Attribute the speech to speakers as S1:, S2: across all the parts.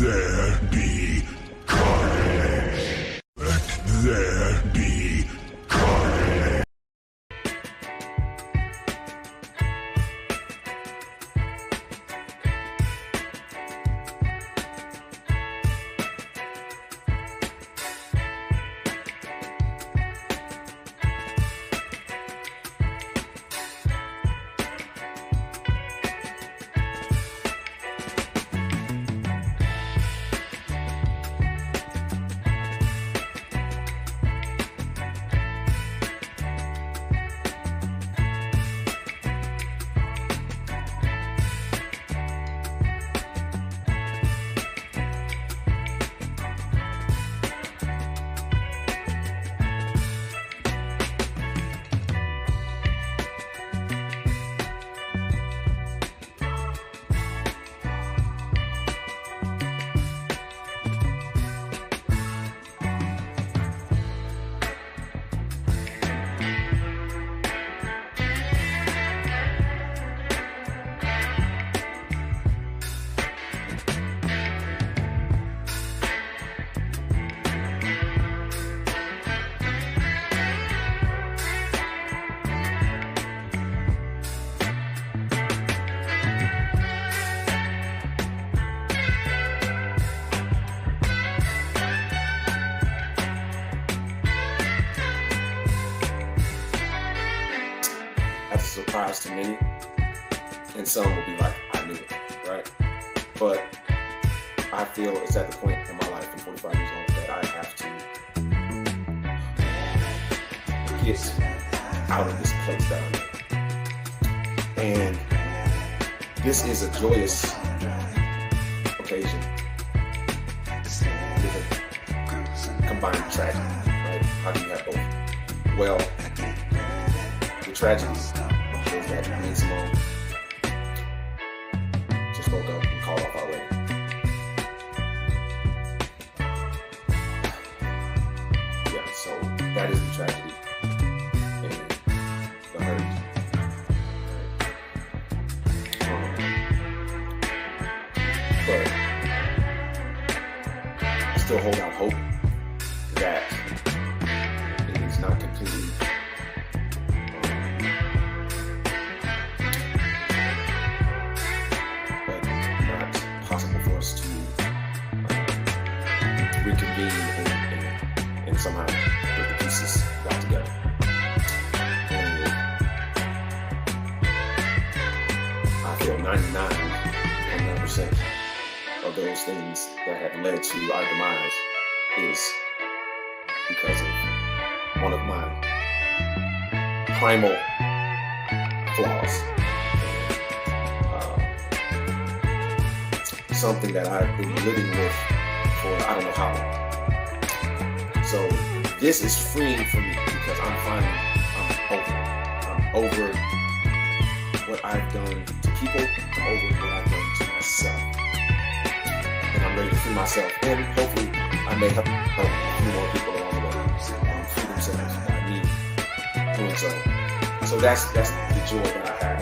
S1: there be carnage. Let there be carnage.
S2: Surprise to many, and some will be like, I knew it, right? But I feel it's at the point in my life, I'm 45 years old, that I have to get out of this place that I'm in. And this is a joyous occasion with a combined tragedy, right? How do you have both? Well, the tragedy is that me and Symone just woke up and called off our wedding. Yeah, so that is the tragedy and the hurt. But I still hold out hope that it is not completely reconvene and somehow put the pieces back together. And I feel 99.9% of those things that have led to our demise is because of one of my primal flaws. Something that I've been living with for I don't know how long. So this is freeing for me because I'm finding I'm over what I've done to people. I'm over what I've done to myself. And I'm ready to free myself. And hopefully I may help a few more people along the way free themselves by me doing so. So that's the joy that I have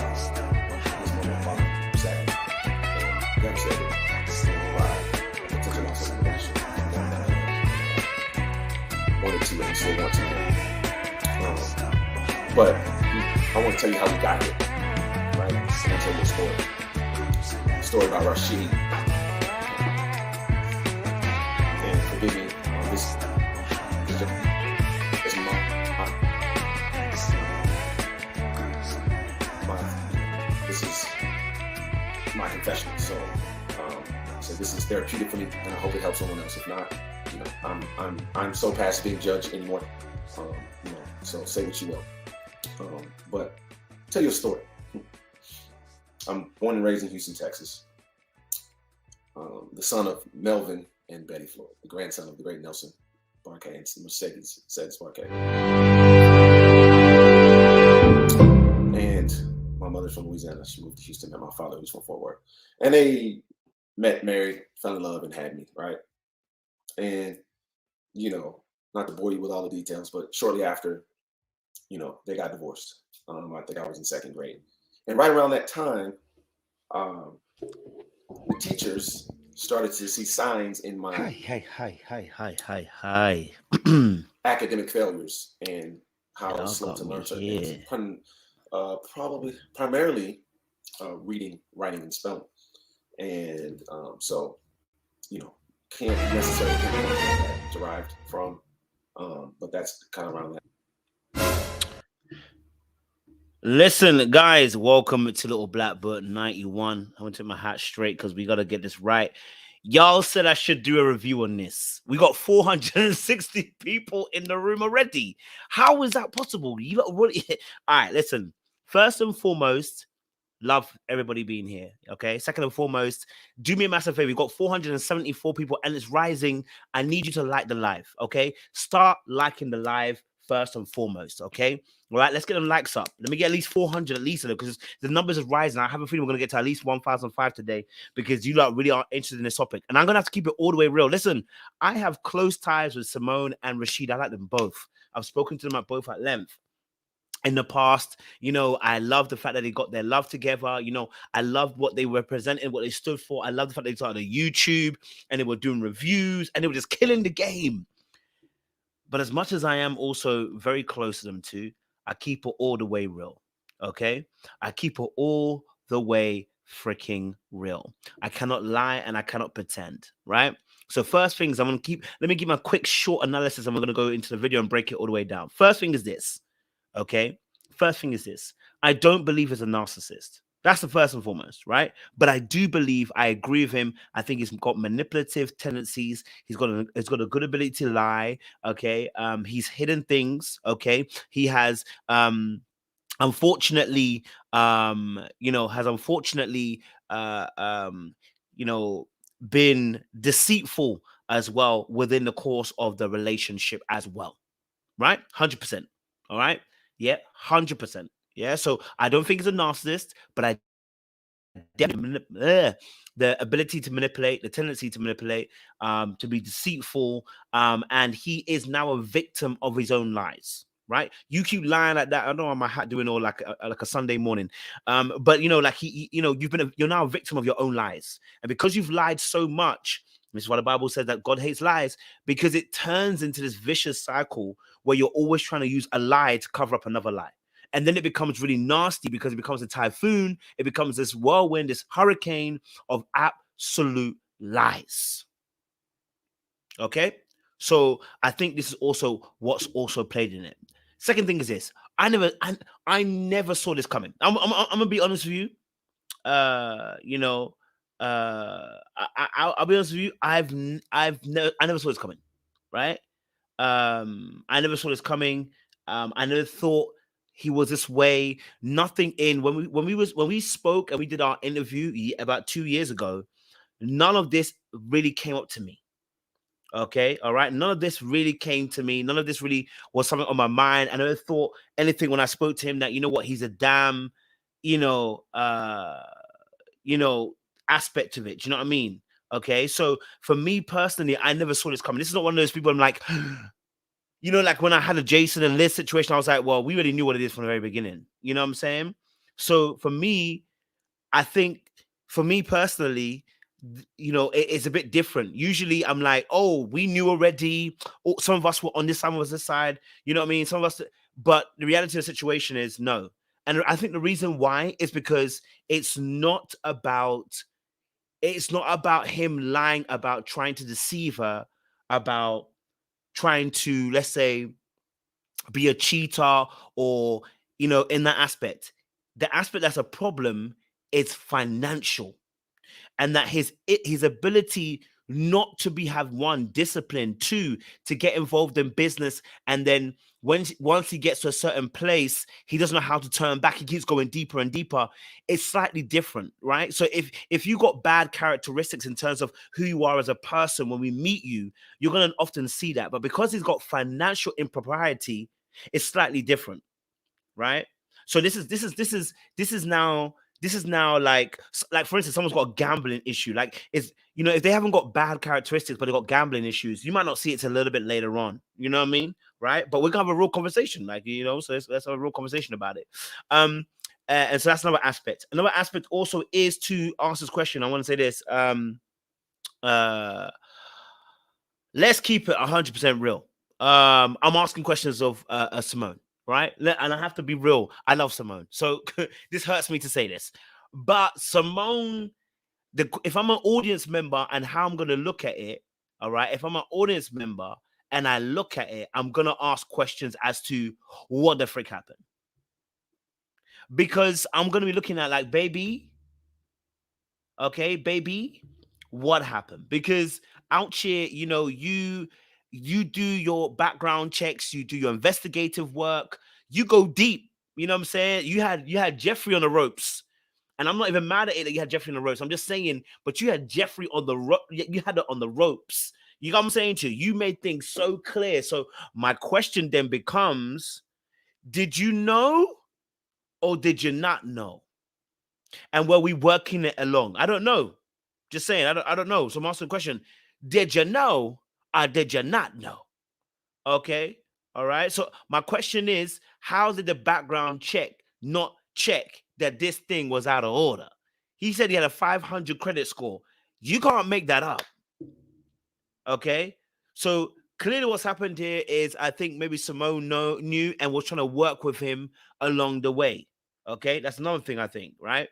S2: this moment. I'm sad and devastated. Wanted to and still want to but I want to tell you how we got here, right? I want to tell you a story about Rashid. And forgive me, this is my confession. So this is therapeutic for me, and I hope it helps someone else. If not, you know, I'm so past being judged anymore. You know, so say what you will. But tell you a story. I'm born and raised in Houston, Texas. The son of Melvin and Betty Floyd, the grandson of the great Nelson Barquet and Mercedes Barquet. And my mother's from Louisiana. She moved to Houston, and my father was from Fort Worth. And they met, married, fell in love, and had me, right? And, you know, not to bore you with all the details, but shortly after, you know, they got divorced. I think I was in second grade. And right around that time, the teachers started to see signs in my
S3: Hi.
S2: academic failures and how I
S3: Y'all
S2: was slow
S3: got
S2: to
S3: me
S2: learn certain things.
S3: here.
S2: Primarily reading, writing, and spelling. And so, can't necessarily pinpoint where that derived from, but that's kind of around that.
S3: Listen, guys, welcome to Little Black Book 91. I want to take my hat straight because we got to get this right. Y'all said I should do a review on this. We got 460 people in the room already. How is that possible? You lot really... All right, listen. First and foremost, love everybody being here. Okay. Second and foremost, do me a massive favor. We've got 474 people and it's rising. I need you to like the live. Okay. Start liking the live first and foremost. Okay. All right. Let's get them likes up. Let me get at least 400 at least, because the numbers are rising. I have a feeling we're going to get to at least 1,005 today because you lot really are interested in this topic. And I'm going to have to keep it all the way real. Listen, I have close ties with Symone and Rashid. I like them both. I've spoken to them at both at length in the past. I love the fact that they got their love together. I loved what they represented, what they stood for. I love the fact they started a YouTube and they were doing reviews and they were just killing the game. But as much as I am also very close to them too, I keep it all the way real. Okay? I keep it all the way freaking real. I cannot lie and I cannot pretend, right? So first things let me give my quick short analysis and we're going to go into the video and break it all the way down. First thing is this. Okay. First thing is this. I don't believe he's a narcissist. That's the first and foremost, right? But I do believe, I agree with him. I think he's got manipulative tendencies. He's got a good ability to lie. Okay. He's hidden things. Okay. He has unfortunately been deceitful as well within the course of the relationship as well. Right? 100%. All right. Yeah, 100%. Yeah. So I don't think he's a narcissist, but I the ability to manipulate, the tendency to manipulate, to be deceitful, and he is now a victim of his own lies. Right? You keep lying like that. I don't know my hat doing all like a Sunday morning, but like you're now a victim of your own lies, and because you've lied so much. This is why the Bible says that God hates lies, because it turns into this vicious cycle where you're always trying to use a lie to cover up another lie. And then it becomes really nasty because it becomes a typhoon. It becomes this whirlwind, this hurricane of absolute lies. Okay? So I think this is also what's also played in it. Second thing is this. I never saw this coming. I'm gonna be honest with you. I'll be honest with you. I never saw this coming, right? I never saw this coming. I never thought he was this way. Nothing in when we spoke and we did our interview about 2 years ago. None of this really came up to me. Okay, all right. None of this really came to me. None of this really was something on my mind. I never thought anything when I spoke to him that he's a damn, aspect of it. Do you know what I mean? Okay, so for me personally, I never saw this coming. This is not one of those people I'm like, like when I had a Jason and Liz situation, I was like, well, we already knew what it is from the very beginning. You know what I'm saying? So for me, I think for me personally, it's a bit different. Usually I'm like, oh, we knew already. Oh, some of us were on this side, some of us this side. You know what I mean? Some of us, but the reality of the situation is no. And I think the reason why is because it's not about him lying, about trying to deceive her, about trying to, let's say, be a cheater, or in that aspect. The aspect that's a problem is financial, and that his ability not to have one discipline, two to get involved in business, and then once he gets to a certain place, he doesn't know how to turn back. He keeps going deeper and deeper. It's slightly different, right? So if you got bad characteristics in terms of who you are as a person, when we meet you, you're going to often see that. But because he's got financial impropriety, it's slightly different, right? So this is now like for instance, someone's got a gambling issue. Like, if they haven't got bad characteristics but they've got gambling issues, you might not see it till a little bit later on. You know what I mean? Right? But we're gonna have a real conversation, like, so let's have a real conversation about it. And so that's another aspect. Another aspect also is to answer this question. I want to say this. let's keep it 100% real. I'm asking questions of Symone, right? And I have to be real. I love Symone, so this hurts me to say this, but Symone, if I'm an audience member and how I'm going to look at it, all right, if I'm an audience member and I look at it, I'm going to ask questions as to what the frick happened. Because I'm going to be looking at like, baby, okay, baby, what happened? Because out here, you do your background checks, you do your investigative work, you go deep. You know what I'm saying? You had Jeffrey on the ropes. And I'm not even mad at it that you had Jeffrey on the ropes. I'm just saying, but you had Jeffrey on the you had it on the ropes. You know what I'm saying to you? You made things so clear. So my question then becomes, did you know or did you not know? And were we working it along? I don't know. Just saying, I don't know. So I'm asking the question, did you know or did you not know? Okay. All right. So my question is, how did the background check not check that this thing was out of order? He said he had a 500 credit score. You can't make that up. Okay. So clearly what's happened here is I think maybe Symone knew and was trying to work with him along the way. Okay. That's another thing I think, right?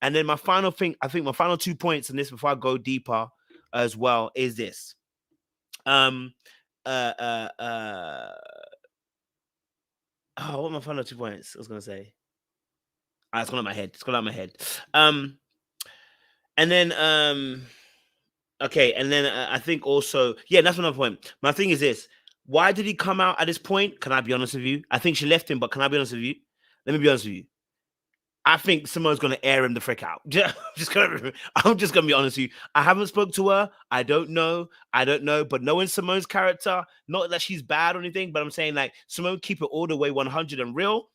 S3: And then my final thing, I think my final 2 points in this before I go deeper as well is this. Um what are my final 2 points? I was gonna say. It's gone out my head. It's gone out my head. And then okay, and then I think also, yeah, that's another point. My thing is this: why did he come out at this point? Can I be honest with you? I think she left him, but can I be honest with you? Let me be honest with you. I think Symone's gonna air him the frick out. I'm just gonna be honest with you. I haven't spoke to her. I don't know. But knowing Symone's character, not that she's bad or anything, but I'm saying like Symone keep it all the way 100 and real.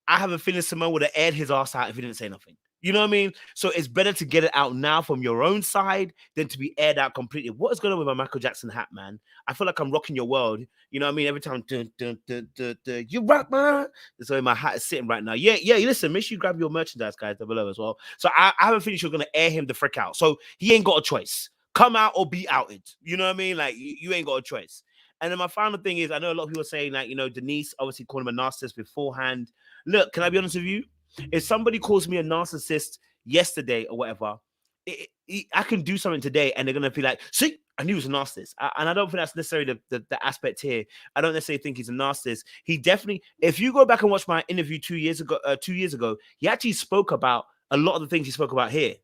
S3: I have a feeling Symone would have aired his ass out if he didn't say nothing. You know what I mean? So it's better to get it out now from your own side than to be aired out completely. What is going on with my Michael Jackson hat, man? I feel like I'm rocking your world. You know what I mean? Every time, dun, dun, dun, dun, dun, you rock, man. That's where my hat is sitting right now. Yeah. Listen, make sure you grab your merchandise, guys, down below as well. So I have a feeling you're going to air him the frick out. So he ain't got a choice. Come out or be outed. You know what I mean? Like, you ain't got a choice. And then my final thing is, I know a lot of people are saying, like, Denise obviously called him a narcissist beforehand. Look, can I be honest with you? If somebody calls me a narcissist yesterday or whatever, I can do something today and they're going to be like, see, I knew he was a narcissist. And I don't think that's necessarily the aspect here. I don't necessarily think he's a narcissist. He definitely, if you go back and watch my interview 2 years ago, he actually spoke about a lot of the things he spoke about here.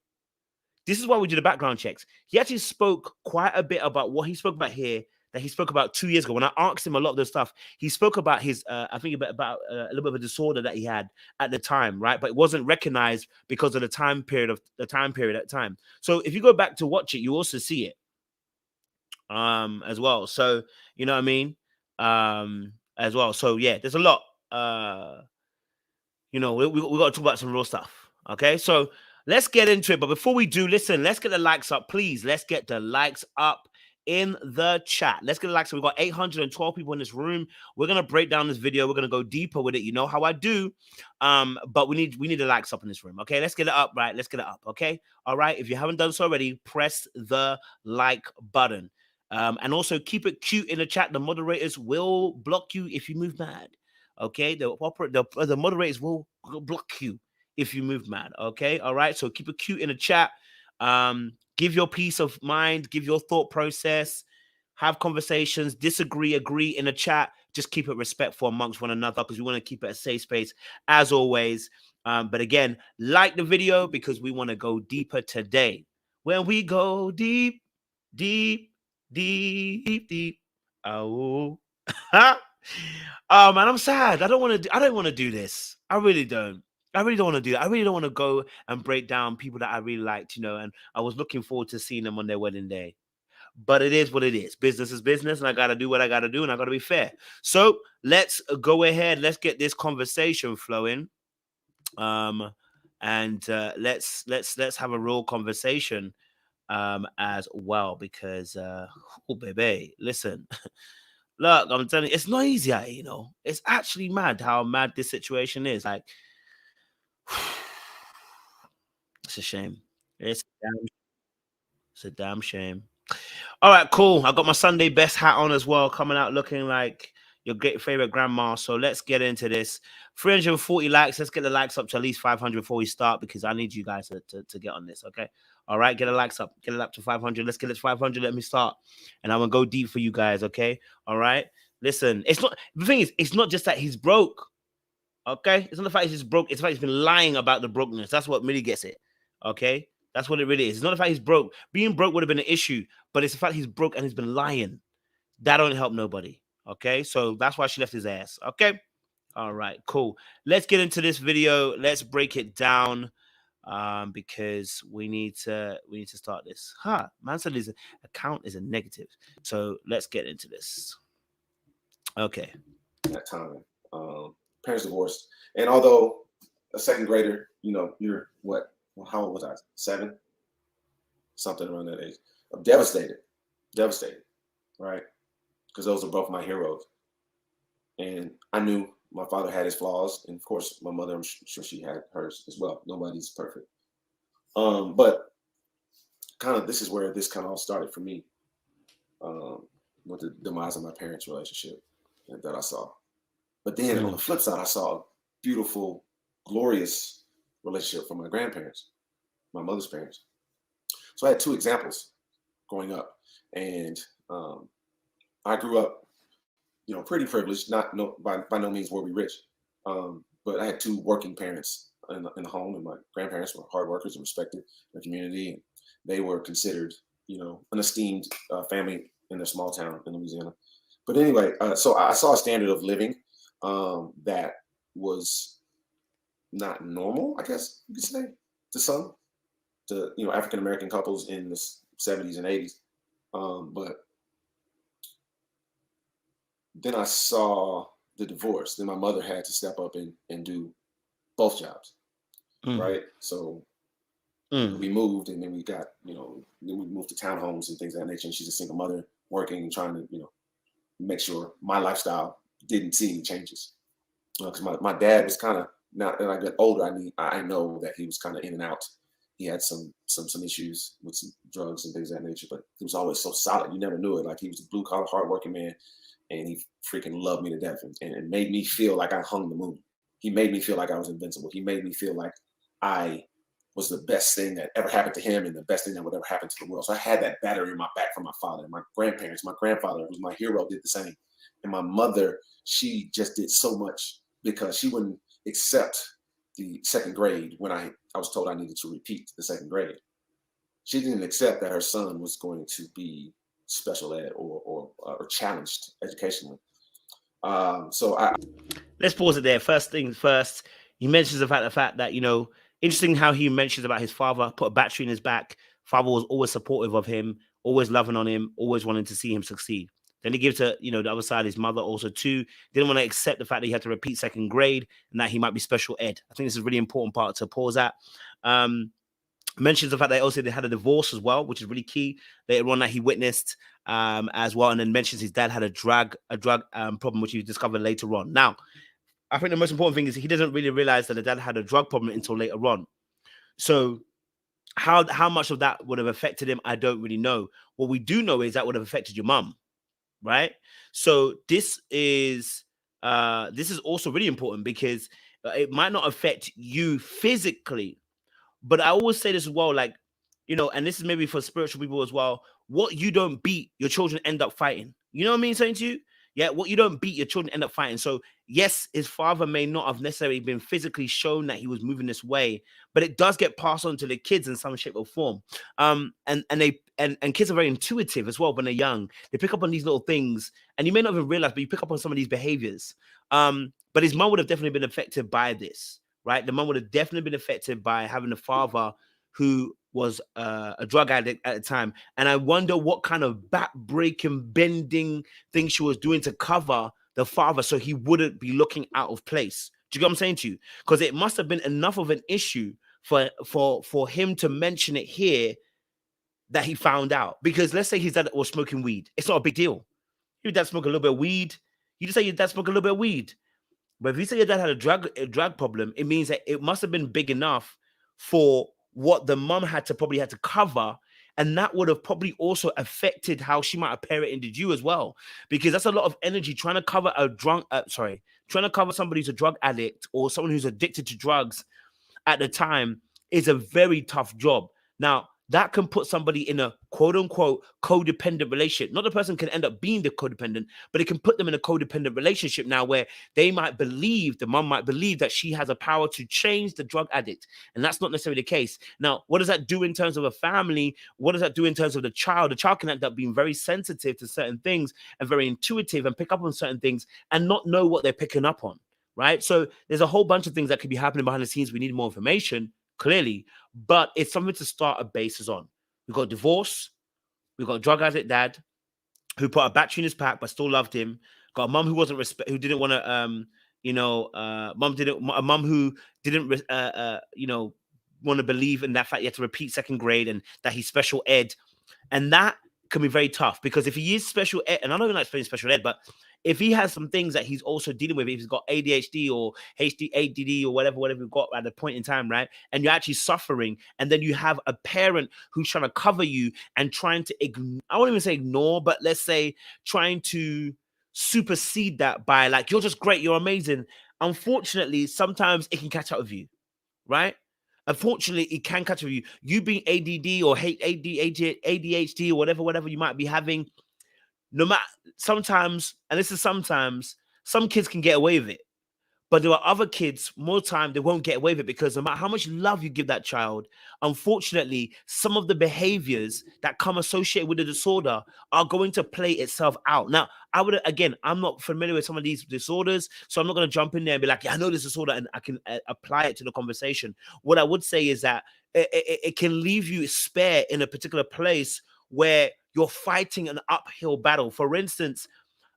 S3: This is why we do the background checks. He actually spoke quite a bit about what he spoke about here that he spoke about 2 years ago. When I asked him a lot of this stuff, he spoke about his, I think about a little bit of a disorder that he had at the time, right? But it wasn't recognized because of the time period at the time. So if you go back to watch it, you also see it as well. So, you know what I mean? As well. So yeah, there's a lot. We got to talk about some real stuff. Okay, so let's get into it. But before we do, listen, let's get the likes up, please. Let's get the likes up in the chat. Let's get the likes up. We've got 812 people in this room. We're gonna break down this video. We're gonna go deeper with it. You know how I do. But we need the likes up in this room. Okay, let's get it up, right? Let's get it up. Okay, all right. If you haven't done so already, press the like button. And also keep it cute in the chat. The moderators will block you if you move mad. Okay, the moderators will block you if you move mad. Okay, all right. So keep it cute in the chat. Give your peace of mind. Give your thought process. Have conversations. Disagree, agree in the chat. Just keep it respectful amongst one another because we want to keep it a safe space as always. But again, like the video because we want to go deeper today. When we go deep, deep, deep, deep. Oh. Man, I'm sad. I don't want to do this. I really don't. I really don't want to do that. I really don't want to go and break down people that I really liked, and I was looking forward to seeing them on their wedding day. But it is what it is. Business is business, and I got to do what I got to do, and I got to be fair. So let's go ahead. Let's get this conversation flowing. And let's have a real conversation as well because oh baby, listen. Look, I'm telling you, it's not easy, It's actually mad how mad this situation is. Like, it's a shame. It's a damn shame. All right, cool. I got my Sunday best hat on as well, coming out looking like your great favorite grandma. So let's get into this. 340 likes. Let's get the likes up to at least 500 before we start, because I need you guys to get on this. Okay. All right. Get the likes up. Get it up to 500. Let's get it to 500. Let me start. And I'm going to go deep for you guys. Okay. All right. Listen, it's not, the thing is, it's not just that he's broke. Okay. It's not the fact he's broke. It's the fact he's been lying about the brokenness. That's what really gets it. Okay. That's what it really is. It's not the fact he's broke. Being broke would have been an issue, but it's the fact he's broke and he's been lying. That don't help nobody. Okay. So that's why she left his ass. Okay. All right, cool. Let's get into this video. Let's break it down, because we need to start this. Man said his account is a negative. So let's get into this. Okay.
S2: That time, parents divorced, and although a second grader, you know, you're what? How old was I? 7, something around that age. I'm devastated, right? Because those are both my heroes, and I knew my father had his flaws, and of course, my mother, I'm sure she had hers as well. Nobody's perfect. But kind of this is where this kind of all started for me, with the demise of my parents' relationship that I saw. But then on the flip side, I saw a beautiful, glorious relationship from my grandparents, my mother's parents. So I had 2 examples growing up, and I grew up, you know, pretty privileged. By no means were we rich, but I had 2 working parents in the home, and my grandparents were hard workers and respected in the community, and they were considered, you know, an esteemed family in their small town in Louisiana. But anyway, so I saw a standard of living that was not normal, I guess you could say, to some, to, you know, African American couples in the 70s and 80s, but then I saw the divorce. Then my mother had to step up and do both jobs, right? So we moved, and then we got, you know, then we moved to townhomes and things of that nature. And she's a single mother working and trying to, you know, make sure my lifestyle didn't see any changes. Because my dad was kind of, now that I got older, I know that he was kind of in and out. He had some issues with some drugs and things of that nature, but he was always so solid. You never knew it. Like, he was a blue collar, hardworking man. And he freaking loved me to death, and made me feel like I hung the moon. He made me feel like I was invincible. He made me feel like I was the best thing that ever happened to him and the best thing that would ever happen to the world. So I had that battery in my back from my father. My grandparents, my grandfather, who's my hero, did the same. And my mother, she just did so much, because she wouldn't accept the second grade when I was told I needed to repeat the second grade. She didn't accept that her son was going to be special ed or challenged educationally. So
S3: let's pause it there. First things first, he mentions the fact that, you know, interesting how he mentions about his father put a battery in his back. Father was always supportive of him, always loving on him, always wanting to see him succeed. Then he gives to, you know, the other side, his mother also too didn't want to accept the fact that he had to repeat second grade and that he might be special ed. I think this is a really important part to pause at. Mentions the fact that they had a divorce as well, which is really key later on, that he witnessed as well, and then mentions his dad had a drug problem, which he discovered later on. Now, I think the most important thing is he doesn't really realize that the dad had a drug problem until later on. So how much of that would have affected him, I don't really know. What we do know is that would have affected your mum, right? So this is also really important, because it might not affect you physically. But I always say this as well, like, you know, and this is maybe for spiritual people as well. What you don't beat, your children end up fighting. You know what I mean? Saying to you, yeah, what you don't beat, your children end up fighting. So yes, his father may not have necessarily been physically shown that he was moving this way, but it does get passed on to the kids in some shape or form. And kids are very intuitive as well when they're young. They pick up on these little things, and you may not even realize, but you pick up on some of these behaviors. But his mom would have definitely been affected by this. Right, the mom would have definitely been affected by having a father who was a drug addict at the time. And I wonder what kind of back-breaking, bending thing she was doing to cover the father so he wouldn't be looking out of place. Do you get what I'm saying to you? Because it must have been enough of an issue for him to mention it here, that he found out. Because let's say his dad was smoking weed. It's not a big deal. Your dad smoked a little bit of weed. You just say your dad smoked a little bit of weed. But if you say your dad had a drug problem, it means that it must have been big enough for what the mom had to cover, And that would have probably also affected how she might have parented you as well, because that's a lot of energy trying to cover trying to cover somebody who's a drug addict or someone who's addicted to drugs at the time is a very tough job. Now, that can put somebody in a quote unquote codependent relationship. Not the person can end up being the codependent, but it can put them in a codependent relationship now where they might believe, the mom might believe that she has a power to change the drug addict. And that's not necessarily the case. Now, what does that do in terms of a family? What does that do in terms of the child? The child can end up being very sensitive to certain things and very intuitive and pick up on certain things and not know what they're picking up on, right? So there's a whole bunch of things that could be happening behind the scenes. We need more information, clearly, but it's something to start a basis on. We've got divorce, we've got a drug addict dad who put a battery in his pack but still loved him. Got a mum who wasn't who didn't want to a mum who didn't want to believe in that fact you had to repeat second grade and that he's special ed. And that can be very tough, because if he is special ed, and I don't even like explaining special ed, but if he has some things that he's also dealing with, if he's got ADHD or ADD or whatever you've got at the point in time, right? And you're actually suffering, and then you have a parent who's trying to cover you and trying to I won't even say ignore, but let's say trying to supersede that by like, you're just great, you're amazing. Unfortunately, sometimes it can catch up with you, right? Unfortunately, it can catch up with you. You being ADD or ADHD or whatever you might be having, no matter, sometimes, and this is sometimes, some kids can get away with it. But there are other kids, more time, they won't get away with it, because no matter how much love you give that child, unfortunately, some of the behaviors that come associated with the disorder are going to play itself out. Now, I'm not familiar with some of these disorders, so I'm not going to jump in there and be like, yeah, I know this disorder, and I can apply it to the conversation. What I would say is that it can leave you spare in a particular place where you're fighting an uphill battle. For instance,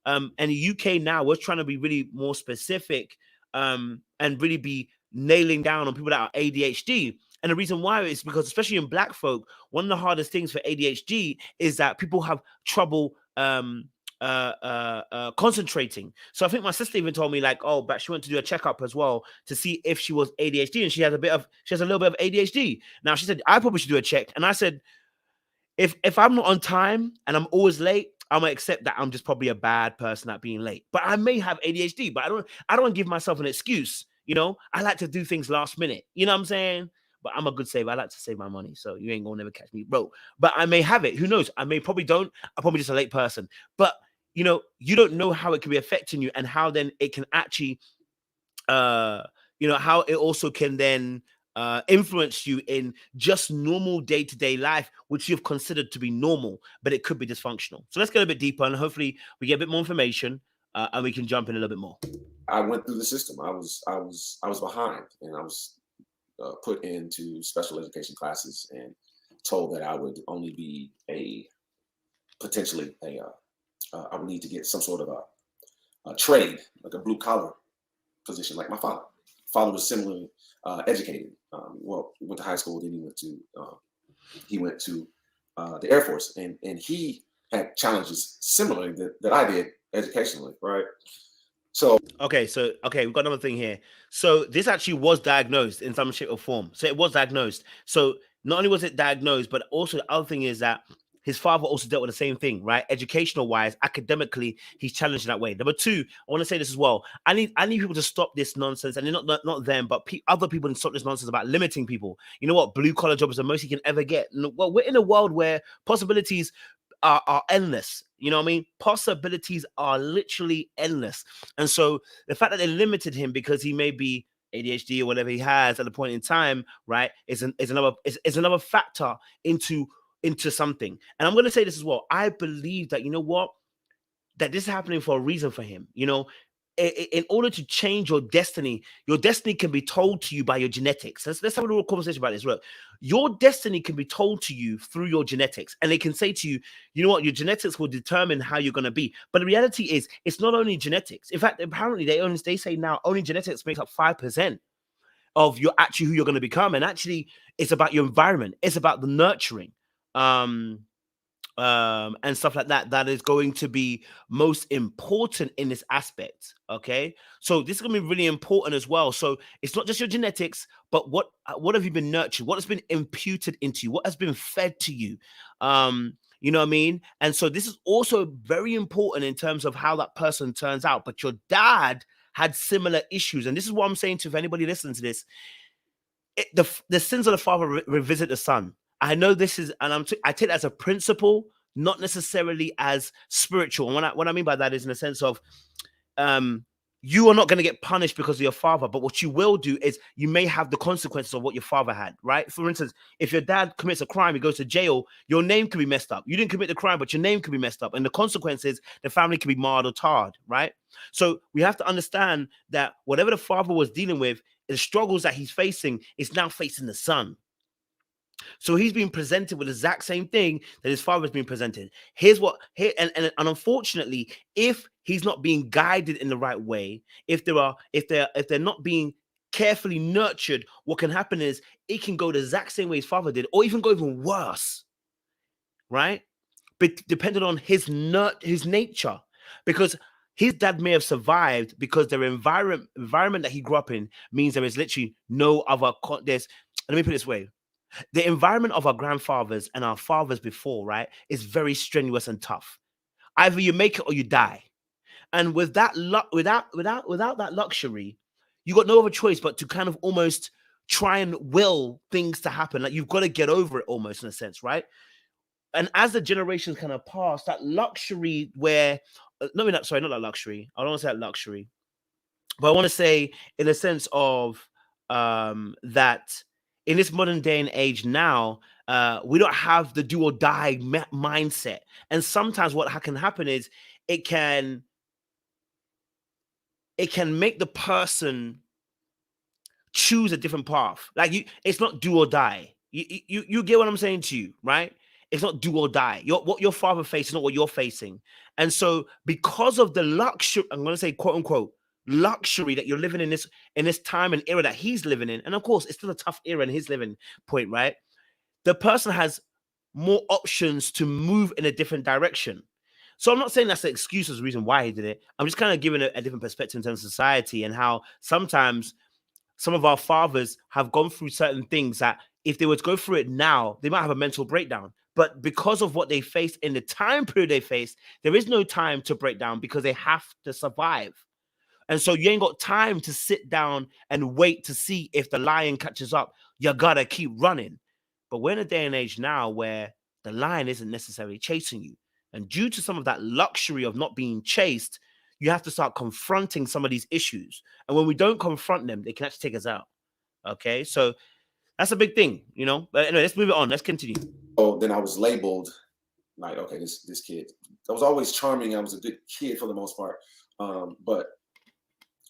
S3: and the UK now, we're trying to be really more specific and really be nailing down on people that are ADHD. And the reason why is because, especially in Black folk, one of the hardest things for ADHD is that people have trouble concentrating. So I think my sister even told me, like, oh, but she went to do a checkup as well to see if she was ADHD, and she has a little bit of ADHD. Now she said I probably should do a check, and I said, if I'm not on time and I'm always late, I'm gonna accept that I'm just probably a bad person at being late. But I may have ADHD, but I don't want to give myself an excuse. You know, I like to do things last minute. You know what I'm saying? But I'm a good saver. I like to save my money, so you ain't gonna never catch me broke. But I may have it. Who knows? I may probably don't. I'm probably just a late person. But you know, you don't know how it can be affecting you, and how then it can actually, how it also can then influence you in just normal day-to-day life, which you've considered to be normal, but it could be dysfunctional. So let's get a bit deeper, and hopefully we get a bit more information, and we can jump in a little bit more.
S2: I went through the system. I was behind, and I was put into special education classes and told that I would only be I would need to get some sort of a trade, like a blue collar position, like my father. Father was similarly educated. He went to high school, then he went to the Air Force, and he had challenges similarly that I did educationally, right? So
S3: okay, we've got another thing here. So this actually was diagnosed in some shape or form. So it was diagnosed. So not only was it diagnosed, but also the other thing is that his father also dealt with the same thing, right? Educational wise, academically, he's challenged in that way. Number two, I want to say this as well. I need people to stop this nonsense, and not them, but other people to stop this nonsense about limiting people. You know what? Blue collar job is the most you can ever get. Well, we're in a world where possibilities are endless. You know what I mean? Possibilities are literally endless. And so the fact that they limited him because he may be ADHD or whatever he has at the point in time, right, is another factor into something. And I'm going to say this as well. I believe that, you know what, that this is happening for a reason for him. You know, in order to change your destiny can be told to you by your genetics. Let's have a little conversation about this. Look, your destiny can be told to you through your genetics, and they can say to you, you know what, your genetics will determine how you're going to be. But the reality is, it's not only genetics. In fact, apparently they say now only genetics makes up 5% of your actually who you're going to become, and actually it's about your environment. It's about the nurturing. and stuff like that, that is going to be most important in this aspect. Okay, so this is going to be really important as well. So it's not just your genetics, but what have you been nurtured, what has been imputed into you, what has been fed to you. You know what I mean? And so this is also very important in terms of how that person turns out. But your dad had similar issues, and this is what I'm saying to, if anybody listening to this, the sins of the father revisit the son. I know this is, and I take that as a principle, not necessarily as spiritual. And what I mean by that is in the sense of, you are not going to get punished because of your father, but what you will do is you may have the consequences of what your father had, right? For instance, if your dad commits a crime, he goes to jail, your name could be messed up. You didn't commit the crime, but your name could be messed up. And the consequences, the family could be marred or tarred, right? So we have to understand that whatever the father was dealing with, the struggles that he's facing is now facing the son. So he's being presented with the exact same thing that his father's being presented. Here's what here, and unfortunately, if he's not being guided in the right way, if they're not being carefully nurtured, what can happen is it can go the exact same way his father did, or even go even worse, right? But depending on his nature, because his dad may have survived because their environment that he grew up in means there is literally no other. Let me put it this way: the environment of our grandfathers and our fathers before, right, is very strenuous and tough. Either you make it or you die. And with that without that luxury, you got no other choice but to kind of almost try and will things to happen. Like you've got to get over it almost, in a sense, right? And as the generations kind of pass, that luxury where not that luxury. I don't want to say that luxury, but I want to say in a sense of that in this modern day and age now, we don't have the do or die mindset. And sometimes what can happen is it can make the person choose a different path. Like it's not do or die. You get what I'm saying to you, right? It's not do or die. What your father faced is not what you're facing. And so because of the luxury, I'm going to say quote unquote luxury that you're living in this time and era that he's living in, and of course it's still a tough era in his living point, right? The person has more options to move in a different direction. So I'm not saying that's the excuse as the reason why he did it. I'm just kind of giving a different perspective in terms of society and how sometimes some of our fathers have gone through certain things that if they were to go through it now, they might have a mental breakdown. But because of what they faced in the time period they faced, there is no time to break down because they have to survive. And so you ain't got time to sit down and wait to see if the lion catches up. You gotta keep running. But we're in a day and age now where the lion isn't necessarily chasing you. And due to some of that luxury of not being chased, you have to start confronting some of these issues. And when we don't confront them, they can actually take us out. Okay, so that's a big thing, you know. But anyway, let's move it on. Let's continue.
S2: So then I was labeled like, okay, this kid. I was always charming. I was a good kid for the most part, but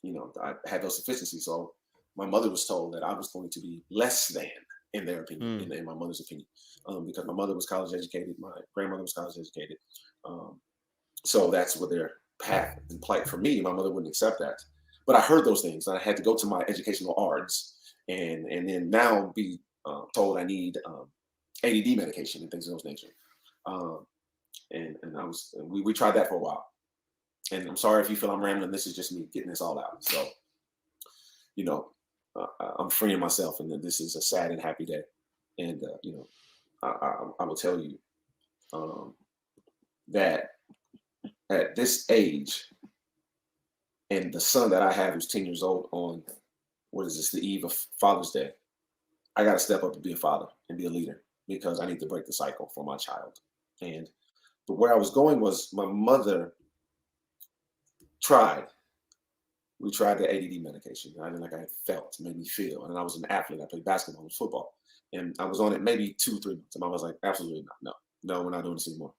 S2: you know, I had those deficiencies. So my mother was told that I was going to be less than, in their opinion, in my mother's opinion, because my mother was college educated, my grandmother was college educated. So that's what their path and plight for me. My mother wouldn't accept that. But I heard those things, and I had to go to my educational ARDs, and then now be told I need ADD medication and things of those nature. And we tried that for a while. And I'm sorry if you feel I'm rambling. This is just me getting this all out. So, you know, I'm freeing myself, and this is a sad and happy day. And you know, I will tell you that at this age, and the son that I have who's 10 years old on, the eve of Father's Day, I got to step up and be a father and be a leader, because I need to break the cycle for my child. But where I was going was my mother we tried the ADD medication. I didn't like I felt, made me feel. And I was an athlete. I played basketball and football. And I was on it maybe 2 or 3 months. And I was like, absolutely not. No, we're not doing this anymore.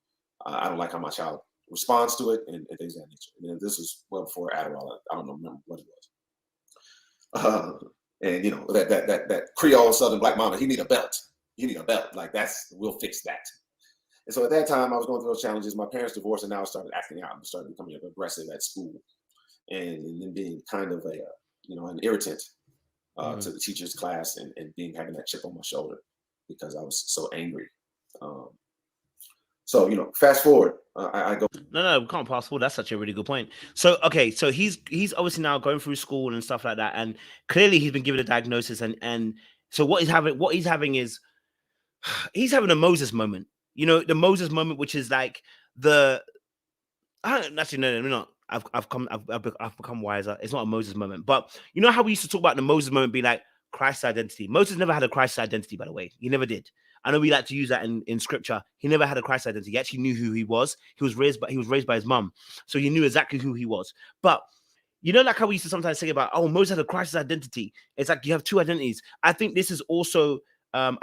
S2: I don't like how my child responds to it and things of that nature. And this was well before Adderall. I don't remember what it was. And you know, that Creole Southern black mama, he need a belt. You need a belt. Like we'll fix that. And so at that time, I was going through those challenges. My parents divorced, and now I started acting out and started becoming aggressive at school, and then being kind of an irritant to the teacher's class, and having that chip on my shoulder because I was so angry. So, you know, fast forward. I go.
S3: No, we can't pass forward. That's such a really good point. So, okay, so he's obviously now going through school and stuff like that, and clearly he's been given a diagnosis, and so what he's having is he's having a Moses moment. You know, the Moses moment, which is like actually no, not. I've become wiser. It's not a Moses moment, but you know how we used to talk about the Moses moment being like Christ's identity. Moses never had a Christ identity, by the way. He never did. I know we like to use that in scripture. He never had a Christ identity. He actually knew who he was. He was raised by his mum, so he knew exactly who he was. But you know, like how we used to sometimes say about, oh, Moses had a Christ identity. It's like you have two identities. I think this is also an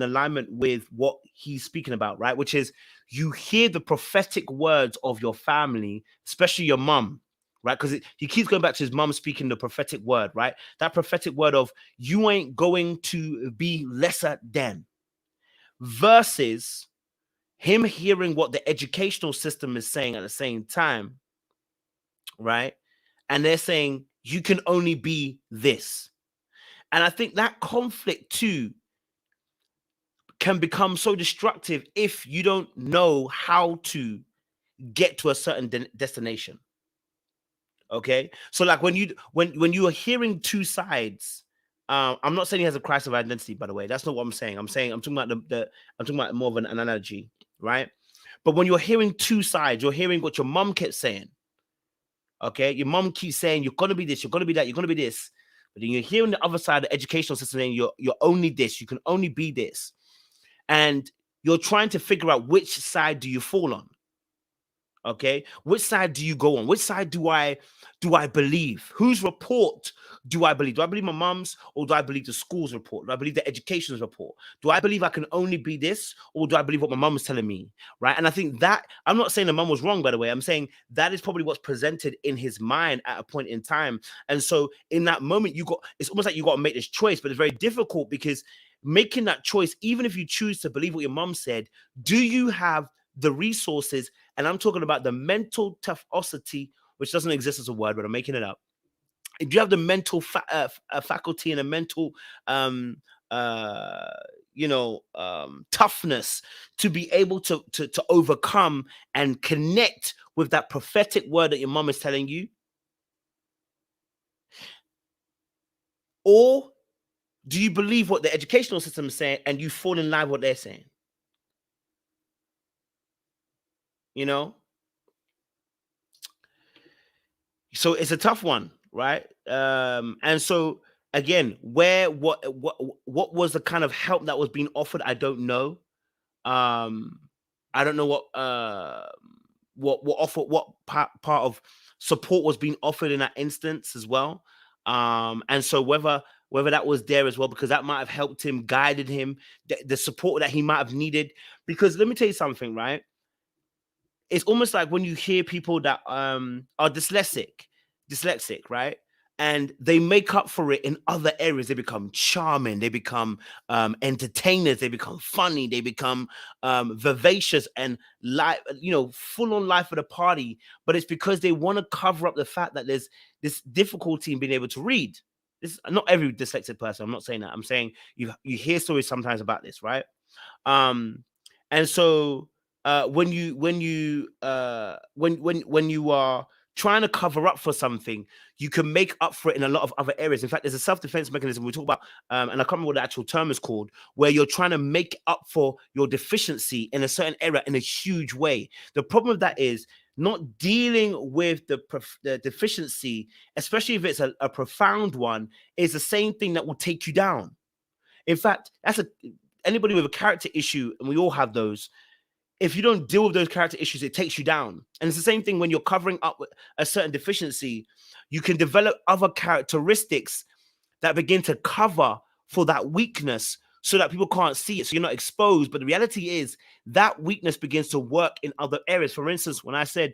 S3: alignment with what he's speaking about, right? Which is you hear the prophetic words of your family, especially your mum, right? Because he keeps going back to his mum speaking the prophetic word, right? That prophetic word of you ain't going to be lesser than, versus him hearing what the educational system is saying at the same time, right? And they're saying you can only be this. And I think that conflict too can become so destructive if you don't know how to get to a certain destination. Okay, so like when you are hearing two sides, I'm not saying he has a crisis of identity, by the way. That's not what I'm saying. I'm talking about I'm talking about more of an analogy, right? But when you're hearing two sides, you're hearing what your mom kept saying. Okay, your mom keeps saying you're gonna be this, you're gonna be that, you're gonna be this, but then you're hearing the other side of the educational system saying you're only this, you can only be this, and you're trying to figure out which side do you fall on. Okay, which side do you go on? Which side do I believe? Whose report do I believe? Do I believe my mom's, or do I believe the school's report? Do I believe the education's report? Do I believe I can only be this, or do I believe what my mom is telling me? Right? And I think that, I'm not saying the mom was wrong, by the way. I'm saying that is probably what's presented in his mind at a point in time. And so in that moment, it's almost like you got to make this choice, but it's very difficult because making that choice, even if you choose to believe what your mom said, do you have the resources? And I'm talking about the mental toughness, which doesn't exist as a word, but I'm making it up. If you have the mental faculty and a mental, toughness to be able to overcome and connect with that prophetic word that your mom is telling you, or do you believe what the educational system is saying and you fall in line with what they're saying? You know, so it's a tough one, right? And so again, what was the kind of help that was being offered? I don't know. I don't know what part of support was being offered in that instance as well. And so whether that was there as well, because that might have helped him, guided him, the support that he might have needed. Because let me tell you something, right? It's almost like when you hear people that are dyslexic, right? And they make up for it in other areas. They become charming, they become entertainers, they become funny, they become vivacious and full on life of the party. But it's because they want to cover up the fact that there's this difficulty in being able to read. This not every dyslexic person. I'm not saying that. I'm saying you hear stories sometimes about this, right? And so when you are trying to cover up for something, you can make up for it in a lot of other areas. In fact, there's a self-defense mechanism we talk about, and I can't remember what the actual term is called, where you're trying to make up for your deficiency in a certain area in a huge way. The problem with that is not dealing with the deficiency, especially if it's a profound one, is the same thing that will take you down. In fact, anybody with a character issue, and we all have those, if you don't deal with those character issues, it takes you down. And it's the same thing when you're covering up a certain deficiency. You can develop other characteristics that begin to cover for that weakness so that people can't see it, so you're not exposed. But the reality is that weakness begins to work in other areas. For instance, when I said,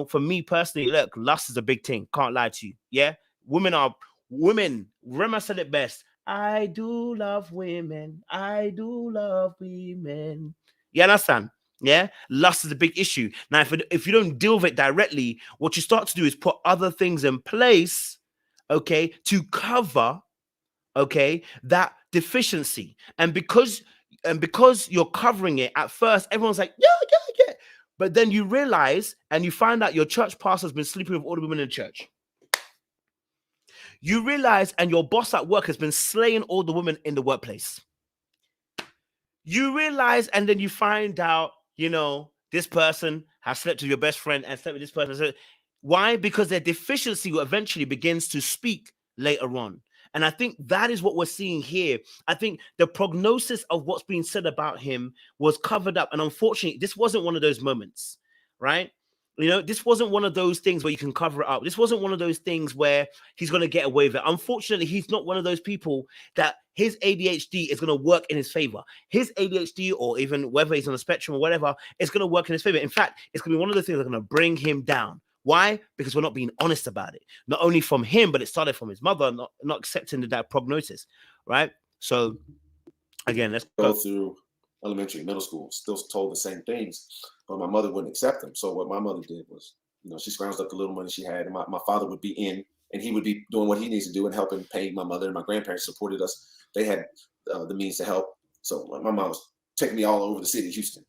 S3: for me personally, look, lust is a big thing. Can't lie to you. Yeah? Women. Rema said it best. I do love women. I do love women. You understand? Yeah, lust is a big issue. Now, if you don't deal with it directly, what you start to do is put other things in place, okay, to cover, okay, that deficiency. And because and because you're covering it, at first everyone's like, yeah. But then you realize and you find out your church pastor's been sleeping with all the women in the church. You realize and your boss at work has been slaying all the women in the workplace. You realize and then you find out, this person has slept with your best friend and slept with this person. Why? Because their deficiency eventually begins to speak later on. And I think that is what we're seeing here. I think the prognosis of what's being said about him was covered up. And unfortunately, this wasn't one of those moments, right? This wasn't one of those things where you can cover it up. This wasn't one of those things where he's going to get away with it. Unfortunately, he's not one of those people that his ADHD is going to work in his favor. His ADHD, or even whether he's on the spectrum or whatever, is going to work in his favor. In fact, it's going to be one of the things that are going to bring him down. Why? Because we're not being honest about it. Not only from him, but it started from his mother, not accepting that prognosis, right? So, again, let's
S2: go through elementary, middle school, still told the same things, but my mother wouldn't accept them. So what my mother did was, she scrounged up the little money she had, and my father would be in, and he would be doing what he needs to do and helping pay my mother. And my grandparents supported us. They had the means to help. So my mom was taking me all over the city of Houston,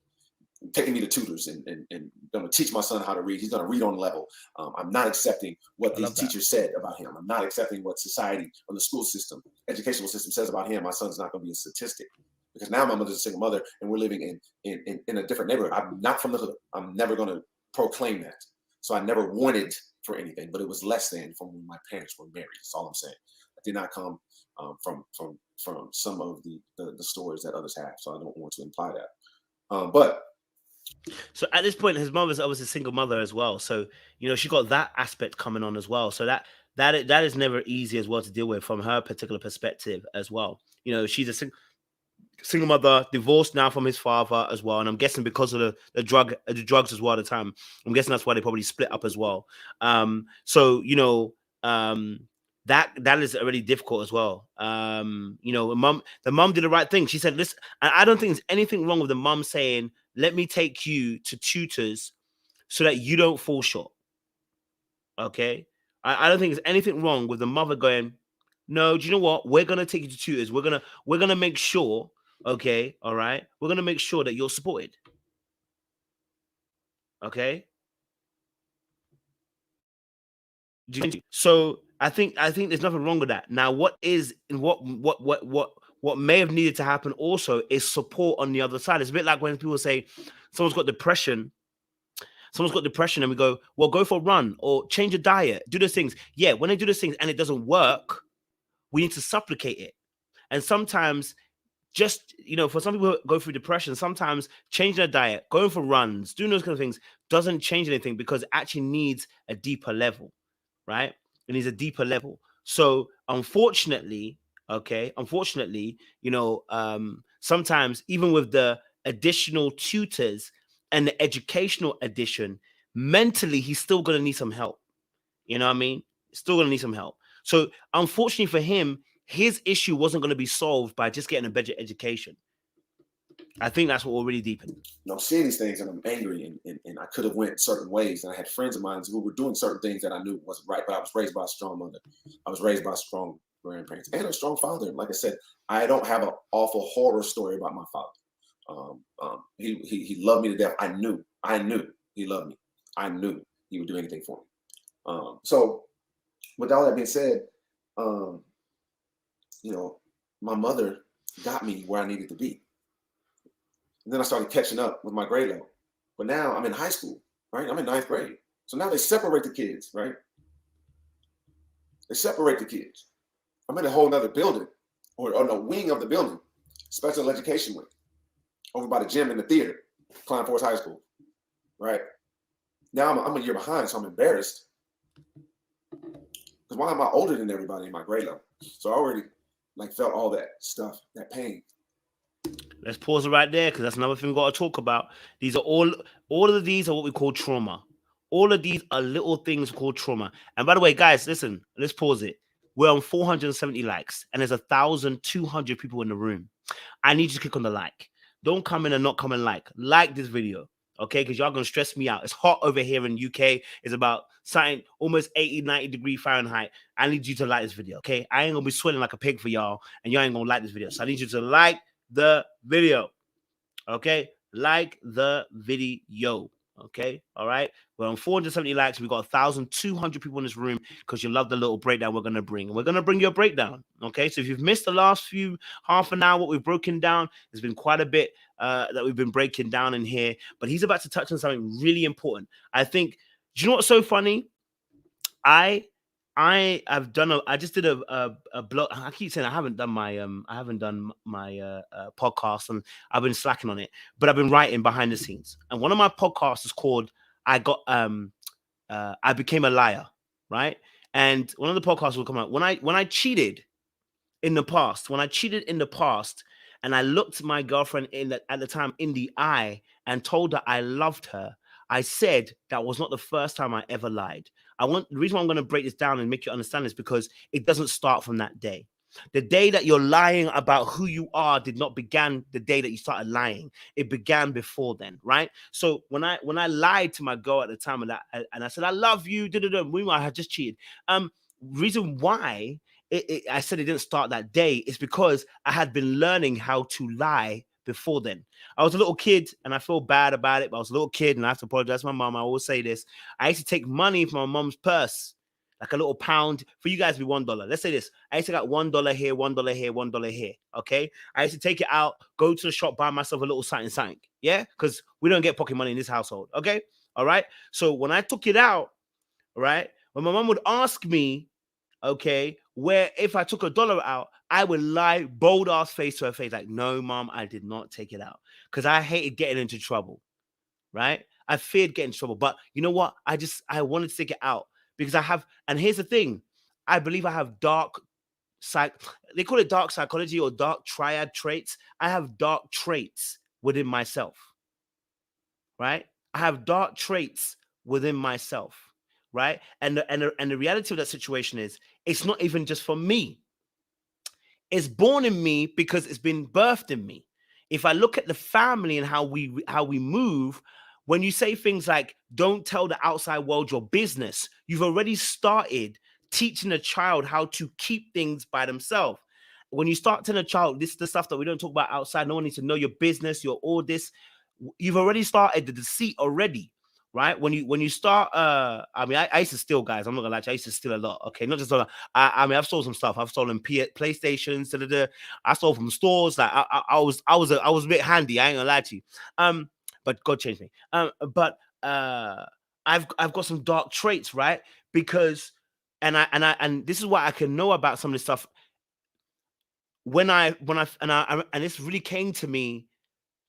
S2: taking me to tutors and going to teach my son how to read. He's going to read on level. I'm not accepting what these teachers said about him. I'm not accepting what society or the school system, educational system says about him. My son's not going to be a statistic. Because now my mother's a single mother and we're living in a different neighborhood. I'm not from the hood. I'm never going to proclaim that. So I never wanted for anything, but it was less than from when my parents were married. That's all I'm saying. I did not come from some of the stories that others have. So I don't want to imply that.
S3: So at this point, his mother's obviously a single mother as well. So, she got that aspect coming on as well. So that is never easy as well to deal with from her particular perspective as well. She's a single mother, divorced now from his father as well, and I'm guessing because of the drugs as well at the time. I'm guessing that's why they probably split up as well. So that is already difficult as well. The mom did the right thing. She said, "Listen," I don't think there's anything wrong with the mom saying, "Let me take you to tutors so that you don't fall short." Okay, I don't think there's anything wrong with the mother going, "No, do you know what? We're gonna take you to tutors. We're gonna make sure." Okay, all right. We're gonna make sure that you're supported. Okay. So I think there's nothing wrong with that. Now, what may have needed to happen also is support on the other side. It's a bit like when people say someone's got depression. And we go, well, go for a run or change your diet, do those things. Yeah, when they do those things and it doesn't work, we need to supplicate it. And sometimes just, for some people who go through depression, sometimes changing their diet, going for runs, doing those kind of things doesn't change anything because it actually needs a deeper level, right? It needs a deeper level. So unfortunately, sometimes even with the additional tutors and the educational addition, mentally, he's still going to need some help. You know what I mean? Still going to need some help. So unfortunately for him, his issue wasn't going to be solved by just getting a better education. I think that's what we're really deep in.
S2: I'm seeing these things and I'm angry and I could have went certain ways. And I had friends of mine who were doing certain things that I knew wasn't right, but I was raised by a strong mother. I was raised by strong grandparents and a strong father. Like I said, I don't have an awful horror story about my father. He loved me to death. I knew he loved me. I knew he would do anything for me. So with all that being said, my mother got me where I needed to be. And then I started catching up with my grade level. But now I'm in high school, right? I'm in 9th grade. So now they separate the kids, right? They separate the kids. I'm in a whole nother building or a wing of the building, special education wing, over by the gym and the theater, Klein Forest High School, right? Now I'm a year behind, so I'm embarrassed. Because why am I older than everybody in my grade level? So I already felt all that stuff, that pain.
S3: Let's pause it right there because that's another thing we've got to talk about. These are all of these are what we call trauma. All of these are little things called trauma. And by the way, guys, listen, let's pause it. We're on 470 likes and there's 1,200 people in the room. I need you to click on the like. Don't come in and not come and like this video. Okay, because y'all gonna stress me out. It's hot over here in UK. It's about something almost 80, 90 degrees Fahrenheit. I need you to like this video. Okay, I ain't gonna be sweating like a pig for y'all, and y'all ain't gonna like this video. So I need you to like the video. Okay, like the video. Okay, all right. We're on 470 likes. We got 1,200 people in this room because you love the little breakdown we're gonna bring. And we're gonna bring you a breakdown. Okay, so if you've missed the last few half an hour, what we've broken down, there's been quite a bit that we've been breaking down in here. But he's about to touch on something really important. I think. Do you know what's so funny? I just did a blog. I keep saying I haven't done my podcast, and I've been slacking on it, but I've been writing behind the scenes. And one of my podcasts is called I Became a Liar, right? And one of the podcasts will come out when I cheated in the past, and I looked my girlfriend at the time in the eye and told her I loved her. I said that was not the first time I ever lied. The reason why I'm going to break this down and make you understand this because it doesn't start from that day. The day that you're lying about who you are did not begin the day that you started lying. It began before then, right? So when I lied to my girl at the time and I said I love you, meanwhile I had just cheated. Reason why I said it didn't start that day is because I had been learning how to lie before then. I was a little kid and I feel bad about it, but I was a little kid and I have to apologize to my mom. I always say this. I used to take money from my mom's purse, like a little pound. For you guys, it'd be $1. Let's say this. I used to get $1 here, $1 here, $1 here. Okay. I used to take it out, go to the shop, buy myself a little something. Yeah. Because we don't get pocket money in this household. Okay. All right. So when I took it out, right, when my mom would ask me, okay, where if I took $1 out, I would lie bold ass face to her face, like, no, mom, I did not take it out. Because I hated getting into trouble, right? I feared getting in trouble. But you know what? I wanted to take it out because and here's the thing. I believe I have they call it dark psychology or dark triad traits. I have dark traits within myself, right? I have dark traits within myself. Right. And the reality of that situation is it's not even just for me. It's born in me because it's been birthed in me. If I look at the family and how we move, when you say things like don't tell the outside world your business, you've already started teaching a child how to keep things by themselves. When you start telling a child this is the stuff that we don't talk about outside, no one needs to know your business, your all this, you've already started the deceit already. Right when you start, I used to steal, guys. I'm not gonna lie to you, I used to steal a lot. Okay, not just a lot. I've stolen some stuff. I've stolen PlayStations. I stole from stores. Like I was a bit handy. I ain't gonna lie to you. But God changed me. But I've got some dark traits, right? Because and this is what I can know about some of this stuff. And this really came to me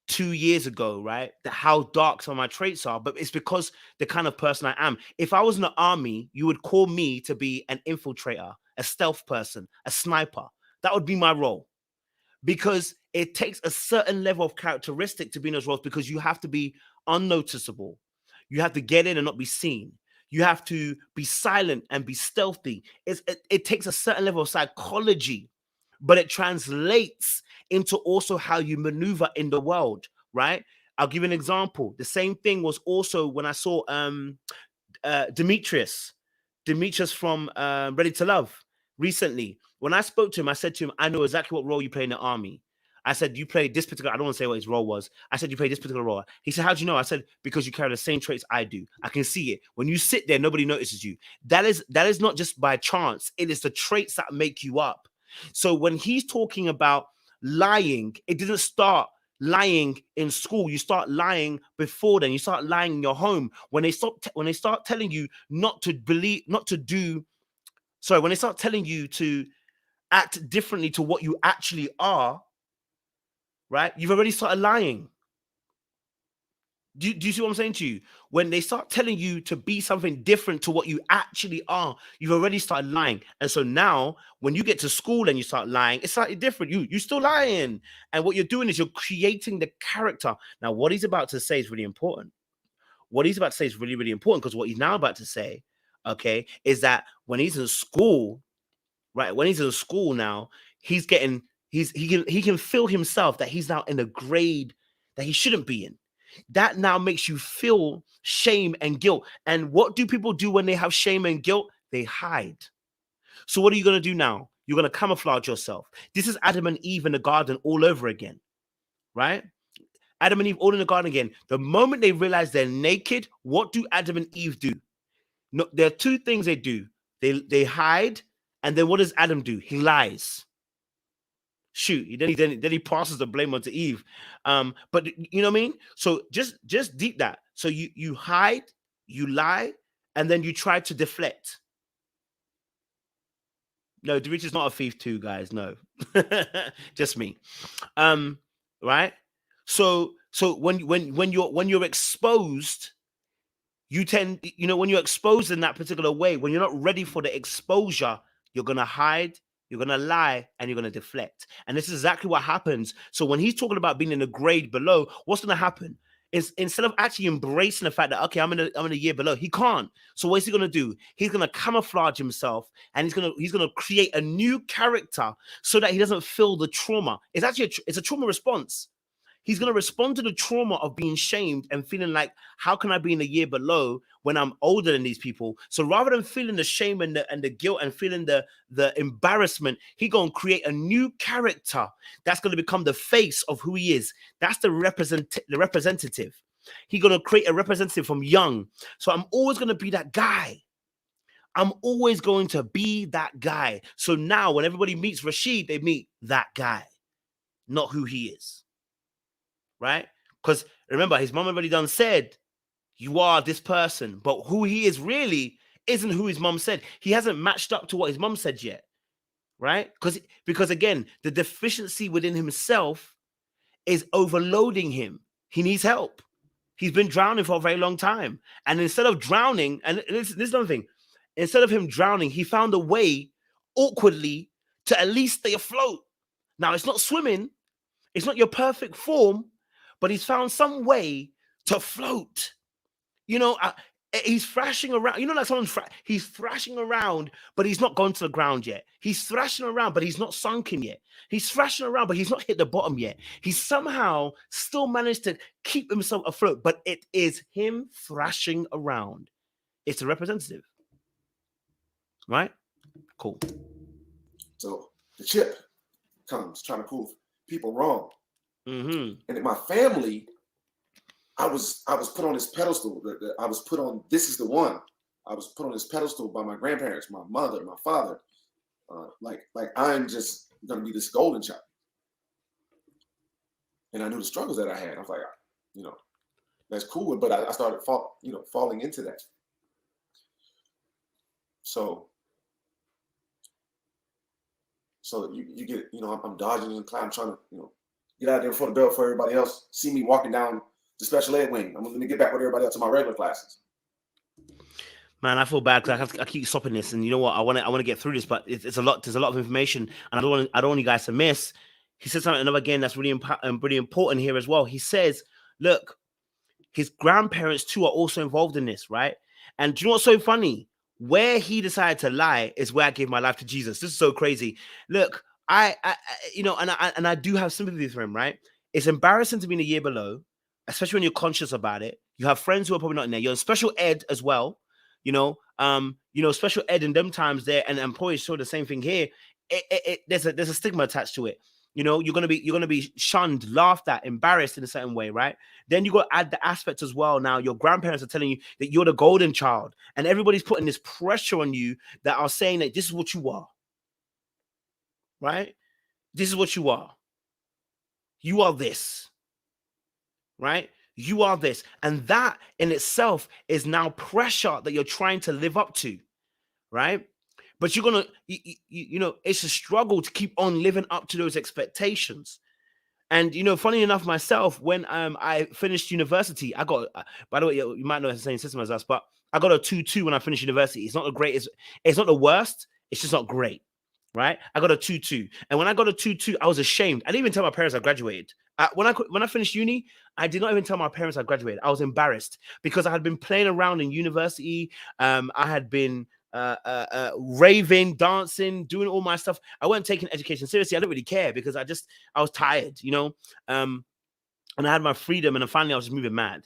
S3: 2 years ago, right? How dark some of my traits are, but it's because the kind of person I am. If I was in the army, you would call me to be an infiltrator, a stealth person, a sniper. That would be my role because it takes a certain level of characteristic to be in those roles because you have to be unnoticeable. You have to get in and not be seen. You have to be silent and be stealthy. It takes a certain level of psychology, but it translates into also how you maneuver in the world, right? I'll give you an example. The same thing was also when I saw Demetrius from Ready to Love recently. When I spoke to him, I said to him, I know exactly what role you play in the army. I said, you played this particular, I don't want to say what his role was. I said, you played this particular role. He said, how do you know? I said, because you carry the same traits I do. I can see it. When you sit there, nobody notices you. That is not just by chance. It is the traits that make you up. So when he's talking about lying, it didn't start lying in school. You start lying before then. You start lying in your home. When they start telling you when they start telling you to act differently to what you actually are, right? You've already started lying. Do you see what I'm saying to you? When they start telling you to be something different to what you actually are, you've already started lying. And so now when you get to school and you start lying, it's slightly different. You're still lying. And what you're doing is you're creating the character. Now, what he's about to say is really important. What he's about to say is really, really important because what he's now about to say, okay, is that when he's in school, right? When he's in school now, he can feel himself that he's now in a grade that he shouldn't be in. That now makes you feel shame and guilt. And what do people do when they have shame and guilt? They hide. So what are you going to do now? You're going to camouflage yourself. This is Adam and Eve in the garden all over again, right? Adam and Eve all in the garden again. The moment they realize they're naked, what do Adam and Eve do? No, there are two things they do. They hide, and then what does Adam do? He lies. Shoot, then he passes the blame onto Eve. But you know what I mean? So just deep that. So you hide, you lie, and then you try to deflect. No, Rich is not a thief too, guys. No. Just me. Right? So when you're exposed, you tend, when you're exposed in that particular way, when you're not ready for the exposure, you're gonna hide, you're gonna lie, and you're gonna deflect. And this is exactly what happens. So when he's talking about being in a grade below, what's gonna happen is, instead of actually embracing the fact that, okay, I'm in a year below, he can't. So what's he gonna do? He's gonna camouflage himself, and he's gonna create a new character so that he doesn't feel the trauma. It's actually it's a trauma response. He's going to respond to the trauma of being shamed and feeling like, how can I be in a year below when I'm older than these people? So rather than feeling the shame and the guilt and feeling the embarrassment, he's going to create a new character that's going to become the face of who he is. That's the representative. He's going to create a representative from young. So I'm always going to be that guy. I'm always going to be that guy. So now when everybody meets Rashid, they meet that guy, not who he is. Right? Because remember, his mom already done said, you are this person, but who he is really isn't who his mom said. He hasn't matched up to what his mom said yet, right? Because again, the deficiency within himself is overloading him. He needs help. He's been drowning for a very long time. And instead of drowning, and this is another thing, instead of him drowning, he found a way awkwardly to at least stay afloat. Now, it's not swimming. It's not your perfect form, but he's found some way to float. He's thrashing around. Like he's thrashing around, but he's not gone to the ground yet. He's thrashing around, but he's not sunken yet. He's thrashing around, but he's not hit the bottom yet. He's somehow still managed to keep himself afloat, but it is him thrashing around. It's a representative. Right? Cool.
S2: So the chip comes trying to prove people wrong.
S3: Mm-hmm.
S2: And in my family, I was put on this pedestal. I was put on, this is the one. I was put on this pedestal by my grandparents, my mother, my father. Like I'm just gonna be this golden child. And I knew the struggles that I had. I was like, that's cool. But I started falling into that. So you get, I'm dodging in the cloud. I'm trying to, get out there before the bell for everybody else. See me walking down the special ed wing. I'm going to get back with everybody else to my regular classes.
S3: Man, I feel bad because I keep stopping this, and you know what? I want to get through this, but it's a lot. There's a lot of information, and I don't want you guys to miss. He said something again that's really important here as well. He says, look, his grandparents too are also involved in this, right? And do you know what's so funny? Where he decided to lie is where I gave my life to Jesus. This is so crazy. Look, I do have sympathy for him, right? It's embarrassing to be in a year below, especially when you're conscious about it. You have friends who are probably not in there. You're in special ed as well, special ed in them times there, and employees show the same thing here. There's a stigma attached to it. You're gonna be shunned, laughed at, embarrassed in a certain way, right? Then you got to add the aspect as well. Now your grandparents are telling you that you're the golden child, and everybody's putting this pressure on you that are saying that this is what you are. Right? This is what you are. You are this. Right? You are this. And that in itself is now pressure that you're trying to live up to. Right? But you're going to, it's a struggle to keep on living up to those expectations. And, funny enough, myself, when I finished university, I got, by the way, you might know it's the same system as us, but I got a 2.2 when I finished university. It's not the greatest. It's not the worst. It's just not great. Right? I got a 2.2. And when I got a 2.2, I was ashamed. I didn't even tell my parents I graduated. When I finished uni, I did not even tell my parents I graduated. I was embarrassed because I had been playing around in university. I had been raving, dancing, doing all my stuff. I wasn't taking education seriously. I didn't really care because I was tired, and I had my freedom, and then finally I was just moving mad.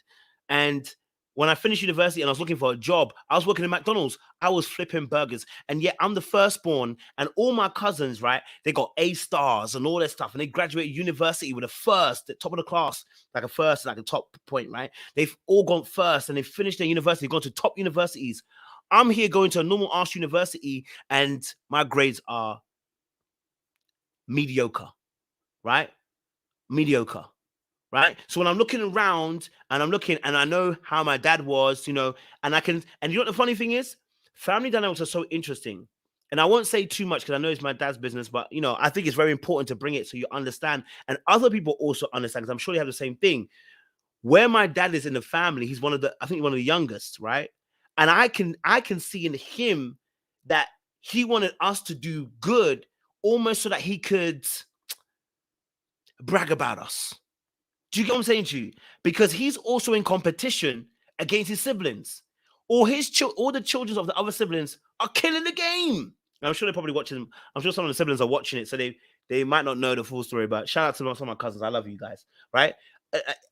S3: And when I finished university and I was looking for a job, I was working in McDonald's. I was flipping burgers. And yet I'm the firstborn, and all my cousins, right, they got A stars and all that stuff. And they graduated university with a first, the top of the class, like a first, like a top point, right? They've all gone first and they finished their university, gone to top universities. I'm here going to a normal arts university and my grades are mediocre, right? Mediocre. Right. So when I'm looking around and I'm looking and I know how my dad was, and and you know what the funny thing is? Family dynamics are so interesting. And I won't say too much because I know it's my dad's business, but I think it's very important to bring it so you understand. And other people also understand, because I'm sure you have the same thing. Where my dad is in the family, he's one of the youngest, right? And I can see in him that he wanted us to do good almost so that he could brag about us. Do you get what I'm saying to you? Because he's also in competition against his siblings. All the children of the other siblings are killing the game. And I'm sure they're probably watching. I'm sure some of the siblings are watching it, so they might not know the full story. But shout out to some of my cousins. I love you guys, right?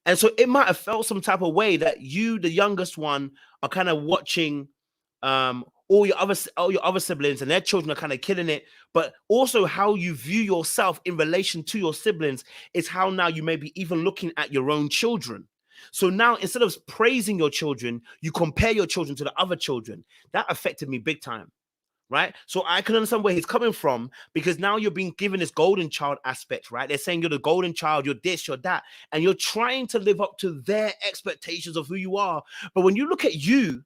S3: And so it might have felt some type of way that you, the youngest one, are kind of watching all your other siblings and their children are kind of killing it. But also how you view yourself in relation to your siblings is how now you may be even looking at your own children. So now instead of praising your children, you compare your children to the other children. That affected me big time. Right. So I can understand where he's coming from, because now you're being given this golden child aspect, right? They're saying you're the golden child, you're this, you're that, and you're trying to live up to their expectations of who you are. But when you look at you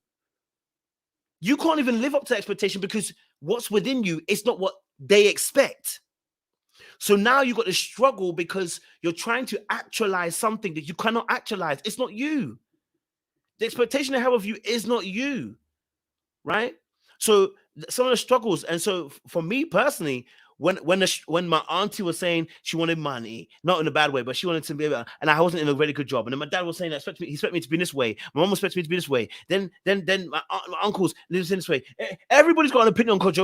S3: can't even live up to the expectation, because what's within you is not what they expect. So now you've got to struggle because you're trying to actualize something that you cannot actualize. It's not you. The expectation they have of you is not you, right? So some of the struggles, and so for me personally, when my auntie was saying she wanted money, not in a bad way, but she wanted to be able, and I wasn't in a really good job, and then my dad was saying that he expected me to be this way, my mom expects me to be this way, then my uncles lives in this way. Everybody's got an opinion on Coach.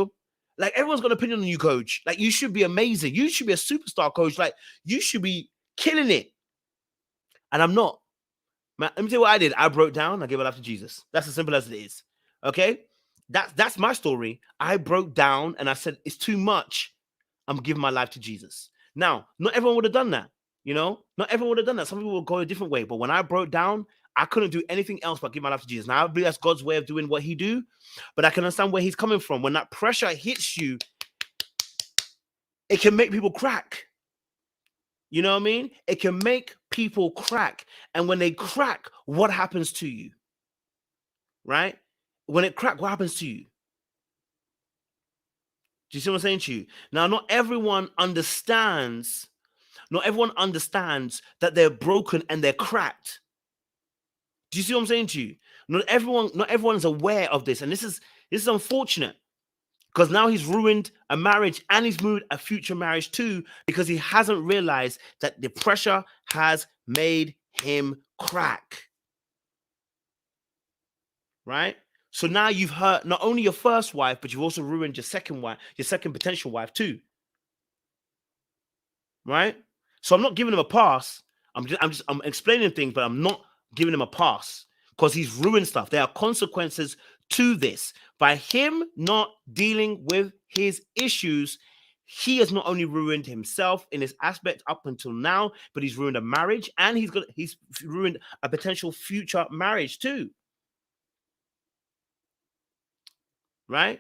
S3: Like everyone's got an opinion on you, Coach. Like you should be amazing. You should be a superstar, Coach. Like you should be killing it, and I'm not. Man, let me tell you what I did. I broke down. I gave my life to Jesus. That's as simple as it is. Okay. That's my story. I broke down and I said, it's too much. I'm giving my life to Jesus. Now, not everyone would have done that. Not everyone would have done that. Some people will go a different way. But when I broke down, I couldn't do anything else but give my life to Jesus. Now, I believe that's God's way of doing what he do. But I can understand where he's coming from. When that pressure hits you, it can make people crack. You know what I mean? It can make people crack. And when they crack, what happens to you? Right? When it cracks, what happens to you? Do you see what I'm saying to you? Now, not everyone understands that they're broken and they're cracked. Do you see what I'm saying to you? Not everyone is aware of this. And this is unfortunate, because now he's ruined a marriage and he's ruined a future marriage too, because he hasn't realized that the pressure has made him crack. Right? So now you've hurt not only your first wife, but you've also ruined your second wife, your second potential wife too. Right? So I'm not giving him a pass. I'm explaining things, but I'm not giving him a pass, because he's ruined stuff. There are consequences to this. By him not dealing with his issues, he has not only ruined himself in this aspect up until now, but he's ruined a marriage, and he's ruined a potential future marriage too. Right?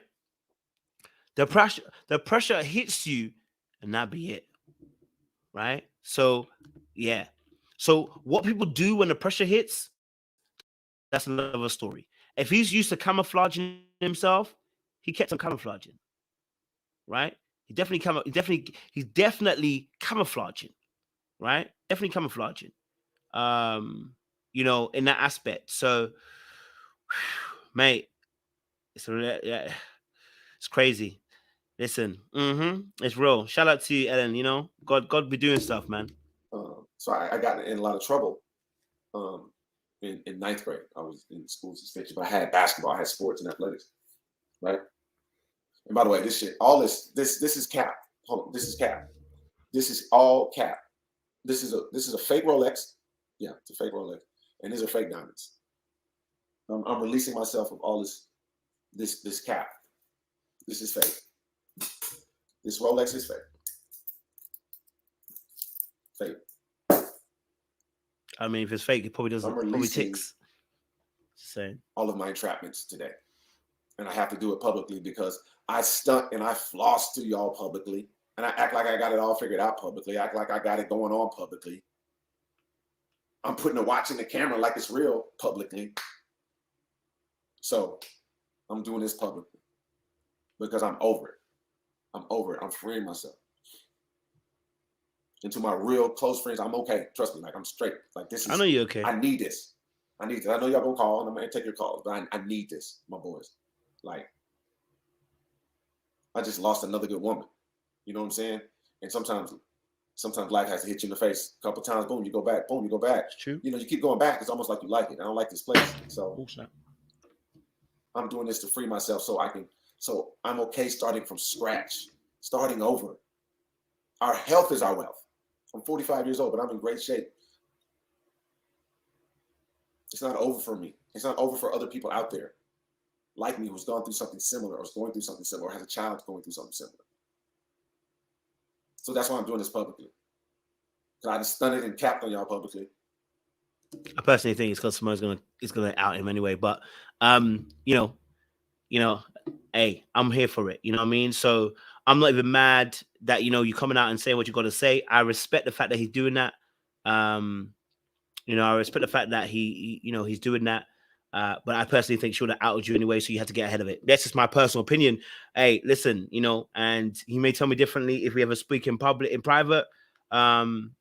S3: The pressure hits you, and that be it. Right? So, yeah. So what people do when the pressure hits, that's another story. If he's used to camouflaging himself, he kept on camouflaging. Right? He's definitely camouflaging. Right? Definitely camouflaging. In that aspect. So, mate, it's crazy. Listen, it's real. Shout out to you, Ellen. God be doing stuff, man.
S2: So I got in a lot of trouble in ninth grade. I was in school suspension, but I had basketball, I had sports and athletics, right? And by the way, this is cap. Hold on, this is cap. This is all cap. This is a fake Rolex. Yeah, it's a fake Rolex, and these are fake diamonds. I'm releasing myself of all this cap. This is fake. This Rolex is fake. Fake.
S3: I mean, if it's fake, it probably doesn't. Probably ticks. Same.
S2: All of my entrapments today, and I have to do it publicly because I stunt and I floss to y'all publicly, and I act like I got it all figured out publicly. I act like I got it going on publicly. I'm putting a watch in the camera like it's real publicly. So I'm doing this publicly because I'm over it. I'm over it. I'm freeing myself. And to my real close friends, I'm okay. Trust me, like I'm straight. Like this is.
S3: I know you're okay.
S2: I need this. I need this. I know y'all gonna call and I'm gonna take your calls, but I need this, my boys. Like, I just lost another good woman. You know what I'm saying? And sometimes life has to hit you in the face a couple times. Boom, you go back. Boom, you go back.
S3: It's true.
S2: You know, you keep going back. It's almost like you like it. I don't like this place. So I'm doing this to free myself so I'm okay starting from scratch, starting over. Our health is our wealth. I'm 45 years old, but I'm in great shape. It's not over for me. It's not over for other people out there like me who's gone through something similar or is going through something similar or has a child going through something similar. So that's why I'm doing this publicly. Because I just stunned and capped on y'all publicly.
S3: I personally think it's because Simone's gonna out him anyway. But you know, hey, I'm here for it. You know what I mean? So I'm not even mad that you coming out and saying what you got to say. I respect the fact that he's doing that. I respect the fact that he's doing that. But I personally think she would have outed you anyway, so you had to get ahead of it. That's just my personal opinion. Hey, listen, and he may tell me differently if we ever speak in private. But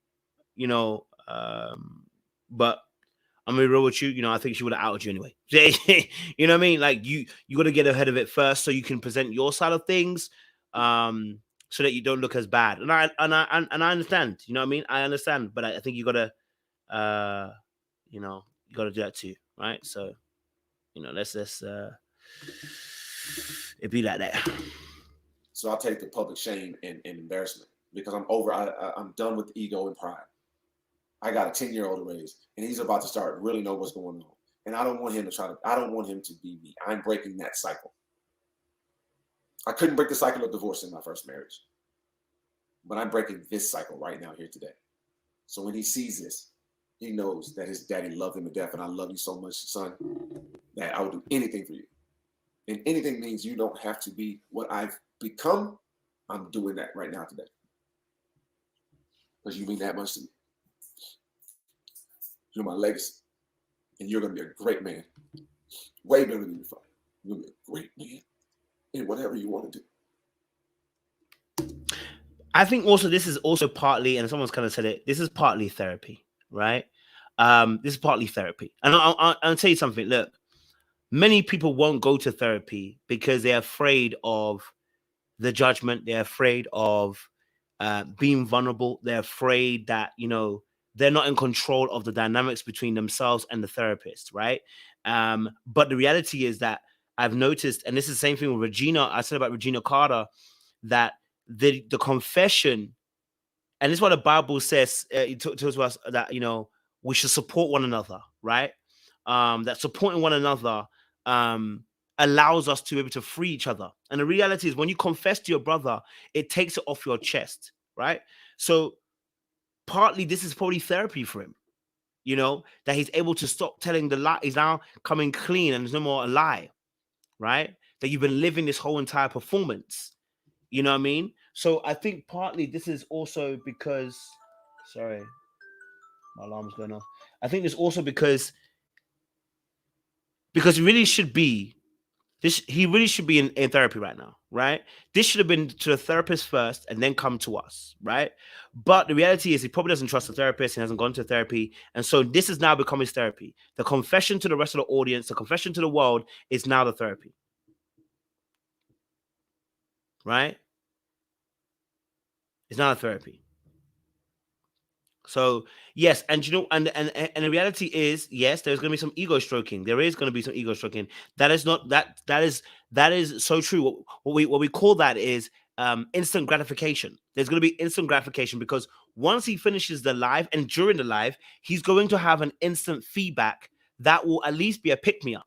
S3: I'm gonna be real with you. I think she would have outed you anyway. You know what I mean? Like you got to get ahead of it first, so you can present your side of things, so that you don't look as bad. And I understand. You know what I mean? I understand, but I think you gotta, you gotta do that too, right? So, let's it be like that.
S2: So I'll take the public shame and embarrassment because I'm over. I'm done with ego and pride. I got a 10-year-old to raise, and he's about to start really know what's going on. And I don't want him to be me. I'm breaking that cycle. I couldn't break the cycle of divorce in my first marriage, but I'm breaking this cycle right now here today. So when he sees this, he knows that his daddy loved him to death, and I love you so much, son, that I will do anything for you. And anything means you don't have to be what I've become. I'm doing that right now today. Because you mean that much to me. You're my legacy. And you're going to be a great man. Way better than your father. You're going to be a great man in whatever you want to do.
S3: I think also this is also partly, and someone's kind of said it, this is partly therapy, right? This is partly therapy. And I'll tell you something. Look, many people won't go to therapy because they're afraid of the judgment. They're afraid of being vulnerable. They're afraid that, they're not in control of the dynamics between themselves and the therapist, right? But the reality is that I've noticed, and this is the same thing with Regina. I said about Regina Carter, that the confession, and this is what the Bible says, it tells us that, we should support one another, right? That supporting one another allows us to be able to free each other. And the reality is when you confess to your brother, it takes it off your chest, right? So partly this is probably therapy for him, that he's able to stop telling the lie. He's now coming clean and there's no more a lie, right? That you've been living this whole entire performance. You know what I mean? So I think partly this is also because, sorry, my alarm's going off. I think it's also because he really should be in therapy right now, right? This should have been to the therapist first and then come to us, right? But the reality is he probably doesn't trust the therapist and hasn't gone to therapy. And so this has now become his therapy. The confession to the rest of the audience, the confession to the world is now the therapy. Right? It's not a therapy. So yes, and and the reality is, yes, there's going to be some ego stroking. There is going to be some ego stroking. That is so true. What we call that is instant gratification. There's going to be instant gratification because once he finishes the live and during the live, he's going to have an instant feedback that will at least be a pick me up,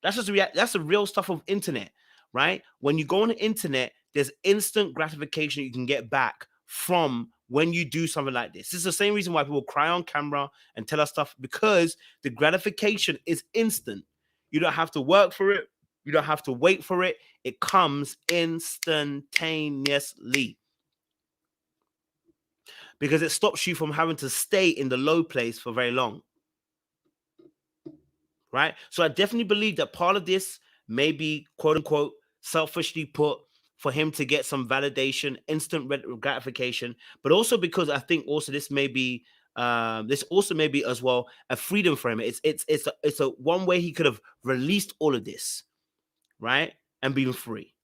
S3: That's just that's the real stuff of internet, right? When you go on the internet, there's instant gratification you can get back from when you do something like this. This is the same reason why people cry on camera and tell us stuff, because the gratification is instant. You don't have to work for it. You don't have to wait for it. It comes instantaneously, because it stops you from having to stay in the low place for very long. Right? So I definitely believe that part of this may be, quote unquote, selfishly put for him to get some validation, instant gratification, but also because I think also this may be this also may be as well a freedom for him. It's a one way he could have released all of this, right, and been free,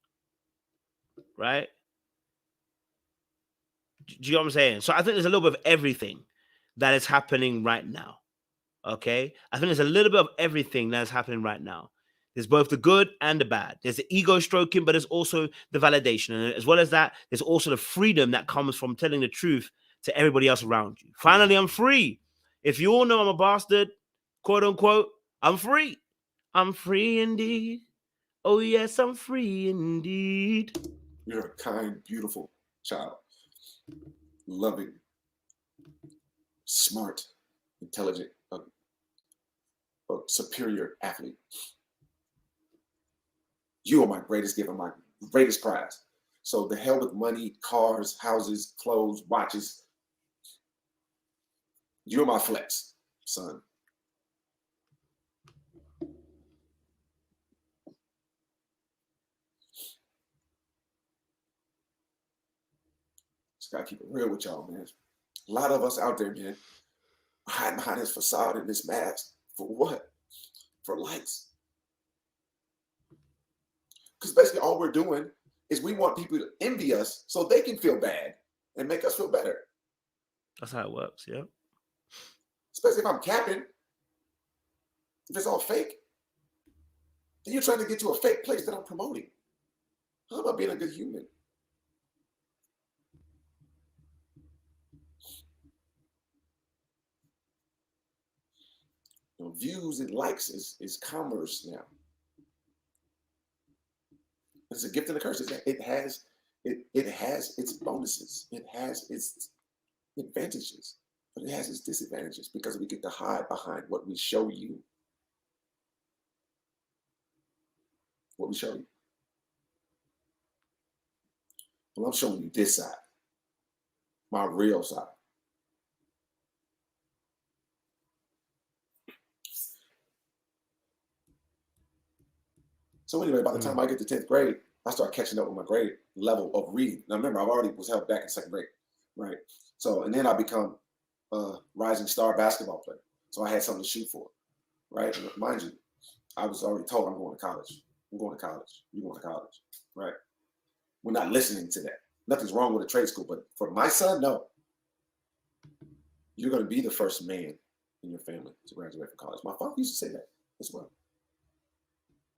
S3: right? Do you know what I'm saying? So I think there's a little bit of everything that is happening right now. Okay, I think there's a little bit of everything that's happening right now. There's both the good and the bad. There's the ego stroking, but there's also the validation. And as well as that, there's also the freedom that comes from telling the truth to everybody else around you. Finally, I'm free. If you all know I'm a bastard, quote unquote, I'm free. I'm free indeed. Oh, yes, I'm free indeed.
S2: You're a kind, beautiful child. Loving, smart, intelligent, a superior athlete. You are my greatest gift, my greatest prize. So the hell with money, cars, houses, clothes, watches. You're my flex, son. Just gotta keep it real with y'all, man. A lot of us out there, man, hiding behind this facade and this mask. For what? For likes. Because basically all we're doing is we want people to envy us so they can feel bad and make us feel better.
S3: That's how it works, yeah.
S2: Especially if I'm capping. If it's all fake, then you're trying to get to a fake place that I'm promoting. How about being a good human? You know, views and likes is commerce now. It's a gift and a curse. It has its bonuses. It has its advantages, but it has its disadvantages because we get to hide behind what we show you. What we show you. Well, I'm showing you this side, my real side. So anyway, by the time I get to 10th grade, I start catching up with my grade level of reading. Now remember, I've already was held back in 2nd grade, right? So, and then I become a rising star basketball player. So I had something to shoot for, right? And mind you, I was already told I'm going to college. I'm going to college. You're going to college, right? We're not listening to that. Nothing's wrong with a trade school, but for my son, no. You're going to be the first man in your family to graduate from college. My father used to say that as well.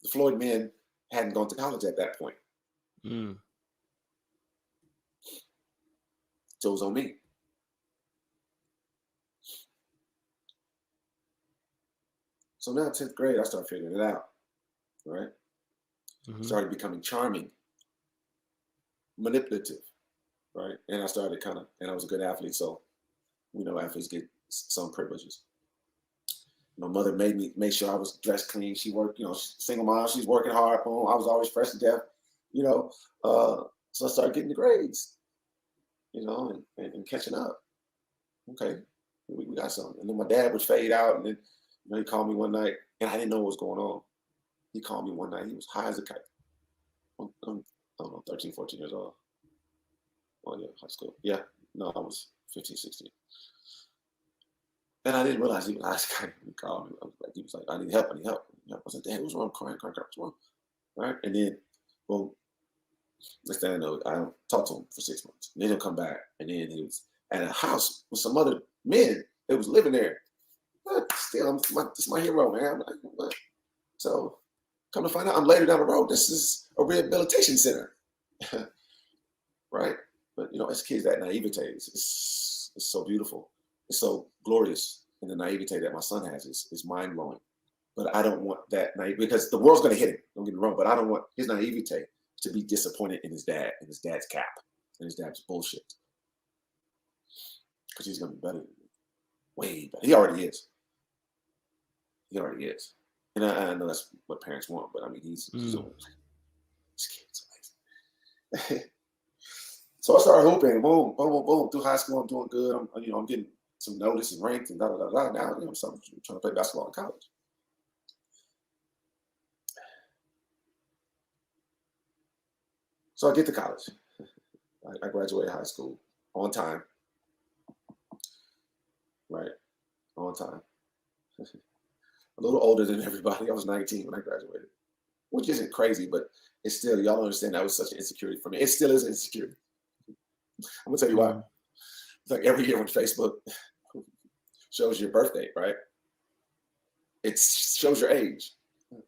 S2: The Floyd men hadn't gone to college at that point. So it was on me. So now 10th grade, I started figuring it out, right? Started becoming charming, manipulative, right? And I started and I was a good athlete, so we know athletes get some privileges. My mother made sure I was dressed clean. She worked, single mom, she's working hard. Boom, I was always fresh to death, so I started getting the grades, and catching up. Okay, we got something. And then my dad would fade out, and then he called me one night, and I didn't know what was going on. He called me one night. He was high as a kite. I'm I don't know, 13, 14 years old. Oh yeah, high school. Yeah, no, I was 15, 16. And I didn't realize he was high as a kite. He called me. He was like, I need help. I need help. I was like, Dad, what's wrong? I'm crying. What's wrong? Right? And then, boom. Next thing I know, I don't talk to him for 6 months. And then he'll come back, and then he was at a house with some other men that was living there. But still, it's my hero, man. I'm like, what? So, come to find out, I'm later down the road. This is a rehabilitation center, right? But as kids, that naivete is so beautiful. It's so glorious, and the naivete that my son has is mind blowing. But I don't want that naive, because the world's going to hit him. Don't get me wrong, but I don't want his naivete to be disappointed in his dad and his dad's cap and his dad's bullshit. Because he's going to be better than me. Way better. He already is. He already is. And I know that's what parents want, but I mean, he's always, this kid's amazing. So I started hooping, boom, boom, boom, boom. Through high school, I'm doing good. I'm getting some notice and ranked and da da da da. Now, I'm trying to play basketball in college. So I get to college. I graduated high school on time. Right, on time. A little older than everybody. I was 19 when I graduated, which isn't crazy, but it's still, y'all understand that was such an insecurity for me. It still is an insecurity. I'm gonna tell you why. It's like every year when Facebook shows your birth date, right? It shows your age,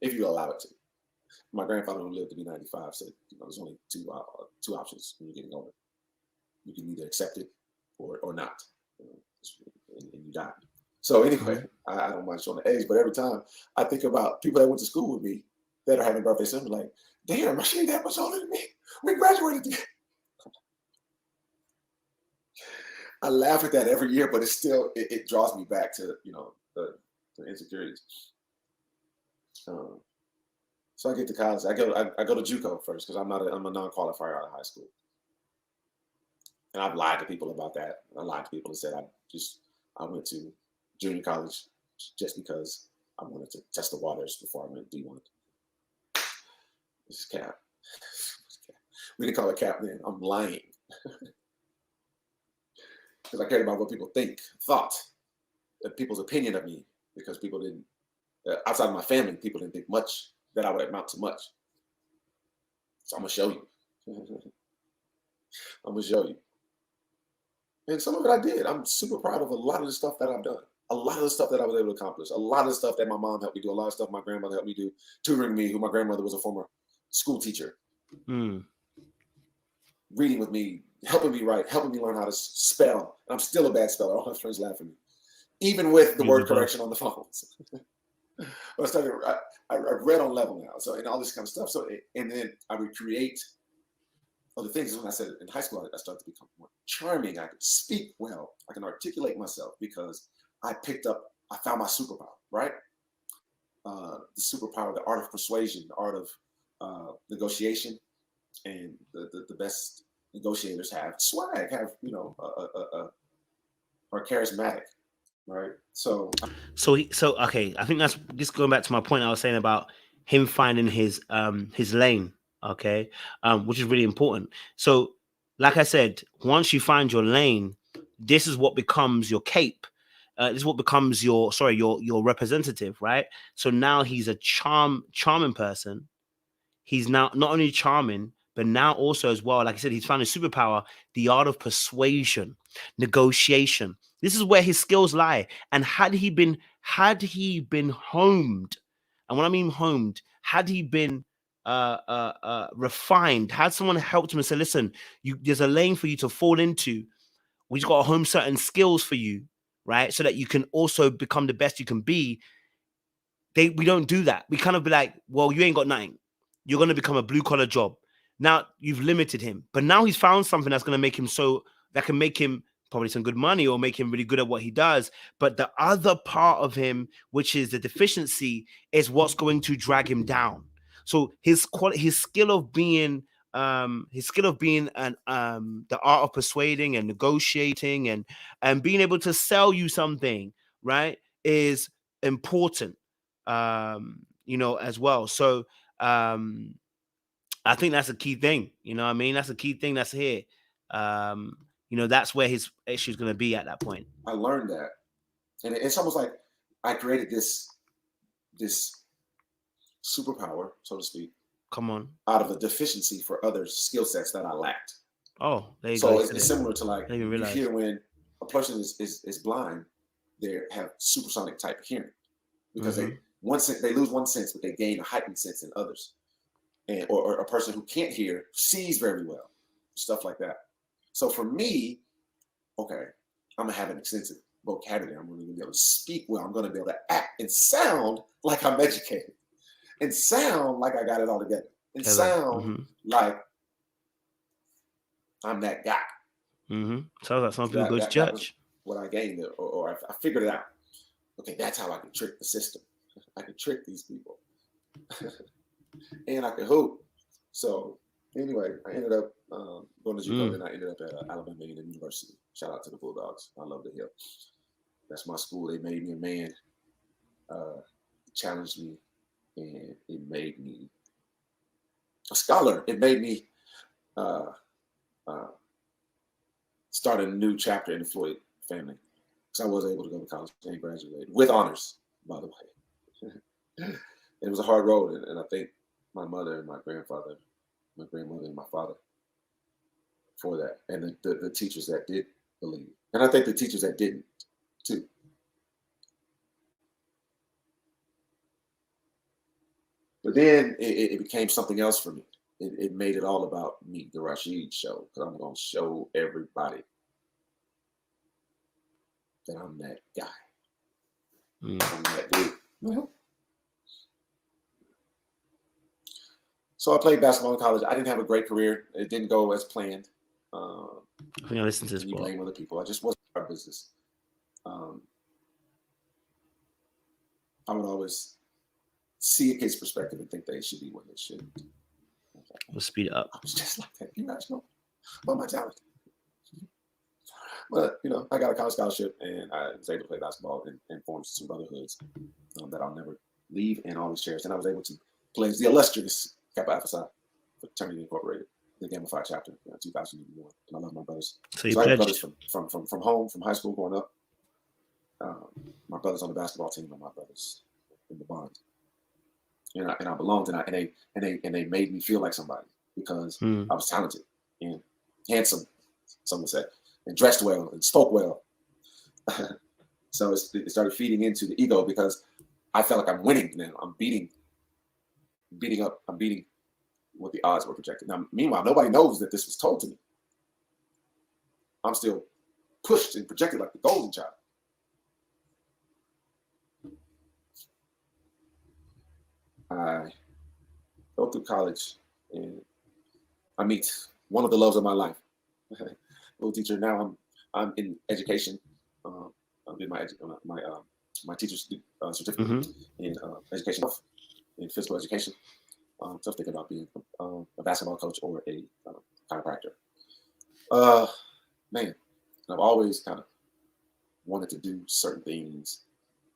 S2: if you allow it to. My grandfather only lived to be 95, so there's only two options when you're getting older. You can either accept it or not, and you die. So anyway, I don't mind showing the age, but every time I think about people that went to school with me that are having birthdays, I'm like, damn, Rashid that much older than me. We graduated together. I laugh at that every year, but it's still, it draws me back to, the insecurities. So I get to college. I go to JUCO first because I'm a non-qualifier out of high school. And I've lied to people about that. I lied to people and said I went to junior college just because I wanted to test the waters before I went D1. This is cap. We didn't call it cap then. I'm lying. Because I cared about what people thought, people's opinion of me, because people didn't, outside of my family, people didn't think much, that I would amount to much. So I'm going to show you. I'm going to show you. And some of it I did. I'm super proud of a lot of the stuff that I've done. A lot of the stuff that I was able to accomplish. A lot of the stuff that my mom helped me do. A lot of stuff my grandmother helped me do. Tutoring me, who my grandmother was a former school teacher. Reading with me, helping me write, helping me learn how to spell. And I'm still a bad speller. All my friends laugh at me. Even with the word correction on the phones. But I read on level now. So, and all this kind of stuff. So, and then I would create other things. When I said in high school, I started to become more charming. I could speak well. I can articulate myself because I found my superpower, right? The superpower, the art of persuasion, the art of negotiation, and the best negotiators have swag, are charismatic, right? So
S3: okay, I think that's just going back to my point I was saying about him finding his lane, okay, which is really important. So, like I said, once you find your lane, this is what becomes your cape. This is what becomes your representative, right? So now he's a charming person. He's now not only charming, but now also as well, like I said, he's found his superpower, the art of persuasion, negotiation. This is where his skills lie. And had he been homed, and when I mean homed, had he been refined, had someone helped him and said, listen, there's a lane for you to fall into. We just got to home certain skills for you, right? So that you can also become the best you can be. We don't do that. We kind of be like, well, you ain't got nothing. You're going to become a blue collar job. Now you've limited him, but now he's found something that's going to make him that can make him probably some good money or make him really good at what he does. But the other part of him, which is the deficiency, is what's going to drag him down. So his skill of being the art of persuading and negotiating and being able to sell you something, right, is important, as well. So I think that's a key thing. You know what I mean? That's a key thing that's here. That's where his issue is going to be at that point.
S2: I learned that. And it's almost like I created this superpower, so to speak.
S3: Come on.
S2: Out of a deficiency for other skill sets that I lacked.
S3: Oh, there you go.
S2: So it's similar to like you hear when a person is blind, they have supersonic type of hearing because they lose one sense, but they gain a heightened sense in others. And or a person who can't hear sees very well, stuff like that. So for me, okay, I'm gonna have an extensive vocabulary. I'm going to be able to speak well. I'm going to be able to act and sound like I'm educated, and sound like I got it all together, and sound like I'm that guy.
S3: Sounds like some people go to church.
S2: What I gained, or I figured it out. Okay, that's how I can trick the system. I can trick these people, and I can hoop. So anyway, I ended up going to JUCO, and I ended up at Alabama A&M University. Shout out to the Bulldogs. I love the Hill. That's my school. They made me a man, challenged me, and it made me a scholar. It made me start a new chapter in the Floyd family, because I was able to go to college and graduate with honors, by the way. It was a hard road, and I thank my mother and my grandfather, my grandmother and my father for that, and the teachers that did believe. And I think the teachers that didn't, too. But then it became something else for me. It made it all about me, the Rashid show, because I'm going to show everybody that I'm that guy. I'm that dude. So I played basketball in college. I didn't have a great career. It didn't go as planned.
S3: I think I listened to this.
S2: You blame other people. I just wasn't our business. I would always see a kid's perspective and think they should be what they shouldn't.
S3: We'll speed it up.
S2: I was just like that. You guys know about my talent. But, I got a college scholarship, and I was able to play basketball and form some brotherhoods that I'll never leave and always cherish. And I was able to play as the illustrious Kappa Alpha Psi Fraternity Incorporated, the Gamma Phi chapter, 2001. And I love my brothers.
S3: So you
S2: I have
S3: pledged
S2: brothers from home, from high school, growing up. My brothers on the basketball team are my brothers in the bond. And I belonged, and they made me feel like somebody, because I was talented and handsome, some would say, and dressed well and spoke well. So it started feeding into the ego, because I felt like I'm winning now. I'm beating what the odds were projected. Now, meanwhile, nobody knows that this was told to me. I'm still pushed and projected like the golden child. I go through college, and I meet one of the loves of my life. Little teacher. Now I'm in education. I did my teacher's certificate in education, in physical education. So I was thinking about being a basketball coach or a chiropractor. Man, I've always kind of wanted to do certain things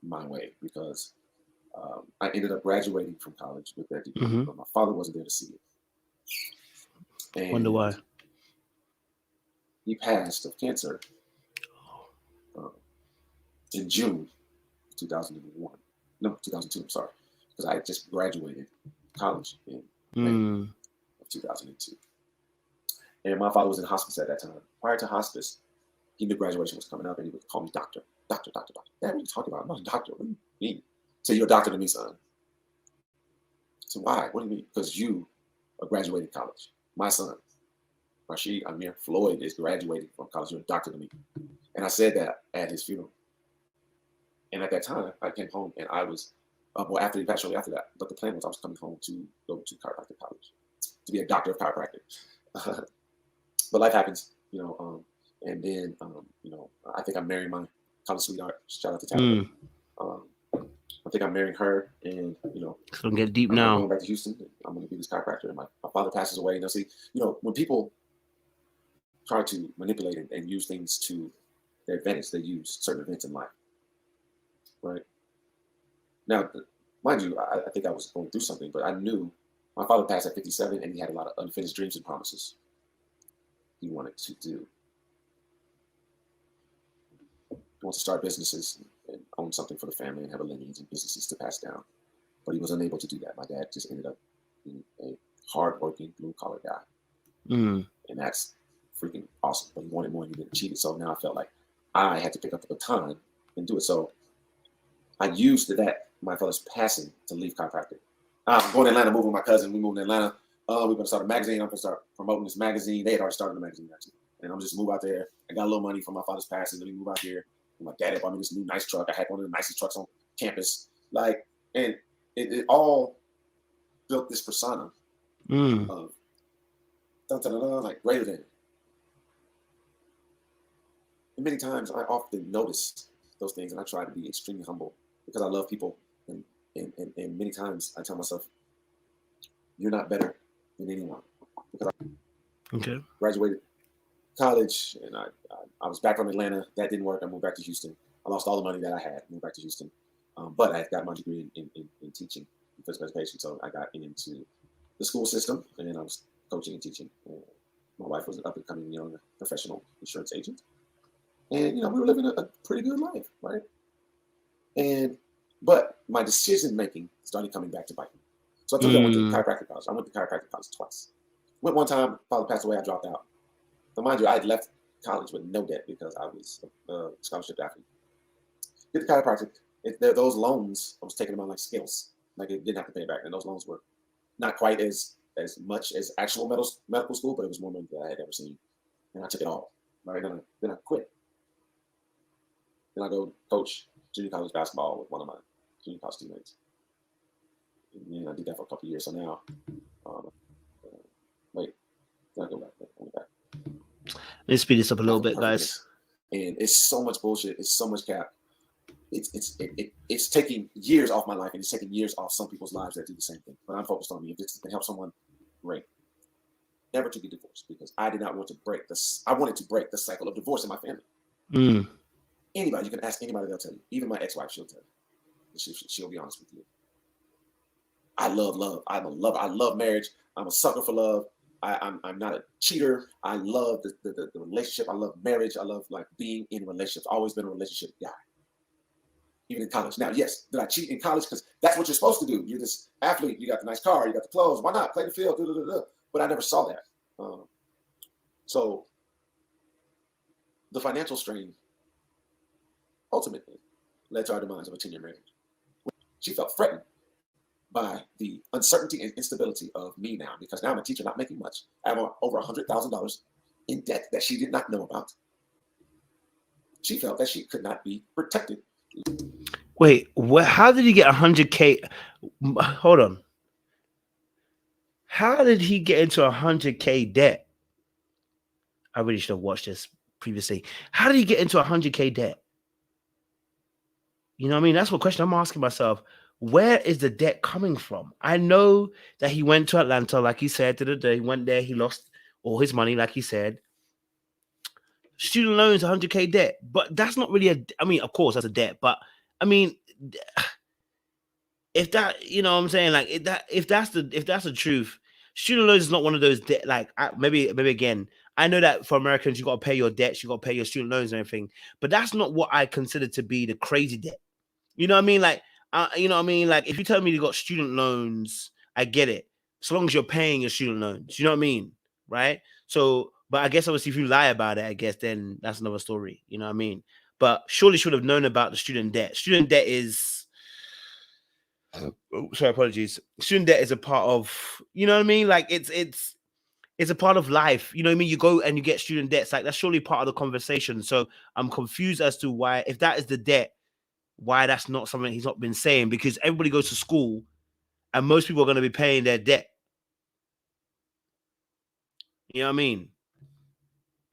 S2: my way, because I ended up graduating from college with that degree, but my father wasn't there to see it. And
S3: wonder why.
S2: He passed of cancer in June 2001. No, 2002, I'm sorry. Because I had just graduated college in May of 2002. And my father was in hospice at that time. Prior to hospice, he knew graduation was coming up, and he would call me doctor. Dad, what are you talking about? I'm not a doctor. What do you mean? So you're a doctor to me, son. So why? What do you mean? Because you are graduating college. My son, Rashid Amir Floyd, is graduating from college. You're a doctor to me. And I said that at his funeral. And at that time, I came home, and I was, after he passed, shortly after that, but the plan was I was coming home to go to chiropractic college, to be a doctor of chiropractic. But life happens, and then, I think I'm marrying my college sweetheart. Shout out to Tabitha. I think I'm marrying her, and,
S3: It's going to get deep
S2: I'm
S3: now.
S2: going back to Houston. I'm going to be this chiropractor, and my father passes away. And see, when people try to manipulate and use things to their advantage, they use certain events in life, right? Now, mind you, I think I was going through something, but I knew my father passed at 57, and he had a lot of unfinished dreams and promises he wanted to do. He wants to start businesses and own something for the family and have a lineage and businesses to pass down. But he was unable to do that. My dad just ended up being a hard-working, blue-collar guy. And that's freaking awesome. But he wanted more, and he didn't achieve it. So now I felt like I had to pick up the baton and do it. So I used that, my father's passing, to leave chiropractic. I'm going to Atlanta, moving with my cousin. We moved to Atlanta. We're going to start a magazine. I'm going to start promoting this magazine. They had already started the magazine, actually. And I'm just move out there. I got a little money from my father's passing. Let me move out here My dad bought me this new nice truck. I had one of the nicest trucks on campus. Like, and it all built this persona of like greater than. And many times I often notice those things, and I try to be extremely humble because I love people. And many times I tell myself, you're not better than anyone. Because I graduated college, and I was back from Atlanta. That didn't work. I moved back to Houston. I lost all the money that I had, moved back to Houston. But I got my degree in teaching, in physical education. So I got into the school system, and then I was coaching and teaching. My wife was an up-and-coming young professional insurance agent. And, we were living a pretty good life, right? But my decision-making started coming back to bite me. So I told you I went to chiropractic college. I went to chiropractic college twice. Went one time, father passed away, I dropped out. But mind you, I had left college with no debt because I was a scholarship athlete. Did the chiropractic. Those loans, I was taking them on like skills. Like it didn't have to pay back. And those loans were not quite as much as actual medical school, but it was more money than I had ever seen. And I took it all. Right? Then I quit. Then I go coach junior college basketball with one of my junior college teammates. And I did that for a couple of years. So now, wait, then I go back.
S3: Let's speed this up a little bit, guys.
S2: And it's so much bullshit. It's so much cap. It's taking years off my life, and it's taking years off some people's lives that do the same thing. But I'm focused on me. If this can help someone, great. Never to be divorced because I did not want to break this. I wanted to break the cycle of divorce in my family. Anybody, you can ask anybody, they'll tell you. Even my ex-wife, she'll tell you. She'll be honest with you. I love love. I'm a lover. I love marriage. I'm a sucker for love. I'm not a cheater. I love the relationship. I love marriage. I love like being in relationships. Always been a relationship guy. Even in college. Now, yes, did I cheat in college? Because that's what you're supposed to do. You're this athlete. You got the nice car. You got the clothes. Why not play the field? But I never saw that. So the financial strain ultimately led to our demise of a 10-year marriage. She felt threatened by the uncertainty and instability of me now, because now I'm a teacher not making much. I have over $100,000 in debt that she did not know about. She felt that she could not be protected.
S3: Wait, how did he get 100K? Hold on. How did he get into 100K debt? I really should have watched this previously. How did he get into 100K debt? You know what I mean? That's what question I'm asking myself. Where is the debt coming from? I know that he went to Atlanta, like he said the other day. He went there, he lost all his money, like he said. Student loans, 100K debt. But that's not really I mean, of course, that's a debt. But, I mean, if that, you know what I'm saying? Like, if that's the truth, student loans is not one of those debt. Like, maybe again, I know that for Americans, you got to pay your debts, you got to pay your student loans and everything. But that's not what I consider to be the crazy debt. You know what I mean? Like, you know what I mean? Like, if you tell me you got student loans, I get it. As long as you're paying your student loans, you know what I mean? Right? So, but I guess obviously if you lie about it, I guess then that's another story. You know what I mean? But surely should have known about the student debt. Student debt is, sorry, apologies. Student debt is a part of, you know what I mean? Like it's a part of life. You know what I mean? You go and you get student debts. Like that's surely part of the conversation. So I'm confused as to why, if that is the debt, why that's not something he's not been saying, because everybody goes to school and most people are going to be paying their debt. You know what I mean?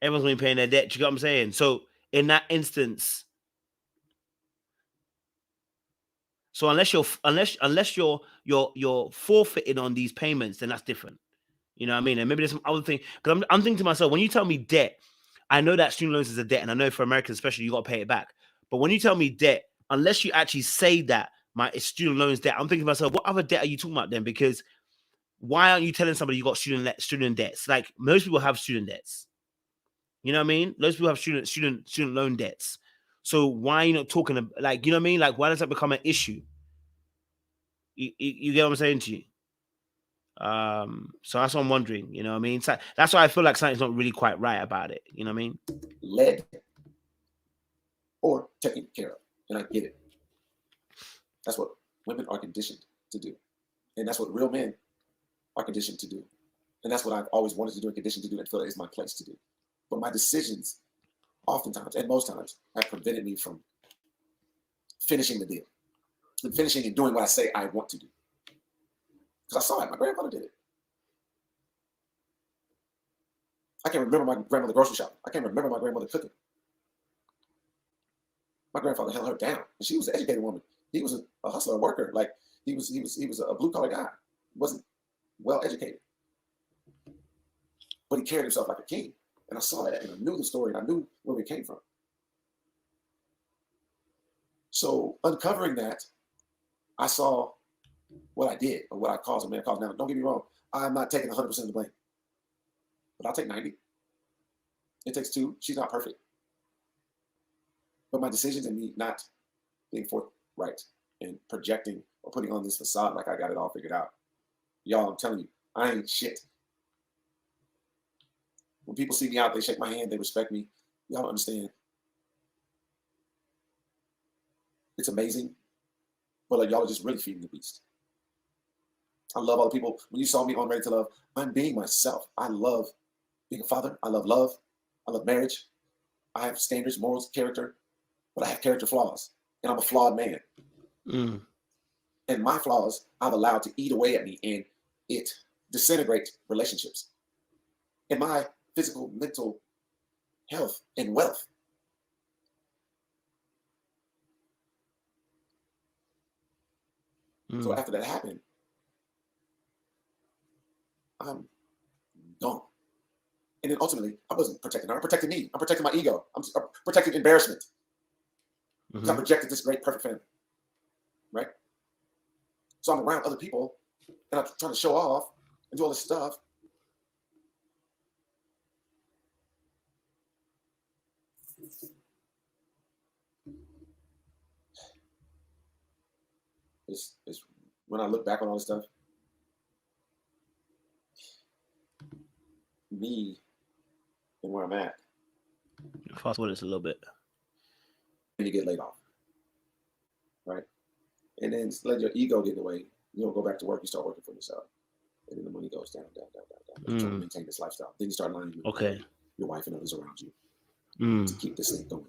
S3: Everyone's going to be paying their debt. You get what I'm saying? So in that instance, so unless you're forfeiting on these payments, then that's different. You know what I mean? And maybe there's some other thing, because I'm thinking to myself, when you tell me debt, I know that student loans is a debt, and I know for Americans especially, you got to pay it back. But when you tell me debt, unless you actually say that my student loans debt, I'm thinking to myself, what other debt are you talking about then? Because why aren't you telling somebody you got student debts? Like most people have student debts. You know what I mean? Most people have student loan debts. So why are you not talking about, like, you know what I mean? Like, why does that become an issue? You get what I'm saying to you? So that's what I'm wondering. You know what I mean? So that's why I feel like something's not really quite right about it. You know what I mean?
S2: Led or taken care of. And I get it. That's what women are conditioned to do. And that's what real men are conditioned to do. And that's what I've always wanted to do and conditioned to do and feel is my place to do. But my decisions oftentimes and most times have prevented me from finishing the deal and finishing and doing what I say I want to do. Because I saw it. My grandfather did it. I can't remember my grandmother grocery shopping. I can't remember my grandmother cooking. My grandfather held her down, and she was an educated woman. He was a hustler, a worker. Like he was a blue collar guy. He wasn't well educated, but he carried himself like a king. And I saw that, and I knew the story, and I knew where we came from. So uncovering that, I saw what I did, or what I caused, a man caused. Now, don't get me wrong. I'm not taking 100% of the blame, but I'll take 90. It takes 2. She's not perfect. But my decisions and me not being forthright and projecting or putting on this facade like I got it all figured out. Y'all, I'm telling you, I ain't shit. When people see me out, they shake my hand, they respect me. Y'all don't understand. It's amazing. But like, y'all are just really feeding the beast. I love all the people. When you saw me on Ready to Love, I'm being myself. I love being a father. I love love. I love marriage. I have standards, morals, character, but I have character flaws. And I'm a flawed man.
S3: Mm.
S2: And my flaws, I've allowed to eat away at me, and it disintegrates relationships and my physical, mental health and wealth. So after that happened, I'm gone. And then ultimately, I wasn't protecting her. I'm protecting me. I'm protecting my ego. I'm protecting embarrassment. Because I projected this great, perfect family. Right? So I'm around other people, and I'm trying to show off and do all this stuff. It's when I look back on all this stuff, me and where I'm at.
S3: Fast forward this a little bit.
S2: And you get laid off, right? And then let your ego get in the way. You don't go back to work. You start working for yourself, and then the money goes down. You're trying to maintain this lifestyle. Then you start lying to your wife and others around you to keep this thing going.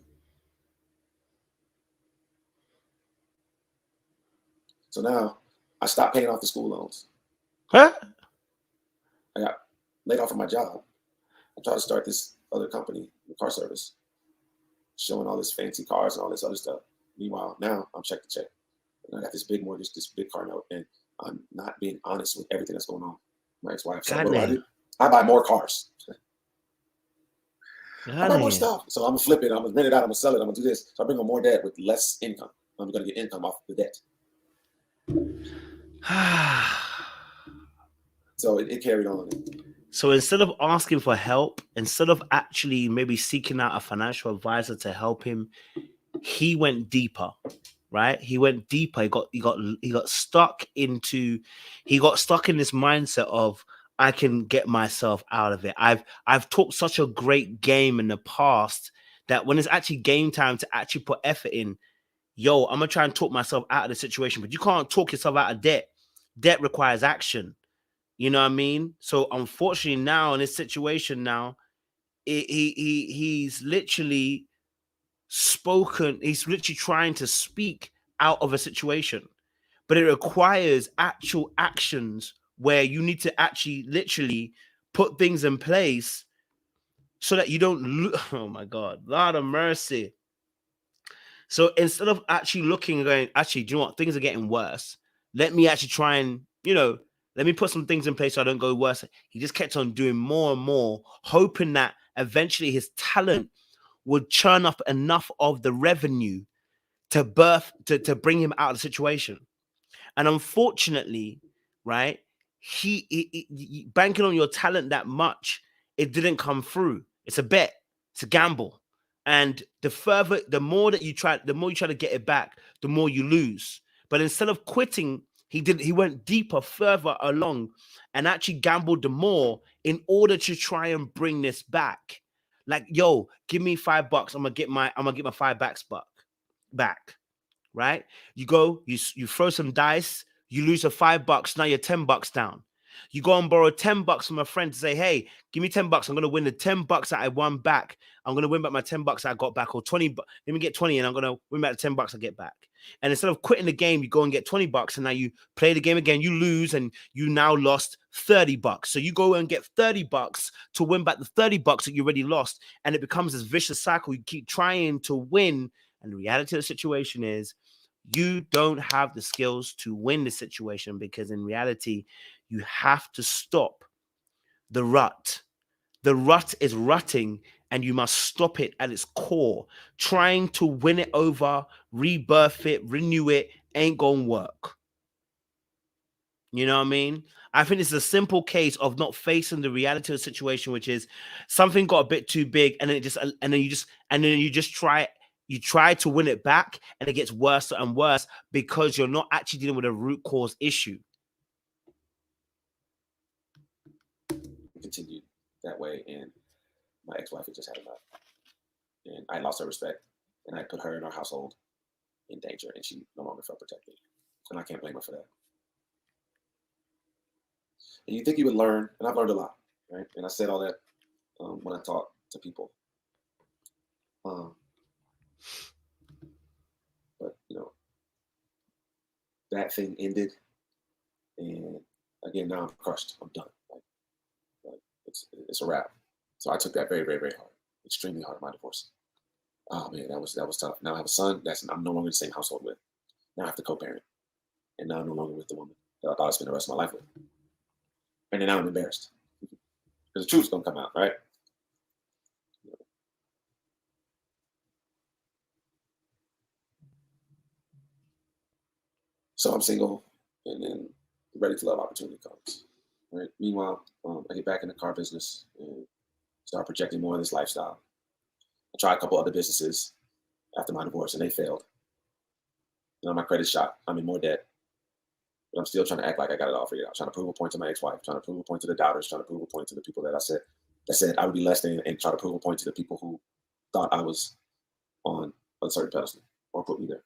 S2: So now I stopped paying off the school loans.
S3: Huh?
S2: I got laid off from my job. I tried to start this other company, the car service, showing all this fancy cars and all this other stuff. Meanwhile, now I'm check to check. And I got this big mortgage, this big car note, and I'm not being honest with everything that's going on. My ex-wife. So what do I do? I buy more cars. I buy more stuff. So I'm gonna flip it, I'm gonna rent it out, I'm gonna sell it, I'm gonna do this. So I bring on more debt with less income. I'm gonna get income off the debt. So it carried on.
S3: So instead of asking for help, instead of actually maybe seeking out a financial advisor to help him, he went deeper, right? He went deeper. He got stuck in this mindset of, I can get myself out of it. I've talked such a great game in the past that when it's actually game time to actually put effort in, yo, I'm gonna try and talk myself out of the situation. But you can't talk yourself out of debt. Debt requires action. You know what I mean? So unfortunately now in this situation now, he's literally spoken. He's literally trying to speak out of a situation, but it requires actual actions where you need to actually literally put things in place so that you don't oh my God, Lord of mercy. So instead of actually looking and going, actually, do you know what? Things are getting worse. Let me actually try and, let me put some things in place so I don't go worse. He just kept on doing more and more, hoping that eventually his talent would churn up enough of the revenue to bring him out of the situation. And unfortunately, right, he banking on your talent that much, it didn't come through. It's a bet. It's a gamble. And the more you try to get it back, the more you lose. But instead of quitting, he went deeper, further along, and actually gambled the more in order to try and bring this back. Like, yo, give me $5. I'm gonna get my $5 back. Right? You go, you throw some dice, you lose a $5. Now you're $10 down. You go and borrow $10 from a friend to say, hey, give me $10. I'm going to win the $10 that I won back. I'm going to win back my $10 I got back, or 20. Let me get 20 and I'm going to win back the $10 I get back. And instead of quitting the game, you go and get $20 and now you play the game again, you lose and you now lost $30. So you go and get $30 to win back the $30 that you already lost. And it becomes this vicious cycle. You keep trying to win. And the reality of the situation is you don't have the skills to win the situation, because in reality, you have to stop the rut. The rut is rutting, and you must stop it at its core. Trying to win it over, rebirth it, renew it, ain't gonna work. You know what I mean? I think it's a simple case of not facing the reality of the situation, which is something got a bit too big, and then you just try. You try to win it back, and it gets worse and worse because you're not actually dealing with a root cause issue.
S2: Continued that way, and my ex-wife had just had enough, and I lost her respect, and I put her and our household in danger, and she no longer felt protected, and I can't blame her for that. And you think you would learn, and I've learned a lot, right? And I said all that when I talk to people. But that thing ended, and again, now I'm crushed. I'm done. Like it's a wrap. So I took that very, very, very hard, extremely hard. My divorce. Oh man, that was tough. Now I have a son I'm no longer in the same household with. Now I have to co-parent, and now I'm no longer with the woman that I thought I'd spend the rest of my life with. And then now I'm embarrassed because the truth's gonna come out, right? So I'm single, and then ready to love opportunity comes. Right. Meanwhile, I get back in the car business and start projecting more of this lifestyle. I tried a couple other businesses after my divorce, and they failed. My credit's shot. I'm in more debt, but I'm still trying to act like I got it all figured out. Trying to prove a point to my ex-wife. Trying to prove a point to the doubters. Trying to prove a point to the people that said I would be less than, and try to prove a point to the people who thought I was on a certain pedestal or put me there.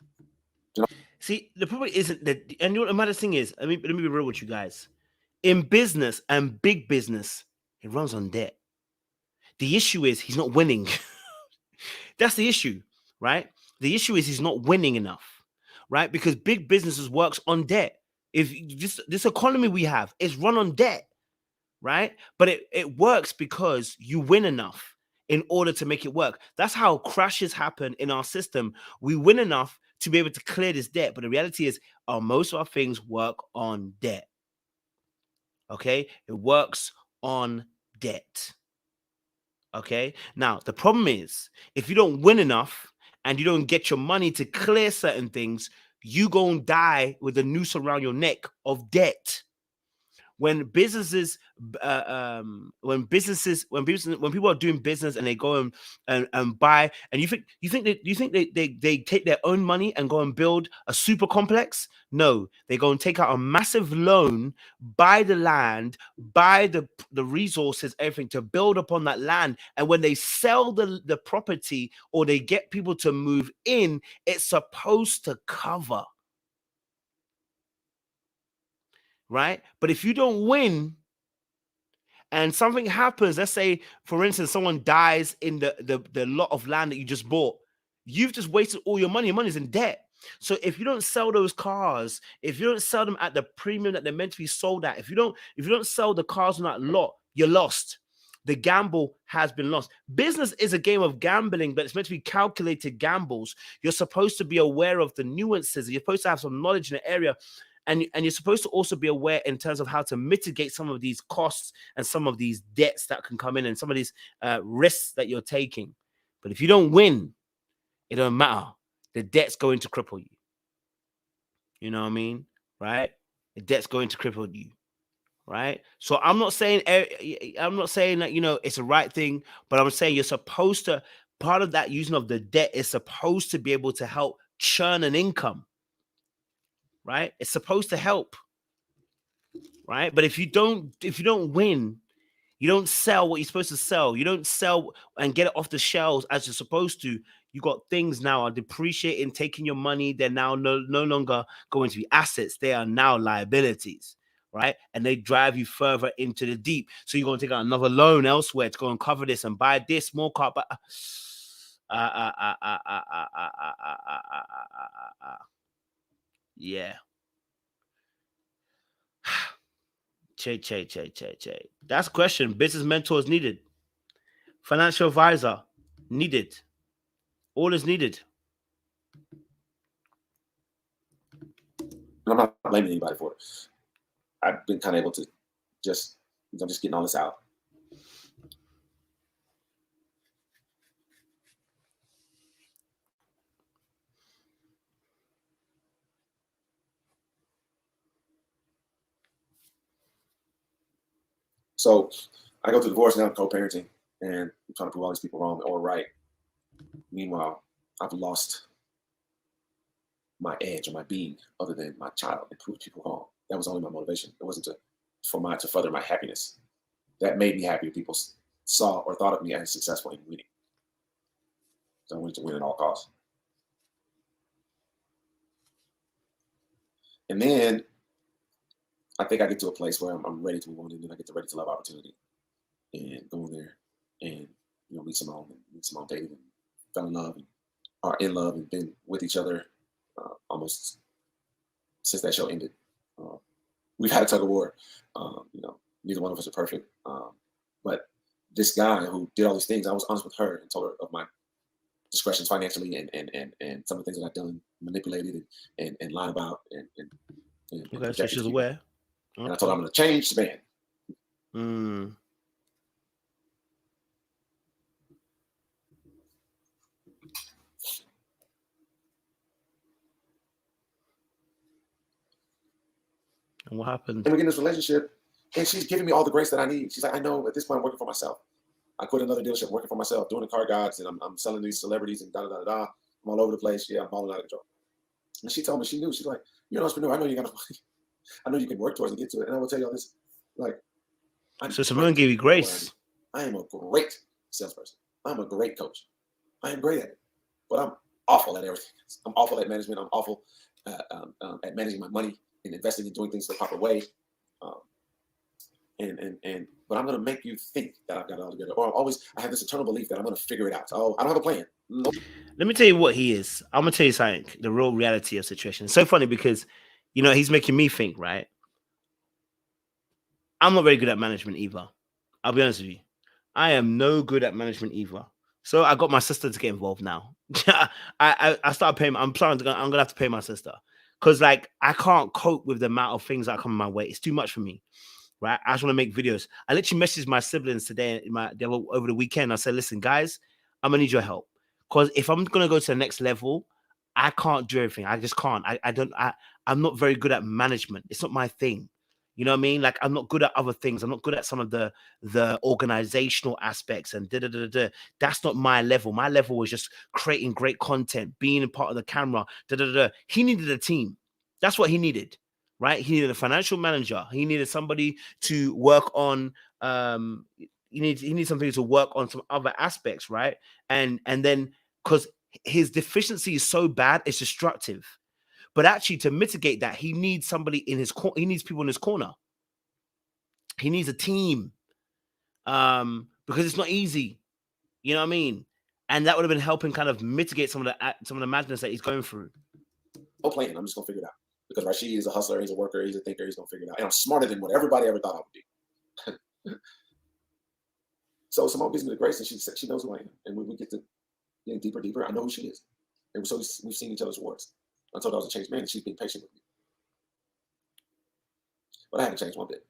S3: See, the problem isn't that, and you know what the matter thing is, let me be real with you guys. In business and big business, it runs on debt. The issue is he's not winning. That's the issue, right? The issue is he's not winning enough, right? Because big businesses works on debt. If this economy we have is run on debt, right? But it works because you win enough in order to make it work. That's how crashes happen in our system. We win enough to be able to clear this debt. But the reality is most of our things work on debt. Okay? It works on debt. Okay? Now, the problem is if you don't win enough and you don't get your money to clear certain things, you gonna die with a noose around your neck of debt. When businesses, when people are doing business and they go and buy, and you think they take their own money and go and build a super complex? No, they go and take out a massive loan, buy the land, buy the resources, everything to build upon that land. And when they sell the property or they get people to move in, it's supposed to cover. Right? But if you don't win and something happens, let's say, for instance, someone dies in the lot of land that you just bought, you've just wasted all your money. Your money's in debt. So if you don't sell those cars, if you don't sell them at the premium that they're meant to be sold at, if you don't sell the cars on that lot, you're lost. The gamble has been lost. Business is a game of gambling, but it's meant to be calculated gambles. You're supposed to be aware of the nuances. You're supposed to have some knowledge in the area. And you're supposed to also be aware in terms of how to mitigate some of these costs and some of these debts that can come in and some of these risks that you're taking. But if you don't win, it don't matter. The debt's going to cripple you. You know what I mean? Right? The debt's going to cripple you. Right? So I'm not saying that, it's the right thing, but I'm saying you're supposed to, part of that using of the debt is supposed to be able to help churn an income. Right? It's supposed to help. Right? But if you don't win, you don't sell what you're supposed to sell. You don't sell and get it off the shelves as you're supposed to. You got things now are depreciating, taking your money. They're now no longer going to be assets. They are now liabilities. right? And they drive you further into the deep. So you're going to take out another loan elsewhere to go and cover this and buy this more car. But yeah. Che. That's a question. Business mentors needed. Financial advisor needed. All is needed.
S2: I'm not blaming anybody for it. I've been kind of able to I'm just getting all this out. So I go through divorce now, co-parenting, and I'm trying to prove all these people wrong or right. Meanwhile, I've lost my edge or my being other than my child and prove people wrong. That was only my motivation. It wasn't to further my happiness. That made me happy. People saw or thought of me as successful in winning. So I wanted to win at all costs. And then I think I get to a place where I'm ready to move on, and then I get the ready to love opportunity and go in there and meet Symone dated and fell in love and are in love and been with each other almost since that show ended. We've had a tug of war. Neither one of us are perfect. But this guy who did all these things, I was honest with her and told her of my discretions financially and some of the things that I've done, manipulated and lied about and
S3: okay, so she's aware. Okay.
S2: And I told her I'm going to change the man.
S3: And what happened?
S2: And we get in this relationship, and she's giving me all the grace that I need. She's like, I know at this point I'm working for myself. I quit another dealership, working for myself, doing the car guides, and I'm selling these celebrities and da-da-da-da. I'm all over the place. Yeah, I'm balling out of control. And she told me, she knew. She's like, you're an entrepreneur. I know you got to, I know you can work towards and get to it. And I will tell you all this. Like,
S3: so Symone gave you grace.
S2: I am a great salesperson. I'm a great coach. I am great at it. But I'm awful at everything. I'm awful at management. I'm awful at managing my money and investing and doing things the proper way. But I'm going to make you think that I've got it all together. Or I have this eternal belief that I'm going to figure it out. Oh, I don't have a plan. Nope.
S3: Let me tell you what he is. I'm going to tell you something, the real reality of the situation. It's so funny because, he's making me think, right? I'm not very good at management either. I'll be honest with you. I am no good at management either. So I got my sister to get involved now. I started paying. I'm going to have to pay my sister. Because, I can't cope with the amount of things that come my way. It's too much for me. Right? I just want to make videos. I literally messaged my siblings today over the weekend. I said, listen, guys, I'm going to need your help. Because if I'm going to go to the next level, I can't do everything. I just can't. I'm not very good at management. It's not my thing. You know what I mean? I'm not good at other things. I'm not good at some of the organizational aspects and da-da-da-da. That's not my level. My level was just creating great content, being a part of the camera, da-da-da-da. He needed a team. That's what he needed. Right? He needed a financial manager. He needed somebody to work on. He needs somebody to work on some other aspects, right? And then because his deficiency is so bad, it's destructive. But actually, to mitigate that, he needs somebody in his corner. He needs people in his corner. He needs a team, because it's not easy. You know what I mean? And that would have been helping kind of mitigate some of the madness that he's going through.
S2: No plan. I'm just gonna figure it out. Because Rashid is a hustler, he's a worker, he's a thinker, he's gonna figure it out. And I'm smarter than what everybody ever thought I would be. So Symone gives me the grace, and she knows who I am. And when we get to getting deeper, I know who she is. And so we've seen each other's works. I told her I was a changed man, and she's been patient with me. But I haven't changed one bit.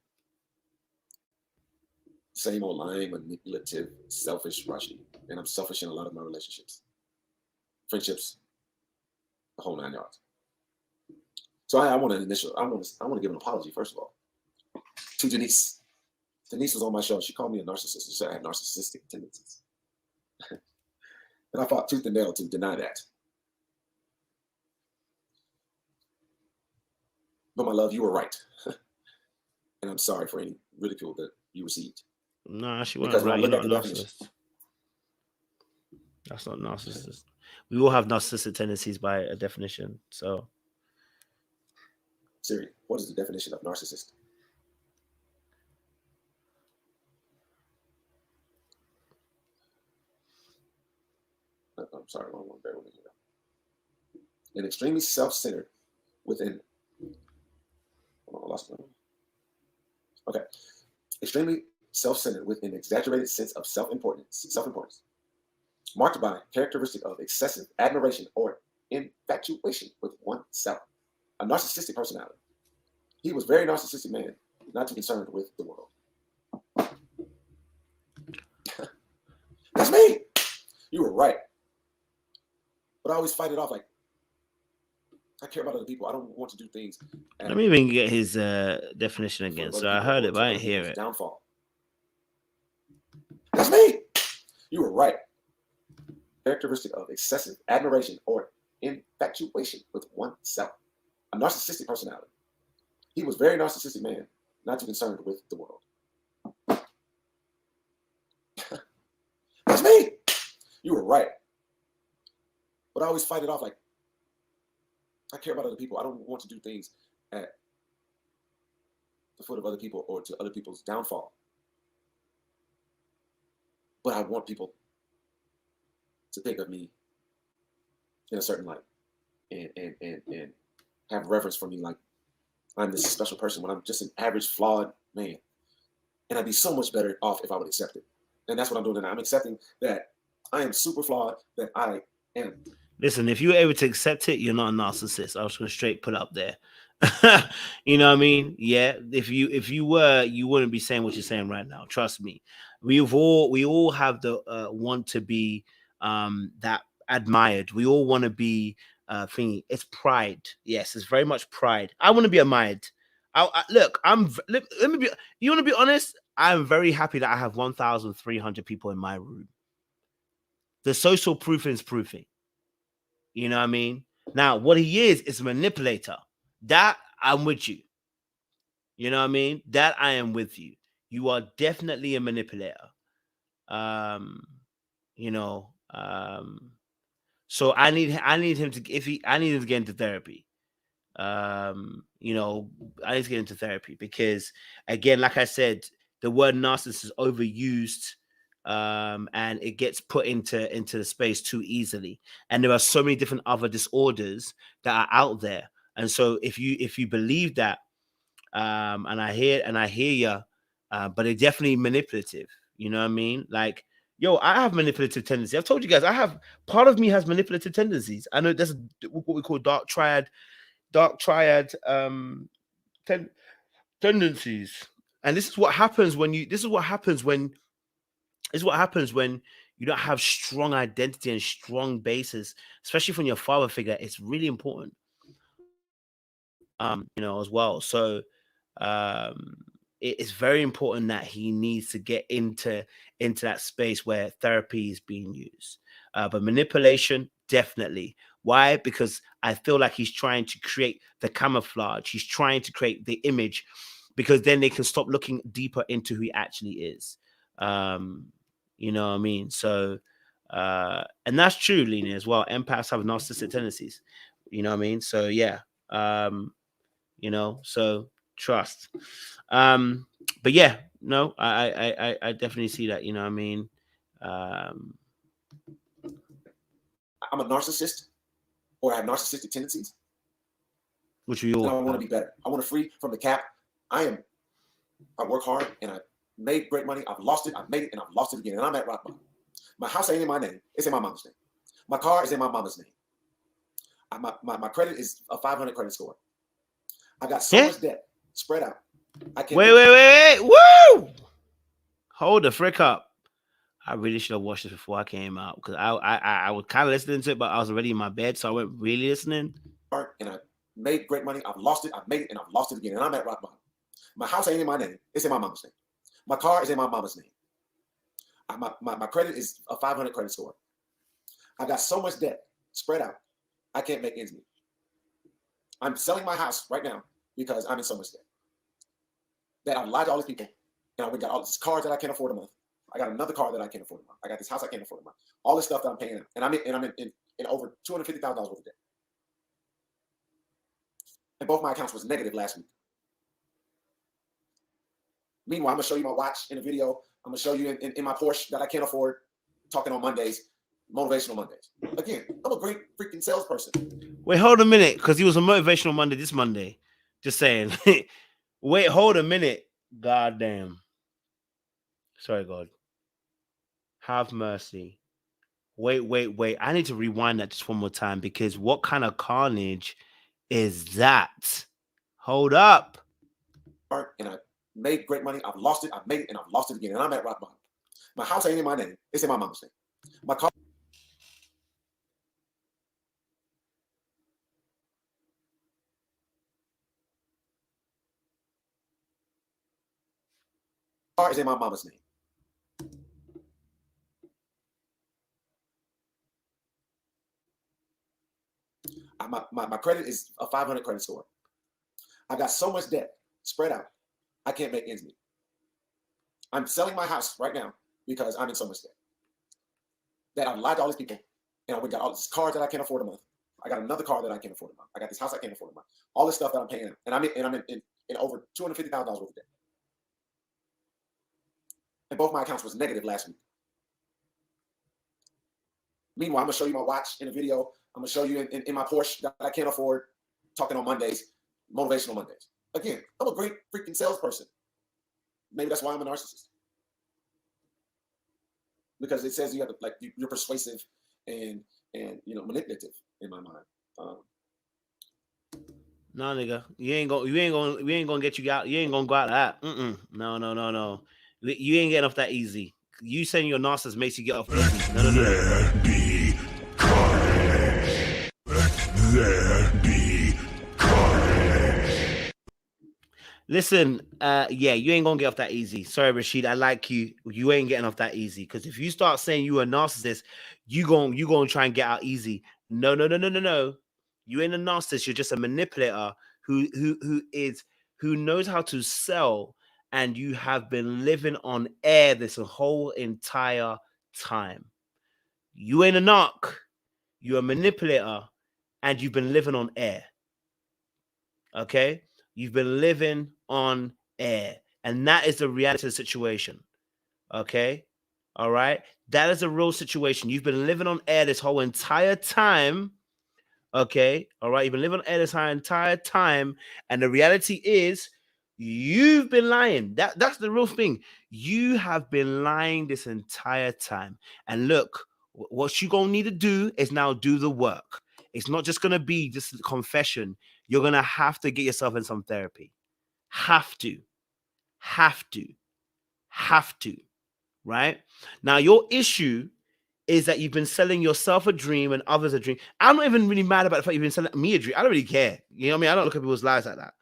S2: Same old lying, manipulative, selfish Rashid. And I'm selfish in a lot of my relationships. Friendships, the whole 9 yards. So I want to give an apology, first of all, to Denise. Denise was on my show. She called me a narcissist. She said I had narcissistic tendencies. And I fought tooth and nail to deny that. But my love, you were right. And I'm sorry for any ridicule that you received.
S3: No, she wasn't right. You're not a narcissist. That's not narcissist. We all have narcissistic tendencies by a definition. So,
S2: Siri, what is the definition of narcissist? I'm sorry, wrong one. Bear with me here. And extremely self-centered within. Hold on, I lost my. Okay. Extremely self-centered with an exaggerated sense of self-importance, marked by characteristic of excessive admiration or infatuation with oneself. A narcissistic personality. He was very narcissistic man, not too concerned with the world. That's me. You were right. But I always fight it off like, I care about other people. I don't want to do things.
S3: Let me even get his definition again. So I heard it, but I didn't hear it.
S2: Downfall. That's me. You were right. Characteristic of excessive admiration or infatuation with oneself. A narcissistic personality. He was very narcissistic man, not too concerned with the world. That's me. You were right. But I always fight it off like, I care about other people. I don't want to do things at the foot of other people or to other people's downfall. But I want people to think of me in a certain light and have reverence for me like I'm this special person when I'm just an average, flawed man. And I'd be so much better off if I would accept it. And that's what I'm doing now. I'm accepting that I am super flawed, that I am.
S3: Listen, if you were able to accept it, you're not a narcissist. I was going to straight put up there. You know what I mean? Yeah. If you were, you wouldn't be saying what you're saying right now. Trust me. We all have the want to be that admired. We all want to be thingy. It's pride. Yes, it's very much pride. I want to be admired. Look, let me be. You want to be honest? I'm very happy that I have 1,300 people in my room. The social proof is proofing. You know what I mean? Now, what he is a manipulator. That I'm with you. You know what I mean? That I am with you. You are definitely a manipulator. You know, so I need him to I need him to get into therapy. You know, I need to get into therapy because again, like I said, the word narcissist is overused. And it gets put into the space too easily. And there are so many different other disorders that are out there. And so if you believe that, and I hear you, but they're definitely manipulative. You know what I mean? Like, yo, I have manipulative tendencies. I've told you guys, part of me has manipulative tendencies. I know there's what we call dark triad tendencies. And this is what happens when you don't have strong identity and strong basis, especially from your father figure. It's really important, you know, as well. So it's very important that he needs to get into that space where therapy is being used. But manipulation, definitely. Why? Because I feel like he's trying to create the camouflage. He's trying to create the image, because then they can stop looking deeper into who he actually is. You know what I mean? So, and that's true, Lena, as well. Empaths have narcissistic tendencies. You know what I mean? So, yeah. You know, so trust. But yeah, no, I definitely see that. You know what I mean?
S2: I'm a narcissist, or I have narcissistic tendencies.
S3: Which we all.
S2: And I want to be better. I want to free from the cap. I work hard and I made great money. I've lost it. I've made it and I've lost it again. And I'm at rock bottom. My house ain't in my name. It's in my mama's name. My car is in my mama's name. My credit is a 500 credit score. I got so much debt spread out. I can't.
S3: Wait. Woo! Hold the frick up. I really should have watched this before I came out, because I was kind of listening to it, but I was already in my bed, so I went really listening.
S2: And I made great money. I've lost it. I've made it and I've lost it again. And I'm at rock bottom. My house ain't in my name. It's in my mama's name. My car is in my mama's name. My credit is a 500 credit score. I got so much debt spread out. I can't make ends meet. I'm selling my house right now because I'm in so much debt. That I've lied to all these people, and I got all these cars that I can't afford a month. I got another car that I can't afford a month. I got this house I can't afford a month. All this stuff that I'm paying out, and I'm in over $250,000 worth of debt. And both my accounts was negative last week. Meanwhile, I'm gonna show you my watch in a video. I'm gonna show you in my Porsche that I can't afford. Talking on Mondays, Motivational Mondays. Again, I'm a great freaking salesperson.
S3: Wait, hold a minute, because he was a motivational Monday this Monday. Just saying. Wait, hold a minute. God damn. Sorry, God. Have mercy. Wait. I need to rewind that just one more time, because what kind of carnage is that? Hold up.
S2: And I made great money. I've lost it. I've made it, and I've lost it again. And I'm at rock bottom. My house ain't in my name. It's in my mom's name. My car is in my mama's name. My credit is a 500 credit score. I got so much debt spread out, I can't make ends meet. I'm selling my house right now because I'm in so much debt that I've lied to all these people, and I got all these cars that I can't afford a month. I got another car that I can't afford a month. I got this house I can't afford a month. All this stuff that I'm paying out, and I'm in over $250,000 worth of debt. And both my accounts was negative last week. Meanwhile, I'm gonna show you my watch in a video. I'm gonna show you in my Porsche that I can't afford, talking on Mondays, motivational Mondays. Again, I'm a great freaking salesperson. Maybe that's why I'm a narcissist. Because it says you have to, like, you're persuasive and manipulative in my mind.
S3: No, nigga, we ain't gonna get you out. You ain't gonna go out of that. No. You ain't getting off that easy. You saying your narcissist makes you get off easy. No.
S1: There be carnage. Let there be carnage.
S3: Listen, yeah, you ain't gonna get off that easy. Sorry, Rashid, I like you. You ain't getting off that easy. Because if you start saying you a narcissist, you gonna try and get out easy. No. You ain't a narcissist. You're just a manipulator who knows how to sell, and you have been living on air this whole entire time. You ain't a narc. You're a manipulator, and you've been living on air. Okay? You've been living on air. And that is the reality of the situation. Okay? All right? That is a real situation. You've been living on air this whole entire time. Okay? All right? You've been living on air this entire time. And the reality is, you've been lying. That's the real thing. You have been lying this entire time. And look, what you're going to need to do is now do the work. It's not just going to be just confession. You're going to have to get yourself in some therapy. Have to. Right? Now, your issue is that you've been selling yourself a dream and others a dream. I'm not even really mad about the fact you've been selling me a dream. I don't really care. You know what I mean? I don't look at people's lives like that.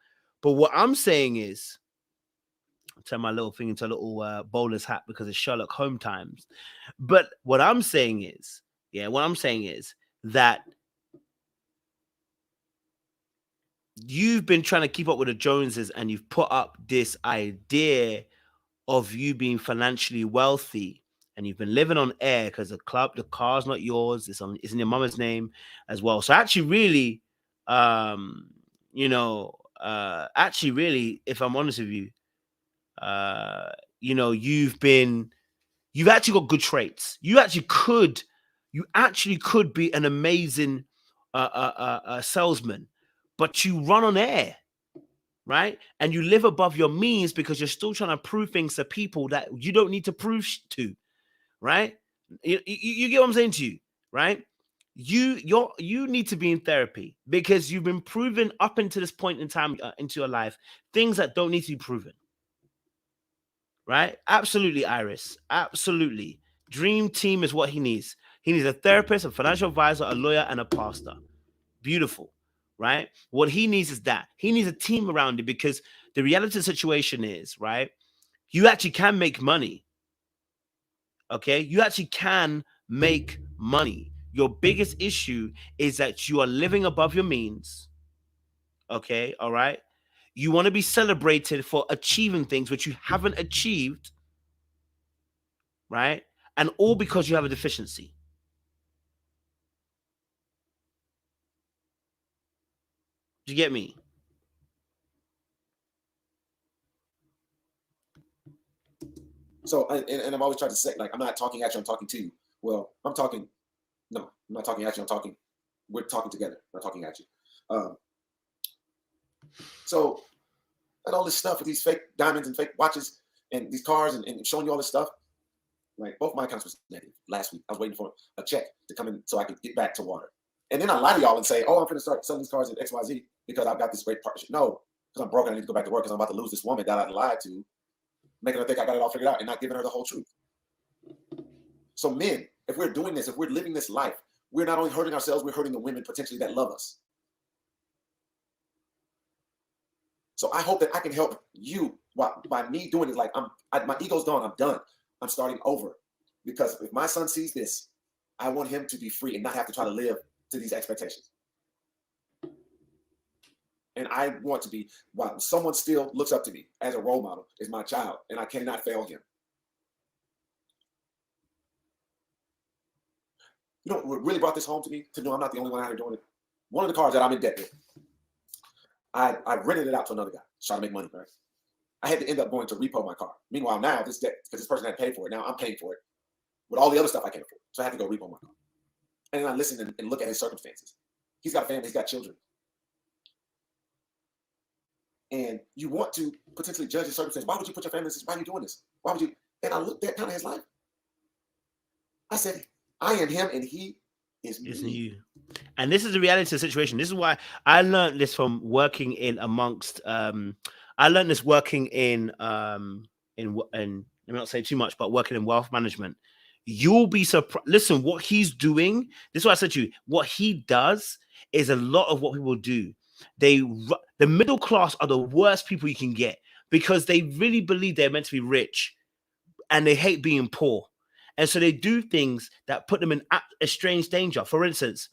S3: But what I'm saying is, I'll turn my little thing into a little bowler's hat because it's Sherlock Holmes times. But what I'm saying is that you've been trying to keep up with the Joneses, and you've put up this idea of you being financially wealthy, and you've been living on air because the car's not yours. It's in your mama's name as well. So actually, really, if I'm honest with you, you've actually got good traits. You actually could be an amazing salesman, but you run on air, right? And you live above your means because you're still trying to prove things to people that you don't need to prove to, right? You get what I'm saying to you, right? You need to be in therapy because you've been proven up until this point in time into your life things that don't need to be proven. Right? Absolutely, Iris. Absolutely. Dream team is what he needs. He needs a therapist, a financial advisor, a lawyer, and a pastor. Beautiful. Right? What he needs is that. He needs a team around him because the reality of the situation is, right? You actually can make money. Okay? You actually can make money. Your biggest issue is that you are living above your means. Okay? All right? You want to be celebrated for achieving things which you haven't achieved, right? And all because you have a deficiency. Do you get me?
S2: So, and I've always tried to say, like, I'm not talking at you, I'm talking to you. Well, I'm talking No, I'm not talking at you. We're talking together. I'm not talking at you. So, and all this stuff with these fake diamonds and fake watches and these cars and showing you all this stuff. Like, both my accounts was negative last week. I was waiting for a check to come in so I could get back to water. And then I lie to y'all and say, oh, I'm going to start selling these cars at XYZ because I've got this great partnership. No, because I'm broke and I need to go back to work because I'm about to lose this woman that I lied to, making her think I got it all figured out and not giving her the whole truth. So men, if we're doing this, if we're living this life, we're not only hurting ourselves, we're hurting the women potentially that love us. So I hope that I can help you by me doing it. Like, my ego's gone. I'm done. I'm starting over. Because if my son sees this, I want him to be free and not have to try to live to these expectations. And I want to be, while someone still looks up to me as a role model, is my child, and I cannot fail him. You know what really brought this home to me? To know I'm not the only one out here doing it. One of the cars that I'm in debt with, I rented it out to another guy, trying to make money, right? I had to end up going to repo my car. Meanwhile, now this debt, because this person had paid for it, now I'm paying for it with all the other stuff I can't afford. So I had to go repo my car. And then I listen and look at his circumstances. He's got a family, he's got children. And you want to potentially judge his circumstances. Why would you put your family in this? Why are you doing this? Why would you? And I looked at kind of his life. I said, I am him and he is me.
S3: Isn't you? And this is the reality of the situation. This is why I learned this from working in amongst I learned this working in let me not say too much, but working in wealth management. You'll be surprised. Listen, what he's doing, this is what I said to you. What he does is a lot of what people do. The middle class are the worst people you can get because they really believe they're meant to be rich and they hate being poor. And so they do things that put them in a strange danger. For instance,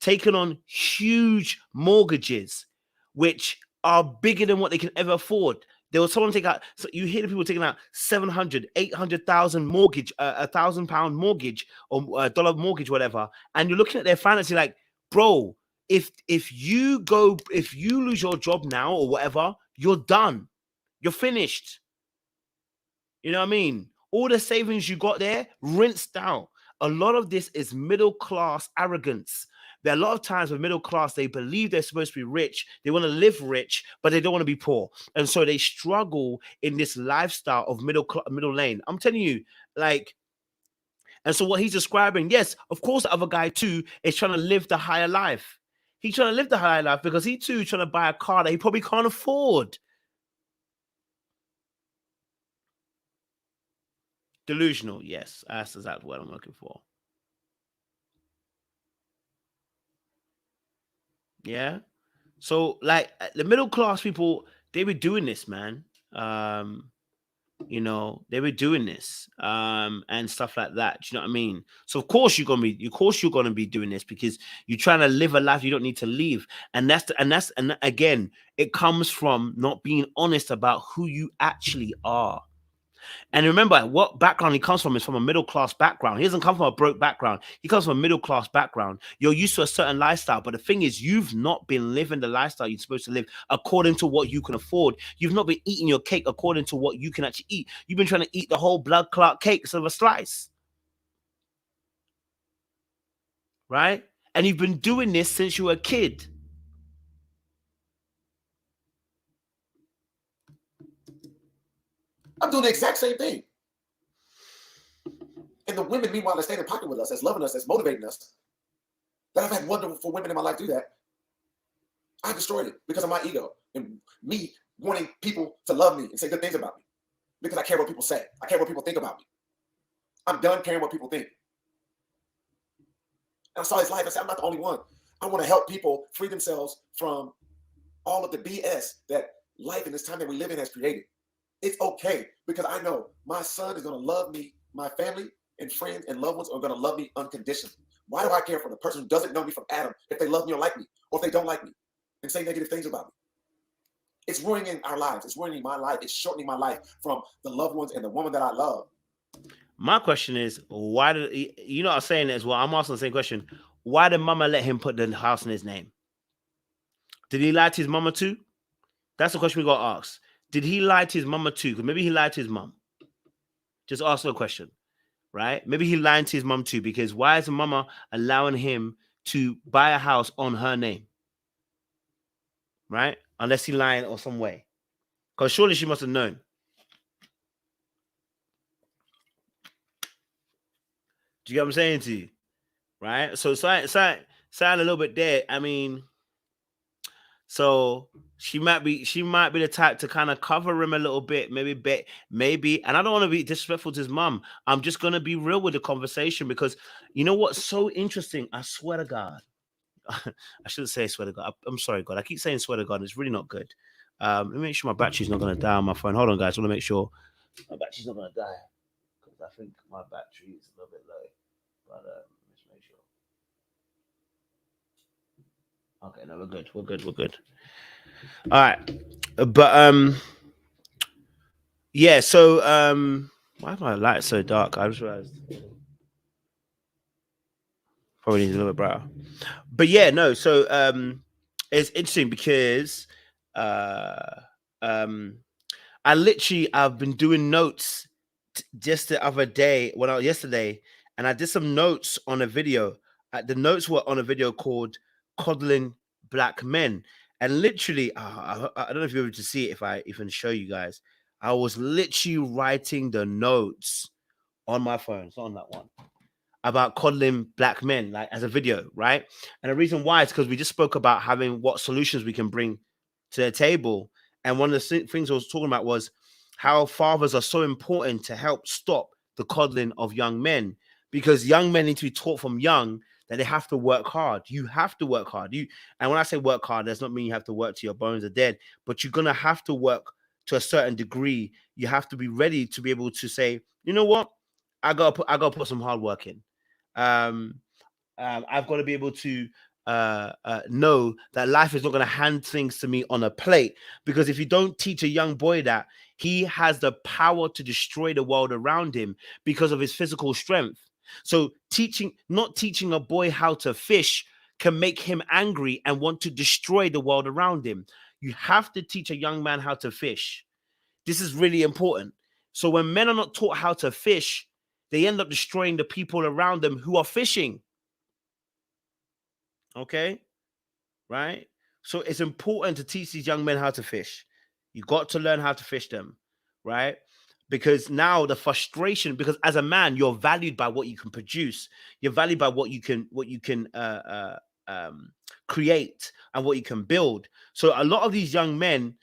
S3: taking on huge mortgages, which are bigger than what they can ever afford. There was someone take out, so you hear the people taking out 700, 800,000 mortgage, £1,000 mortgage or dollar mortgage, whatever. And you're looking at their finances like, bro, if you lose your job now or whatever, you're done. You're finished. You know what I mean? All the savings you got there, rinsed out. A lot of this is middle class arrogance. There are a lot of times with middle class, they believe they're supposed to be rich. They want to live rich, but they don't want to be poor. And so they struggle in this lifestyle of middle lane. I'm telling you, like, and so what he's describing, yes, of course, the other guy too is trying to live the higher life. He's trying to live the higher life because he too is trying to buy a car that he probably can't afford. Delusional, yes, that's exactly what I'm looking for. Yeah. So, like, the middle class people, they were doing this, man. You know, they were doing this, and stuff like that. Do you know what I mean? So, of course, you're gonna be doing this because you're trying to live a life you don't need to live, and again, it comes from not being honest about who you actually are. And remember, what background he comes from is from a middle-class background. He doesn't come from a broke background. He comes from a middle-class background. You're used to a certain lifestyle. But the thing is, you've not been living the lifestyle you're supposed to live according to what you can afford. You've not been eating your cake according to what you can actually eat. You've been trying to eat the whole blood clot cake instead of a slice. Right? And you've been doing this since you were a kid.
S2: I'm doing the exact same thing. And the women, meanwhile, that stay in pocket with us, that's loving us, that's motivating us, that I've had wonderful women in my life do that. I destroyed it because of my ego and me wanting people to love me and say good things about me because I care what people say. I care what people think about me. I'm done caring what people think. And I saw his life. I said, I'm not the only one. I want to help people free themselves from all of the BS that life in this time that we live in has created. It's okay because I know my son is going to love me. My family and friends and loved ones are going to love me unconditionally. Why do I care for the person who doesn't know me from Adam if they love me or like me, or if they don't like me and say negative things about me? It's ruining our lives. It's ruining my life. It's shortening my life from the loved ones and the woman that I love.
S3: My question is, why did you know? I'm saying as well. I'm asking the same question. Why did Mama let him put the house in his name? Did he lie to his mama too? That's the question we got to ask. Did he lie to his mama too? Because maybe he lied to his mom. Just ask the question. right? Maybe he lied to his mom too, because why is the mama allowing him to buy a house on her name, right? Unless he lying or some way, because surely she must have known. Do you get what I'm saying to you, right? So sound a little bit there. I mean, so she might be the type to kind of cover him a little bit, maybe. And I don't want to be disrespectful to his mom. I'm just gonna be real with the conversation, because you know what's so interesting? I swear to God, I shouldn't say swear to God. I'm sorry, God. I keep saying swear to God. And it's really not good. Let me make sure my battery's not gonna die on my phone. Hold on, guys. I want to make sure my battery's not gonna die, because I think my battery is a little bit low. But let's make sure. Okay, no, we're good. We're good. All right. But yeah, so why is my light so dark? I just realized probably needs a little bit brighter. But yeah, no, so it's interesting because uh um I've been doing notes just the other day yesterday, and I did some notes on a video. The notes were on a video called "Coddling Black Men," and literally, I don't know if you're able to see it. If I even show you guys, I was literally writing the notes on my phone. It's not on that one, about coddling black men, like as a video, right? And the reason why is because we just spoke about having what solutions we can bring to the table. And one of the things I was talking about was how fathers are so important to help stop the coddling of young men, because young men need to be taught from young that they have to work hard. You have to work hard. And when I say work hard, does not mean you have to work till your bones are dead, but you're gonna have to work to a certain degree. You have to be ready to be able to say, you know what, I gotta put some hard work in. um, I've got to be able to know that life is not going to hand things to me on a plate. Because if you don't teach a young boy that, he has the power to destroy the world around him because of his physical strength. So not teaching a boy how to fish can make him angry and want to destroy the world around him. You have to teach a young man how to fish. This is really important. So when men are not taught how to fish, they end up destroying the people around them who are fishing. Okay, right? So it's important to teach these young men how to fish. You got to learn how to fish them, right? Because now the frustration, because as a man, you're valued by what you can produce. You're valued by what you can create and what you can build. So a lot of these young men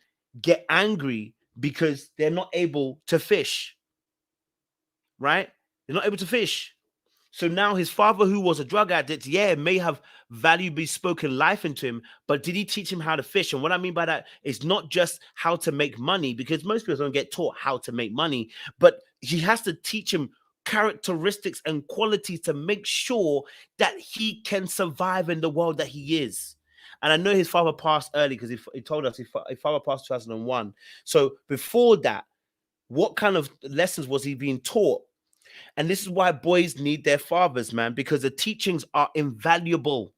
S3: get angry because they're not able to fish, right? They're not able to fish. So now his father, who was a drug addict, may have valuably spoken life into him, but did he teach him how to fish? And what I mean by that is not just how to make money, because most people don't get taught how to make money, but he has to teach him characteristics and qualities to make sure that he can survive in the world that he is. And I know his father passed early, because he told us his father passed 2001. So before that, what kind of lessons was he being taught? And this is why boys need their fathers, man, because the teachings are invaluable,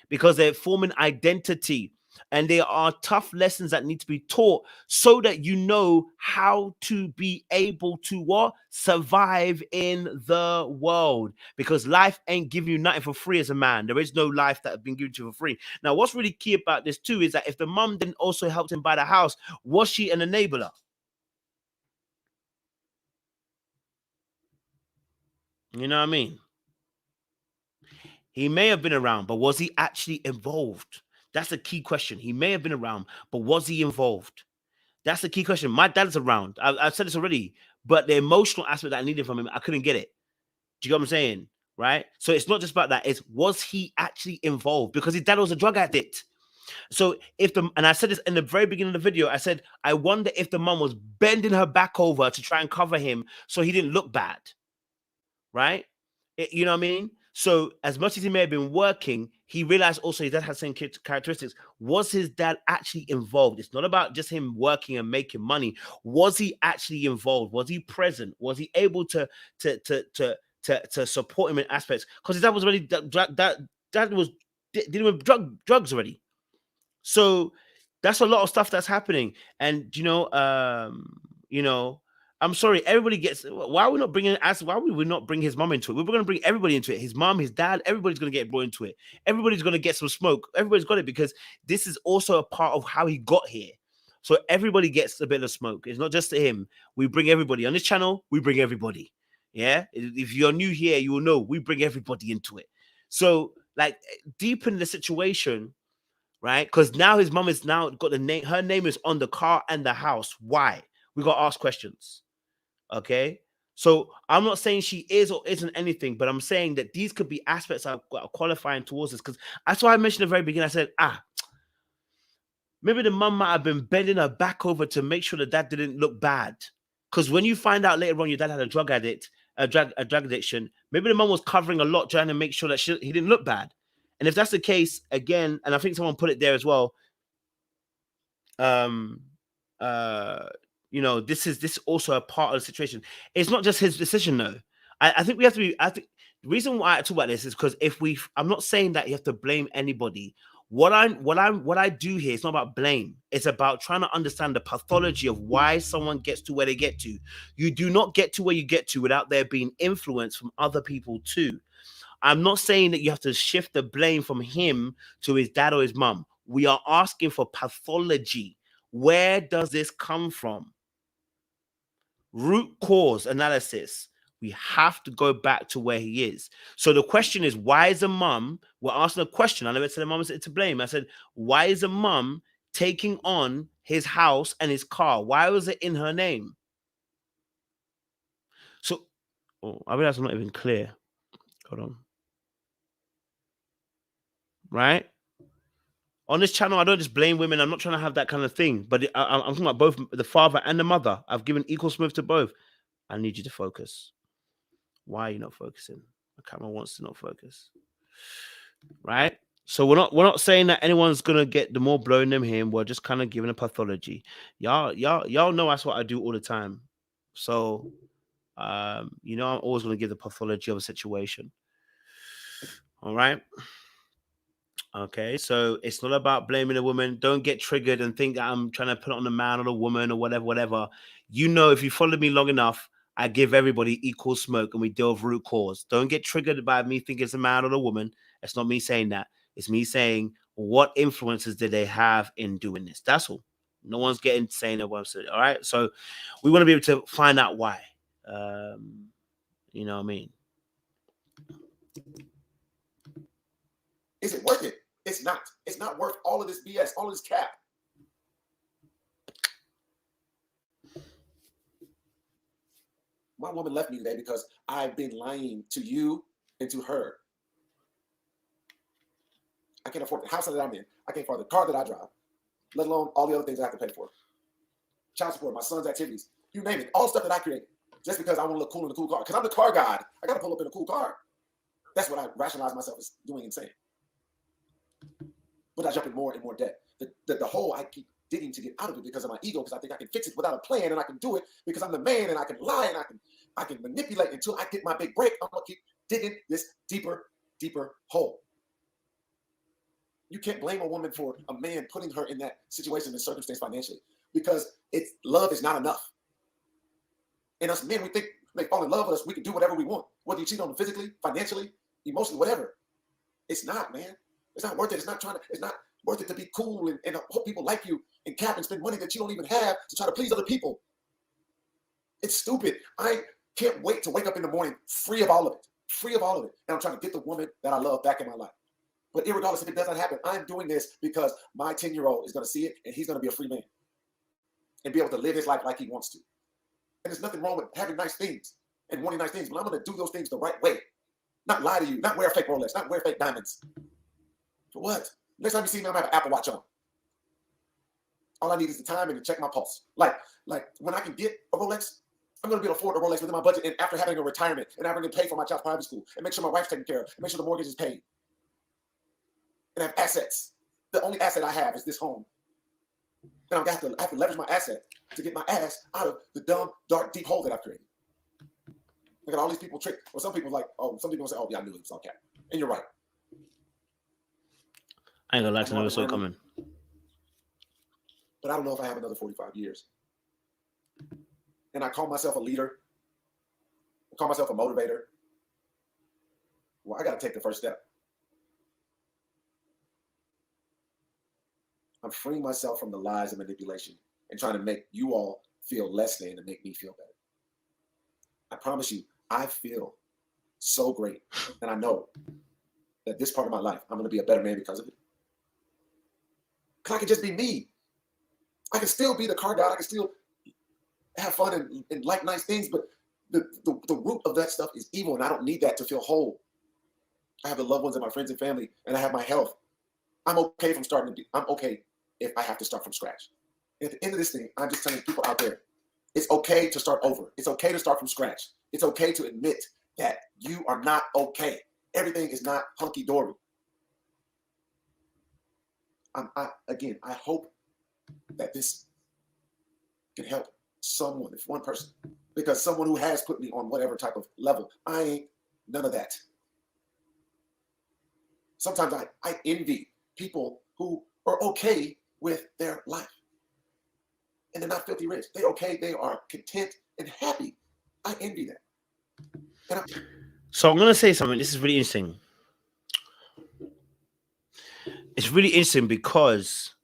S3: because they're forming identity. And there are tough lessons that need to be taught so that you know how to be able to what? Survive in the world. Because life ain't giving you nothing for free as a man. There is no life that has been given to you for free. Now, what's really key about this too is that if the mum didn't also help him buy the house, was she an enabler? You know what I mean? He may have been around, but was he actually involved? That's the key question. He may have been around, but was he involved? That's the key question. My dad's around. I've said this already, but the emotional aspect that I needed from him, I couldn't get it. Do you get what I'm saying? Right? So it's not just about that. It's, was he actually involved? Because his dad was a drug addict. So and I said this in the very beginning of the video, I said, I wonder if the mom was bending her back over to try and cover him so he didn't look bad. Right? You know what I mean? So as much as he may have been working, he realized also his dad had same characteristics. Was his dad actually involved? It's not about just him working and making money. Was he actually involved? Was he present? Was he able to support him in aspects? Because his dad was already dad was dealing with drugs already. So that's a lot of stuff that's happening. And I'm sorry, everybody gets. Why are we not bringing? Why would we not bring his mom into it? We're going to bring everybody into it. His mom, his dad, everybody's going to get brought into it. Everybody's going to get some smoke. Everybody's got it because this is also a part of how he got here. So everybody gets a bit of smoke. It's not just to him. We bring everybody on this channel. We bring everybody. Yeah. If you're new here, you will know we bring everybody into it. So like deepen the situation, right? Because now his mom is now got the name. Her name is on the car and the house. Why? We got to ask questions. Okay. So I'm not saying she is or isn't anything, but I'm saying that these could be aspects of qualifying towards this. Because that's why I mentioned at the very beginning. I said, maybe the mum might have been bending her back over to make sure that dad didn't look bad. Because when you find out later on your dad had a drug addiction, maybe the mum was covering a lot trying to make sure that he didn't look bad. And if that's the case, again, and I think someone put it there as well, this is also a part of the situation. It's not just his decision, though. I think we have to be. I think the reason why I talk about this is because I'm not saying that you have to blame anybody. What I do here, it's not about blame. It's about trying to understand the pathology of why someone gets to where they get to. You do not get to where you get to without there being influence from other people too. I'm not saying that you have to shift the blame from him to his dad or his mum. We are asking for pathology. Where does this come from? Root cause analysis. We have to go back to where he is. So the question is, why is a mum? We're asking a question. I never said the mum is to blame. I said, why is a mum taking on his house and his car? Why was it in her name? So, I realize I'm not even clear. Hold on. Right? On this channel, I don't just blame women. I'm not trying to have that kind of thing. But I'm talking about both the father and the mother. I've given equal smooth to both. I need you to focus. Why are you not focusing? The camera wants to not focus. Right? So we're not saying that anyone's gonna get the more blowing than him. We're just kind of giving a pathology. Y'all know that's what I do all the time. So I'm always gonna give the pathology of a situation. All right. Okay, so it's not about blaming a woman. Don't get triggered and think that I'm trying to put it on the man or the woman or whatever. If you follow me long enough, I give everybody equal smoke and we deal with root cause. Don't get triggered by me thinking it's a man or the woman. It's not me saying that. It's me saying, what influences did they have in doing this? That's all. No one's saying what I'm saying. All right, so we want to be able to find out why. You know what I mean?
S2: Is it worth it? It's not. It's not worth all of this BS, all of this cap. My woman left me today because I've been lying to you and to her. I can't afford the house that I'm in. I can't afford the car that I drive, let alone all the other things I have to pay for. Child support, my son's activities, you name it, all stuff that I created. Just because I want to look cool in a cool car. Because I'm the car god. I got to pull up in a cool car. That's what I rationalize myself as doing and saying. But I jump in more and more debt. The hole I keep digging to get out of it because of my ego, because I think I can fix it without a plan, and I can do it because I'm the man, and I can lie, and I can manipulate until I get my big break. I'm gonna keep digging this deeper hole. You can't blame a woman for a man putting her in that situation and circumstance financially, because love is not enough. And us men, we think they fall in love with us, we can do whatever we want. Whether you cheat on them physically, financially, emotionally, whatever. It's not, man. It's not worth it. It's not worth it to be cool and hope people like you and cap and spend money that you don't even have to try to please other people. It's stupid. I can't wait to wake up in the morning free of all of it. And I'm trying to get the woman that I love back in my life. But irregardless if it doesn't happen, I'm doing this because my 10-year-old is going to see it, and he's going to be a free man and be able to live his life like he wants to. And there's nothing wrong with having nice things and wanting nice things, but I'm going to do those things the right way. Not lie to you, not wear a fake Rolex, not wear fake diamonds. For what? Next time you see me, I'm going to have an Apple Watch on. All I need is the time and to check my pulse. Like when I can get a Rolex, I'm going to be able to afford a Rolex within my budget, and after having a retirement and having to pay for my child's private school and make sure my wife's taken care of and make sure the mortgage is paid. And I have assets. The only asset I have is this home. And I have to leverage my asset to get my ass out of the dumb, dark, deep hole that I've created. Look at all these people trick. Well, some people some people say, oh, yeah, I knew it was all cap. And you're right.
S3: I ain't gonna lie to never saw it coming.
S2: But I don't know if I have another 45 years. and I call myself a leader, I call myself a motivator, well, I got to take the first step. I'm freeing myself from the lies and manipulation and trying to make you all feel less than and make me feel better. I promise you, I feel so great. And I know that this part of my life, I'm going to be a better man because of it. Because I can just be me. I can still be the car guy. I can still have fun and like nice things, but the root of that stuff is evil, and I don't need that to feel whole. I have the loved ones and my friends and family, and I have my health. I'm okay from starting to be, I'm okay if I have to start from scratch. And at the end of this thing, I'm just telling people out there, it's okay to start over. It's okay to start from scratch. It's okay to admit that you are not okay. Everything is not hunky-dory. Again, I hope that this can help someone, if one person, because someone who has put me on whatever type of level, I ain't none of that. Sometimes I envy people who are okay with their life. And they're not filthy rich. They're okay. They are content and happy. I envy that.
S3: So I'm going to say something. This is really interesting. It's really interesting because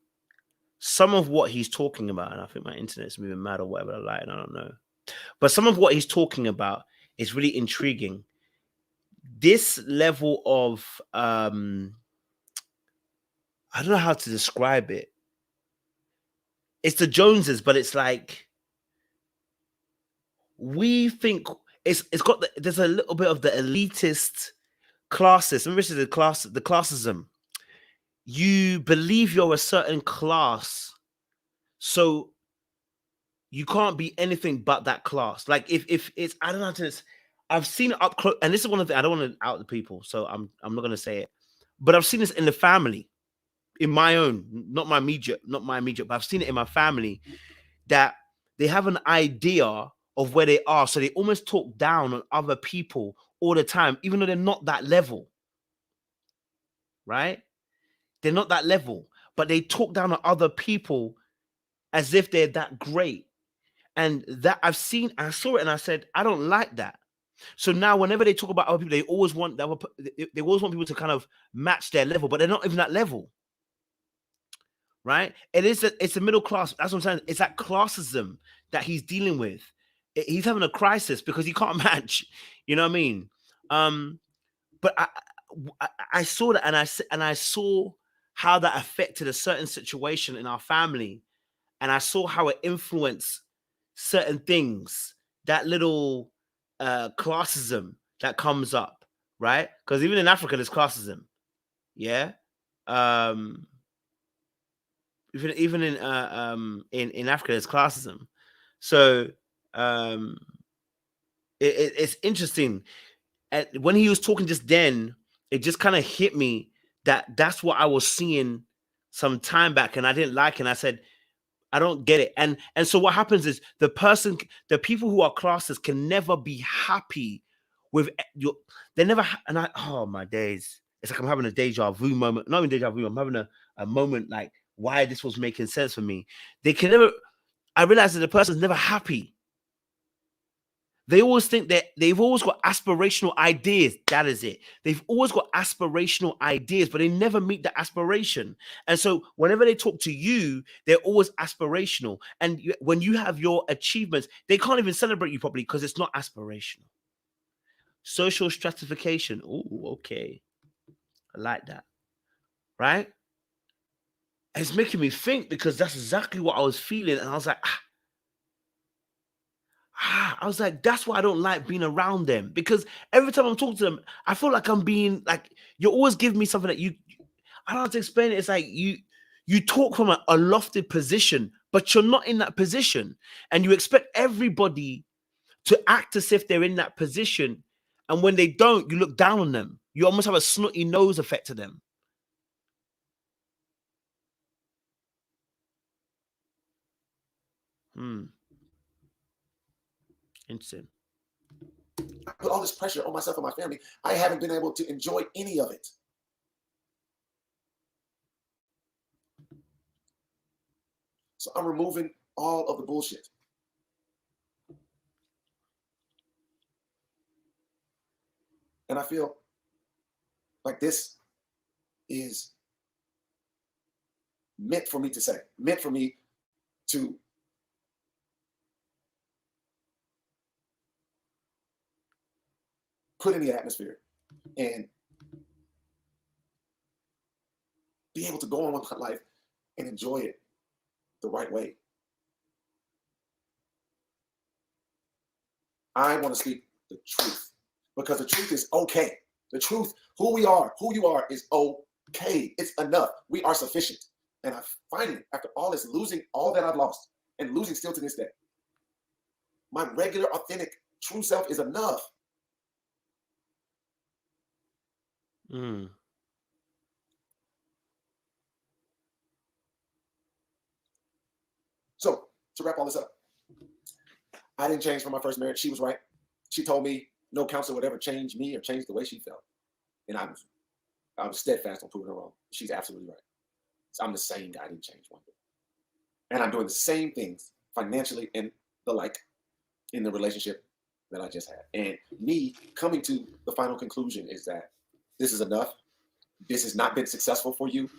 S3: some of what he's talking about, and I think my internet's moving mad or whatever, I don't know. But some of what he's talking about is really intriguing. This level of, I don't know how to describe it. It's the Joneses, but it's like, we think it's got, there's a little bit of the elitist classes. Remember, this is the classism. You believe you're a certain class, so you can't be anything but that class. Like if it's, I don't know how to, I've seen it up close, and this is one of the, I don't want to out the people, so I'm not going to say it, but I've seen this in the family, in my own, not my immediate, but I've seen it in my family, that they have an idea of where they are, so they almost talk down on other people all the time, even though they're not that level, right? They're not that level, but they talk down on other people as if they're that great. And that I saw it, and I said, I don't like that. So now whenever they talk about other people, they always want people to kind of match their level, but they're not even that level. Right? It's a middle class. That's what I'm saying. It's that classism that he's dealing with. He's having a crisis because he can't match. You know what I mean? But I saw that, and I saw how that affected a certain situation in our family, and I saw how it influenced certain things. That little classism that comes up, right? Because even in Africa, there's classism. Yeah. Even in Africa, there's classism. So it's interesting. When he was talking just then, it just kind of hit me that that's what I was seeing some time back, and I didn't like it. And I said, I don't get it. And so what happens is the people who are classes can never be happy with your. They never. Oh my days! It's like I'm having a deja vu moment. Not even deja vu. I'm having a moment like why this was making sense for me. They can never. I realized that the person's never happy. They always think that they've always got aspirational ideas. That is it. They've always got aspirational ideas, but they never meet the aspiration. And so whenever they talk to you, they're always aspirational. And when you have your achievements, they can't even celebrate you properly because it's not aspirational. Social stratification. Oh, okay. I like that. Right? And it's making me think because that's exactly what I was feeling. And I was like, I was like, that's why I don't like being around them, because every time I'm talking to them, I feel like I'm being like, you always give me something that I don't have to explain it. It's like you talk from a lofted position, but you're not in that position, and you expect everybody to act as if they're in that position. And when they don't, you look down on them. You almost have a snotty nose effect to them. Interesting.
S2: I put all this pressure on myself and my family. I haven't been able to enjoy any of it. So I'm removing all of the bullshit. And I feel like this is meant for me to say, meant for me to put in the atmosphere and be able to go on with my life and enjoy it the right way. I want to speak the truth because the truth is okay. The truth, who we are, who you are is okay. It's enough. We are sufficient. And I finally, after all this, losing all that I've lost and losing still to this day, my regular, authentic, true self is enough. So to wrap all this up, I didn't change from my first marriage. She was right. She told me no counselor would ever change me or change the way she felt. And I was steadfast on proving her wrong. She's absolutely right. So I'm the same guy. I didn't change one bit. And I'm doing the same things financially and the like in the relationship that I just had. And me coming to the final conclusion is that this is enough. This has not been successful for you.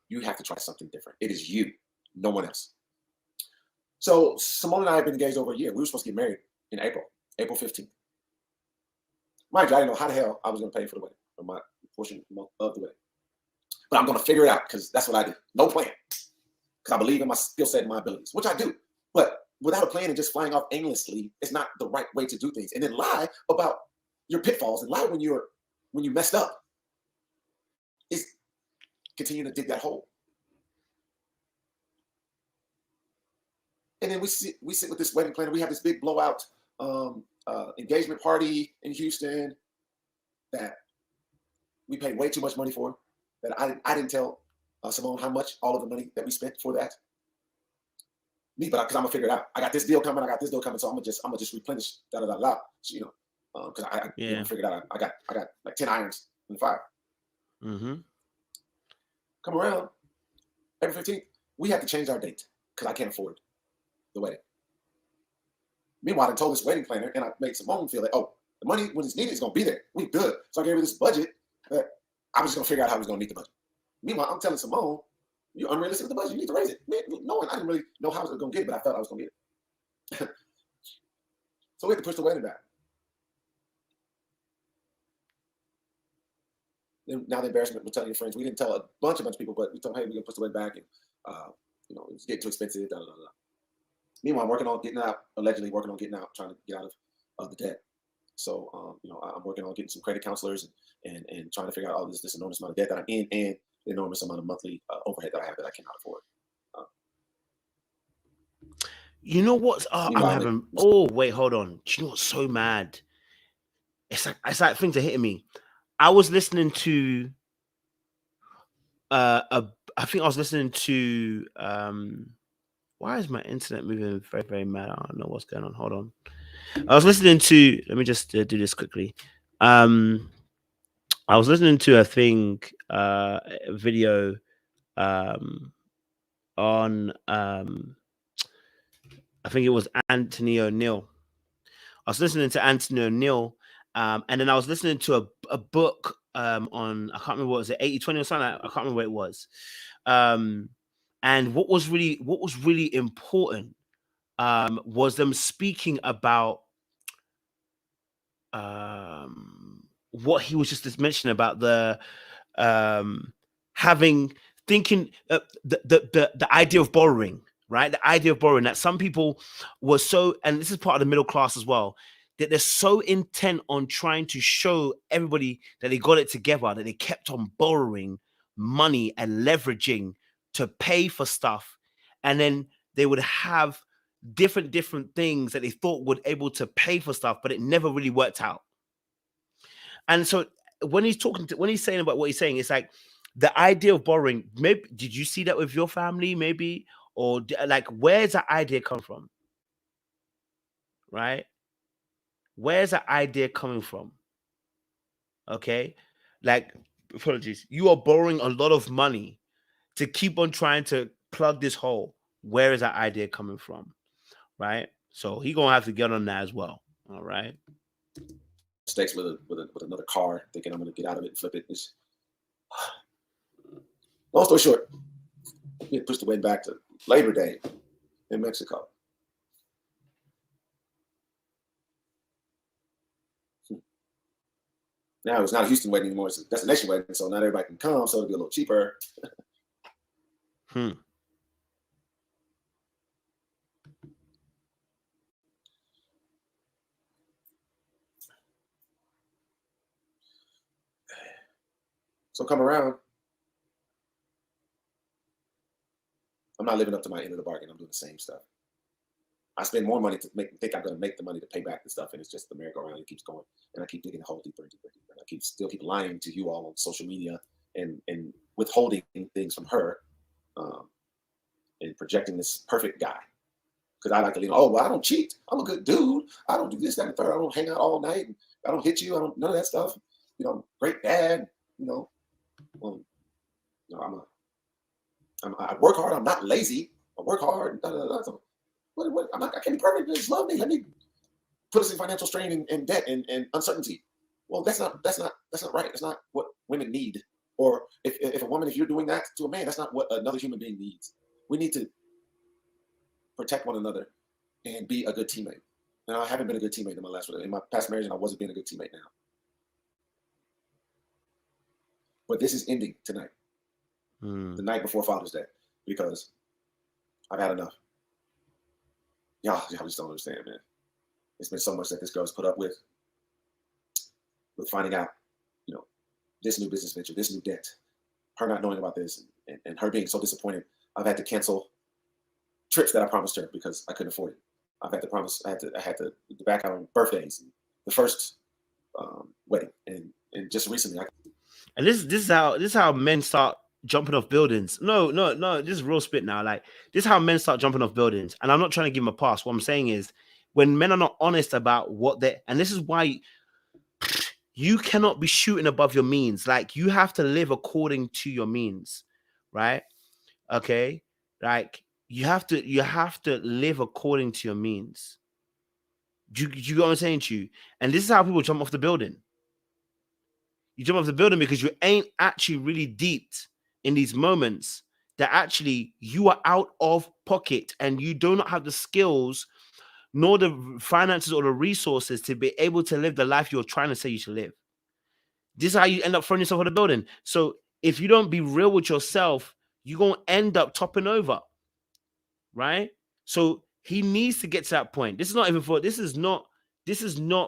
S2: You have to try something different. It is you, no one else. So Symone and I have been engaged over a year. We were supposed to get married in April 15th. Mind you, I didn't know how the hell I was going to pay for the wedding, or my portion of the wedding. But I'm going to figure it out because that's what I do. No plan. Because I believe in my skill set and my abilities, which I do. But without a plan and just flying off aimlessly, it's not the right way to do things. And then lie about your pitfalls and lie when you messed up is continuing to dig that hole. And then we sit with this wedding planner. We have this big blowout engagement party in Houston that we paid way too much money for. That I didn't tell Symone how much all of the money that we spent for that. Me, but because I'm gonna figure it out. I got this deal coming. I got this deal coming. So I'm gonna just replenish So, because I figured out. I got like 10 irons in the fire. Come around April 15th. We had to change our date because I can't afford the wedding. Meanwhile, I told this wedding planner, and I made Symone feel like, oh, the money when it's needed is gonna be there. We good. So I gave her this budget that I was just gonna figure out how we was gonna meet the budget. Meanwhile, I'm telling Symone, you're unrealistic with the budget. You need to raise it. Man, knowing I didn't really know how I was gonna get it, but I felt I was gonna get it. So we had to push the wedding back. Then now the embarrassment, we're telling your friends. We didn't tell a bunch of people, but we told, hey, we're gonna push the wedding back, and it's getting too expensive. Da, da, da, da. Meanwhile, I'm working on getting out, allegedly working on getting out, trying to get out of the debt. So, I'm working on getting some credit counselors and trying to figure out all this enormous amount of debt that I'm in and the enormous amount of monthly overhead that I have that I cannot afford.
S3: You know what? I'm having. Oh, wait, hold on. Do you know what's so mad? It's like things are hitting me. I was listening to. I think I was listening to. Why is my internet moving very, very mad? I don't know what's going on. Hold on. I was listening to. Let me just do this quickly. I was listening to a thing, a video, on. I think it was Anthony O'Neill. I was listening to Anthony O'Neill, and then I was listening to a book on, I can't remember what was it, 80-20 or something. I can't remember what it was. And what was really important was them speaking about what he was just mentioning about the the idea of borrowing. Right, the idea of borrowing, that some people were so, and this is part of the middle class as well, that they're so intent on trying to show everybody that they got it together, that they kept on borrowing money and leveraging to pay for stuff, and then they would have different things that they thought would able to pay for stuff, but it never really worked out. And so when he's saying about what he's saying, it's like the idea of borrowing. Maybe did you see that with your family? Maybe. Or like, where's that idea come from? Right? Where's that idea coming from? Okay. Like, apologies. You are borrowing a lot of money to keep on trying to plug this hole. Where is that idea coming from? Right? So he gonna have to get on that as well. All right.
S2: mistakes with another car, thinking I'm going to get out of it and flip it. Long story short, we pushed the wedding back to Labor Day in Mexico. Now it's not a Houston wedding anymore; it's a destination wedding. So not everybody can come, so it'll be a little cheaper. So come around. I'm not living up to my end of the bargain. I'm doing the same stuff. I spend more money to think I'm going to make the money to pay back the stuff, and it's just the merry-go-round. It keeps going, and I keep digging a hole deeper and deeper and deeper. And I still keep lying to you all on social media and withholding things from her, and projecting this perfect guy. Because I like to leave. Oh, well, I don't cheat. I'm a good dude. I don't do this, that, and the third. I don't hang out all night. I don't hit you. I don't none of that stuff. You know, great dad. You know, I work hard. I'm not lazy. I work hard. So I can't be perfect. Just love me. Let me put us in financial strain and debt and uncertainty. Well, that's not right. That's not what women need. Or if a woman, if you're doing that to a man, that's not what another human being needs. We need to protect one another and be a good teammate. Now, I haven't been a good teammate in my past marriage, and I wasn't being a good teammate now. But this is ending tonight, the night before Father's Day, because I've had enough. Y'all just don't understand, man. It's been so much that this girl's put up with finding out, you know, this new business venture, this new debt, her not knowing about this, and her being so disappointed. I've had to cancel trips that I promised her because I couldn't afford it. I had to back out on birthdays, and the first wedding, and just recently.
S3: And this is how men start jumping off buildings. No, this is real spit now. Like, this is how men start jumping off buildings. And I'm not trying to give them a pass. What I'm saying is, when men are not honest about what they, and this is why you cannot be shooting above your means. Like, you have to live according to your means, right? Okay, like you have to live according to your means. You get what I'm saying to you? And this is how people jump off the building. You jump off the building because you ain't actually really deep in these moments that actually you are out of pocket and you do not have the skills nor the finances or the resources to be able to live the life you're trying to say you should live. This is how you end up throwing yourself on the building. So if you don't be real with yourself, you're going to end up topping over, right? So he needs to get to that point. This is not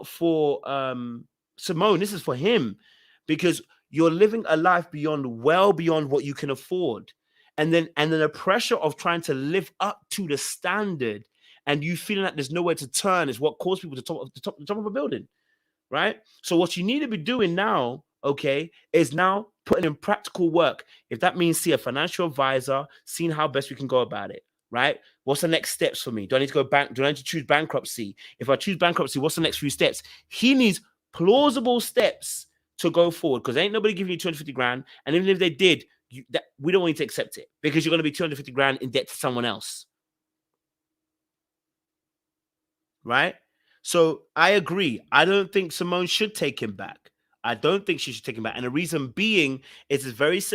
S3: for Symone. This is for him, because you're living a life well beyond what you can afford. And then the pressure of trying to live up to the standard and you feeling like there's nowhere to turn is what caused people to top of a building, right? So what you need to be doing now, okay, is now putting in practical work. If that means see a financial advisor, seeing how best we can go about it, right? What's the next steps for me? Do I need to go back? Do I need to choose bankruptcy? If I choose bankruptcy, what's the next few steps? He needs plausible steps to go forward, because ain't nobody giving you 250 grand. And even if they did, we don't want you to accept it, because you're going to be 250 grand in debt to someone else. Right? So I agree. I don't think Symone should take him back. I don't think she should take him back. And the reason being is this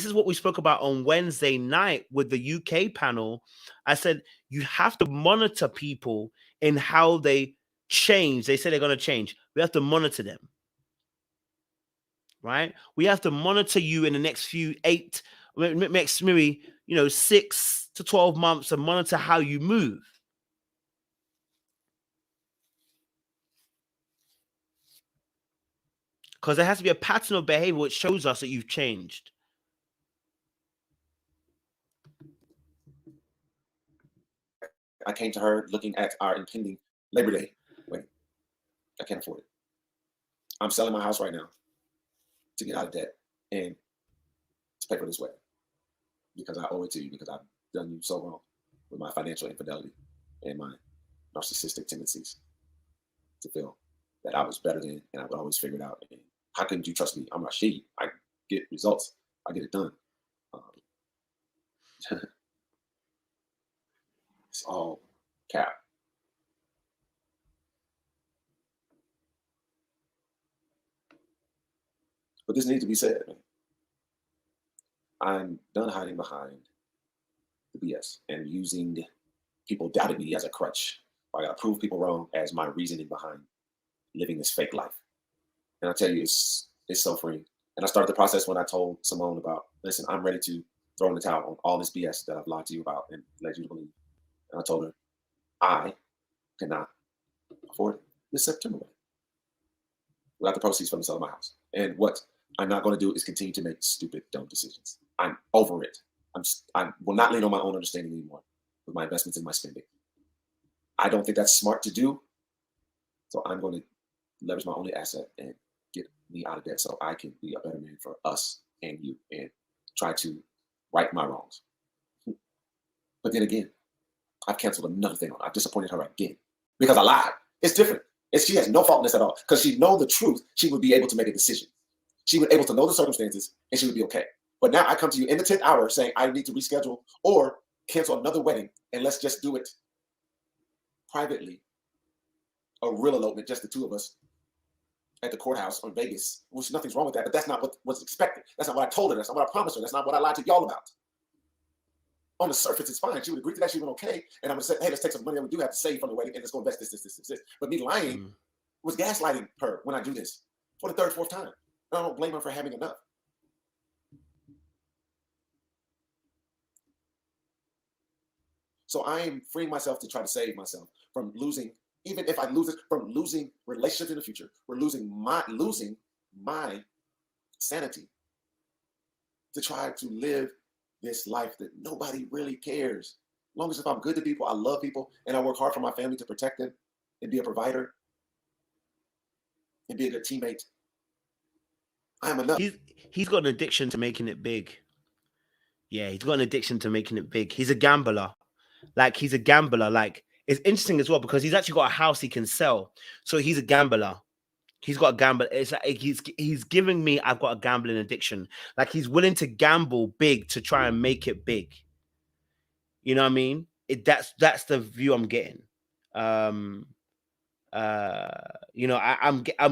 S3: is what we spoke about on Wednesday night with the UK panel. I said, you have to monitor people in how they change. They say they're going to change. We have to monitor them. Right? We have to monitor you in the next maybe 6 to 12 months and monitor how you move. Because there has to be a pattern of behavior which shows us that you've changed.
S2: I came to her looking at our impending Labor Day wedding. I can't afford it. I'm selling my house right now to get out of debt and to pay for this wedding, because I owe it to you, because I've done you so wrong with my financial infidelity and my narcissistic tendencies to feel that I was better than, and I would always figure it out. And how couldn't you trust me? I'm Rashid. I get results. I get it done. It's all cap. But this needs to be said, man. I'm done hiding behind the BS and using people doubting me as a crutch. I gotta prove people wrong as my reasoning behind living this fake life. And I tell you, it's so freeing. And I started the process when I told Symone about, listen, I'm ready to throw in the towel on all this BS that I've lied to you about and led you to believe. And I told her, I cannot afford this September wedding without the proceeds from the sale of my house. And what I'm not going to do is continue to make stupid, dumb decisions. I'm over it. I will not lean on my own understanding anymore with my investments and my spending. I don't think that's smart to do. So I'm going to leverage my only asset and get me out of debt so I can be a better man for us and you and try to right my wrongs. But then again, I've canceled another thing on her. I've disappointed her again because I lied. It's different. She has no fault in this at all because she knows the truth. She would be able to make a decision. She would be able to know the circumstances and she would be okay. But now I come to you in the 10th hour saying I need to reschedule or cancel another wedding and let's just do it privately. A real elopement, just the two of us at the courthouse in Vegas, which nothing's wrong with that, but that's not what was expected. That's not what I told her. That's not what I promised her. That's not what I lied to y'all about. On the surface, it's fine. She would agree to that. She went okay. And I'm going to say, hey, let's take some money that we do have to save from the wedding and let's go invest this. But me lying was gaslighting her when I do this for the third, fourth time. And I don't blame her for having enough. So I am freeing myself to try to save myself from losing, even if I lose it, from losing relationships in the future. We're losing my sanity to try to live this life that nobody really cares. As long as if I'm good to people, I love people, and I work hard for my family to protect them and be a provider and be a good teammate, I am enough.
S3: He's got an addiction to making it big. Yeah, he's got an addiction to making it big. He's a gambler. He's a gambler. It's interesting as well because he's actually got a house he can sell. So he's a gambler. He's got a gamble. It's like he's giving me, I've got a gambling addiction. Like he's willing to gamble big to try and make it big. You know what I mean? That's the view I'm getting. I'm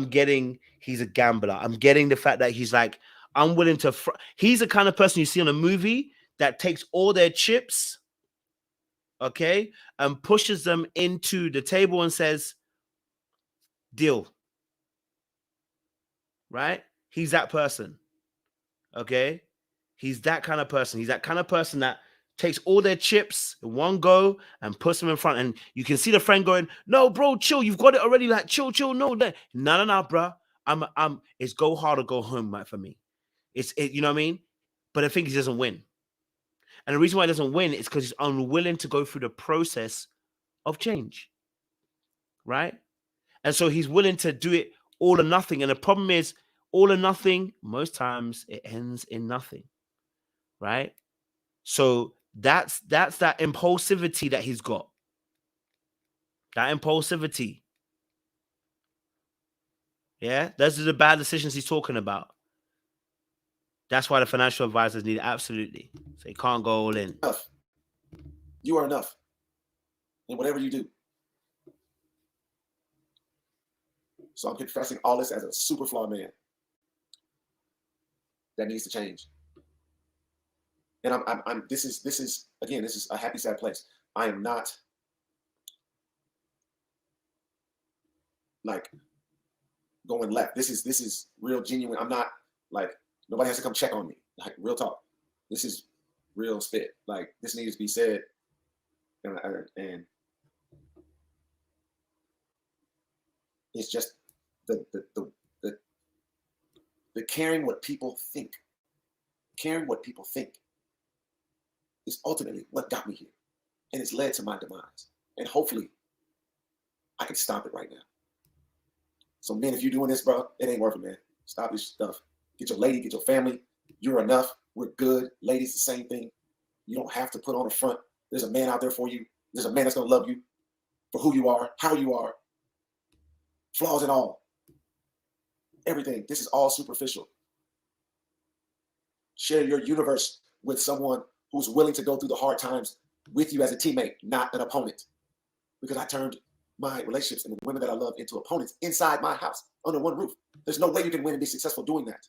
S3: getting he's a gambler. I'm getting the fact that he's like, I'm willing to, he's the kind of person you see on a movie that takes all their chips, okay, and pushes them into the table and says, deal. Right? He's that person. Okay? He's that kind of person. He's that kind of person that takes all their chips in one go and puts them in front. And you can see the friend going, no, bro, chill. You've got it already. Like, chill. No, bro. It's go hard or go home, right, for me. You know what I mean? But I think he doesn't win. And the reason why he doesn't win is because he's unwilling to go through the process of change. Right? And so he's willing to do it all or nothing. And the problem is all or nothing, most times it ends in nothing. Right? So that's that impulsivity that he's got. That impulsivity. Yeah, those are the bad decisions he's talking about. That's why the financial advisors need it, absolutely. So he can't go all in.
S2: Enough. You are enough in whatever you do. So I'm confessing all this as a super flawed man that needs to change. And this is again, this is a happy, sad place. I am not like going left. This is real genuine. I'm not like, nobody has to come check on me. Like, real talk. This is real spit. Like, this needs to be said. And it's just the caring what people think. Caring what people think is ultimately what got me here. And it's led to my demise. And hopefully I can stop it right now. So men, if you're doing this, bro, it ain't worth it, man. Stop this stuff. Get your lady, get your family. You're enough. We're good. Ladies, the same thing. You don't have to put on a front. There's a man out there for you. There's a man that's going to love you for who you are, how you are, flaws and all. Everything. This is all superficial. Share your universe with someone who's willing to go through the hard times with you as a teammate, not an opponent. Because I turned my relationships and the women that I love into opponents inside my house under one roof. There's no way you can win and be successful doing that.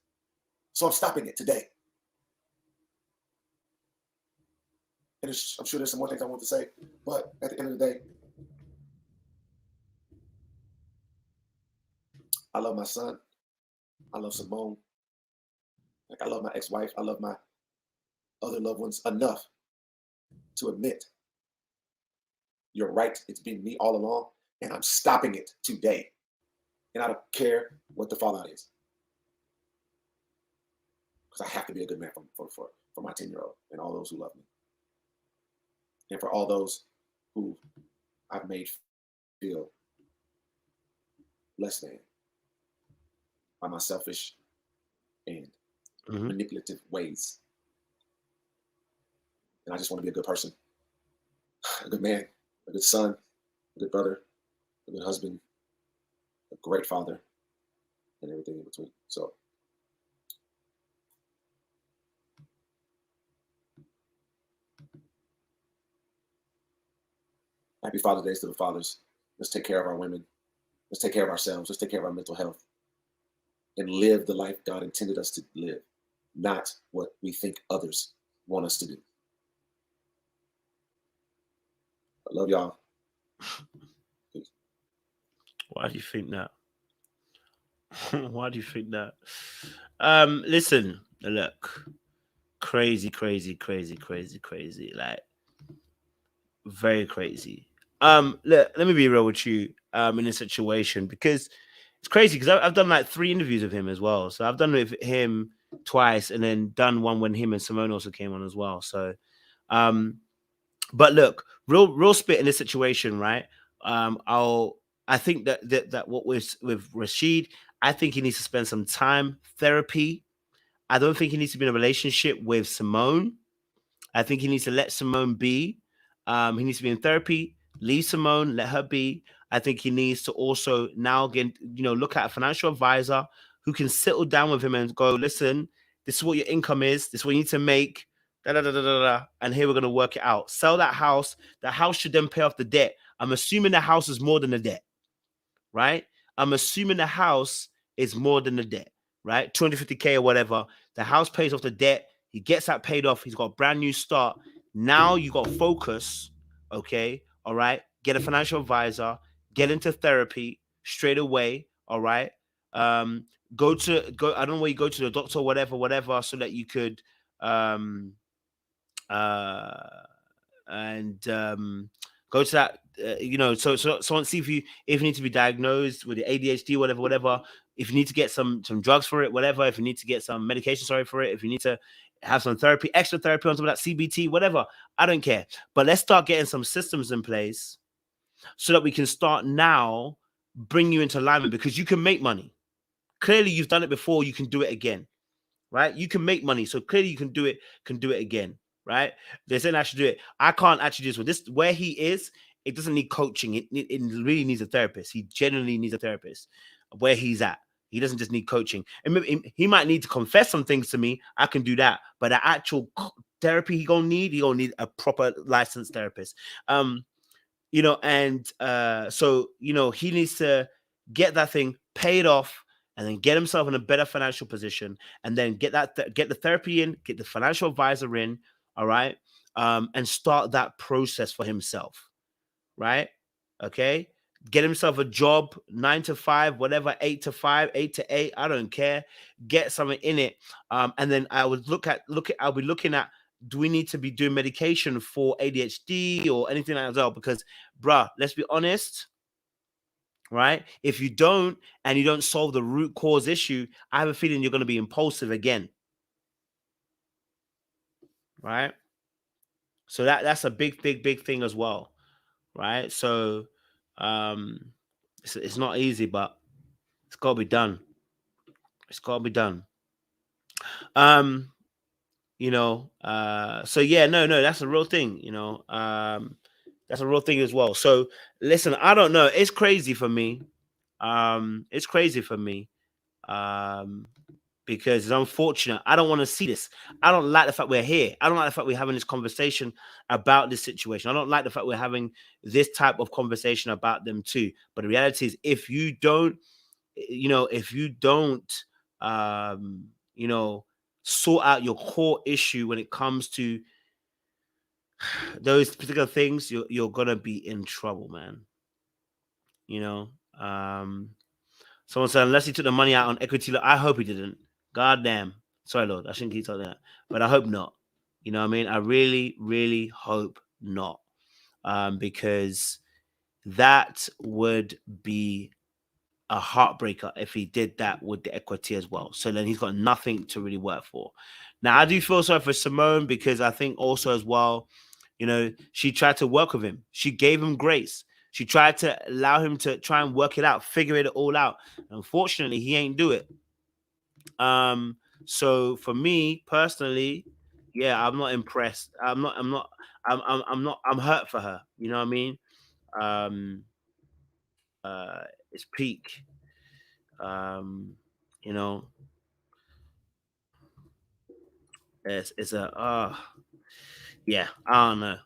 S2: So I'm stopping it today. And I'm sure there's some more things I want to say, but at the end of the day, I love my son. I love Symone. Like, I love my ex-wife. I love my other loved ones enough to admit you're right. It's been me all along, and I'm stopping it today. And I don't care what the fallout is, because I have to be a good man for my 10-year-old and all those who love me, and for all those who I've made feel less than by my selfish and manipulative ways. And I just want to be a good person, a good man, a good son, a good brother, a good husband, a great father, and everything in between. So happy Father's Day to the fathers. Let's take care of our women. Let's take care of ourselves. Let's take care of our mental health and live the life God intended us to live, not what we think others want us to do. I love y'all. Peace.
S3: Why do you think that? Why do you think that? Listen, look, crazy, like very crazy. Let me be real with you in this situation, because it's crazy, because I've done like 3 interviews with him as well. So I've done it with him twice, and then done one when him and Symone also came on as well. So but look, real spit in this situation, right? I think that what with Rashid, I think he needs to spend some time therapy. I don't think he needs to be in a relationship with Symone. I think he needs to let Symone be. He needs to be in therapy, leave Symone, let her be. I think he needs to also now again, look at a financial advisor who can settle down with him and go, listen, this is what your income is. This is what you need to make. And here we're going to work it out. Sell that house. The house should then pay off the debt. I'm assuming the house is more than the debt, right? I'm assuming the house is more than the debt, right? 250K or whatever. The house pays off the debt. He gets that paid off. He's got a brand new start. Now you got focus, okay? All right? Get a financial advisor. Get into therapy straight away, all right? Go. I don't know where you go to the doctor or whatever, so that you could go to that, so someone see if you need to be diagnosed with the ADHD, whatever. If you need to get some drugs for it, whatever. If you need to get some medication, for it. If you need to have some therapy, extra therapy on top of that, CBT, whatever. I don't care. But let's start getting some systems in place so that we can start now bring you into alignment, because you can make money. Clearly, you've done it before. You can do it again, right? You can make money, so clearly you can do it again, right? They're saying I should do it. I can't actually do this. With this, where he is, it doesn't need coaching. It really needs a therapist. He genuinely needs a therapist. Where he's at, he doesn't just need coaching. And he might need to confess some things to me. I can do that, but the actual therapy he gonna need a proper licensed therapist. So he needs to get that thing paid off, and then get himself in a better financial position, and then get the therapy in, get the financial advisor in, all right, and start that process for himself, right? Okay, get himself a job, 9 to 5, whatever, 8 to 5, 8 to 8, I don't care. Get something in it, and then I would I'll be looking at, do we need to be doing medication for ADHD or anything like that? Because, bruh, let's be honest, right? If you don't, and you don't solve the root cause issue, I have a feeling you're going to be impulsive again, right? So that's a big thing as well, right? So it's not easy, but it's got to be done. It's got to be done. So yeah, no, that's a real thing, that's a real thing as well. So listen, I don't know, it's crazy for me. It's crazy for me. Because it's unfortunate. I don't want to see this. I don't like the fact we're here. I don't like the fact we're having this conversation about this situation. I don't like the fact we're having this type of conversation about them too. But the reality is, if you don't, you know, sort out your core issue when it comes to those particular things, you're gonna be in trouble, man. You know, someone said unless he took the money out on equity, I hope he didn't. God damn. Sorry, Lord, I shouldn't keep talking that, but I hope not. You know what I mean? I really, really hope not, because that would be a heartbreaker if he did that with the equity as well. So then he's got nothing to really work for. Now, I do feel sorry for Symone because I think also as well, you know, she tried to work with him. She gave him grace. She tried to allow him to try and work it out, figure it all out. Unfortunately, he ain't do it. So for me personally, yeah, I'm not impressed. I'm hurt for her. You know what I mean? It's peak. You know, it's a yeah, I don't know.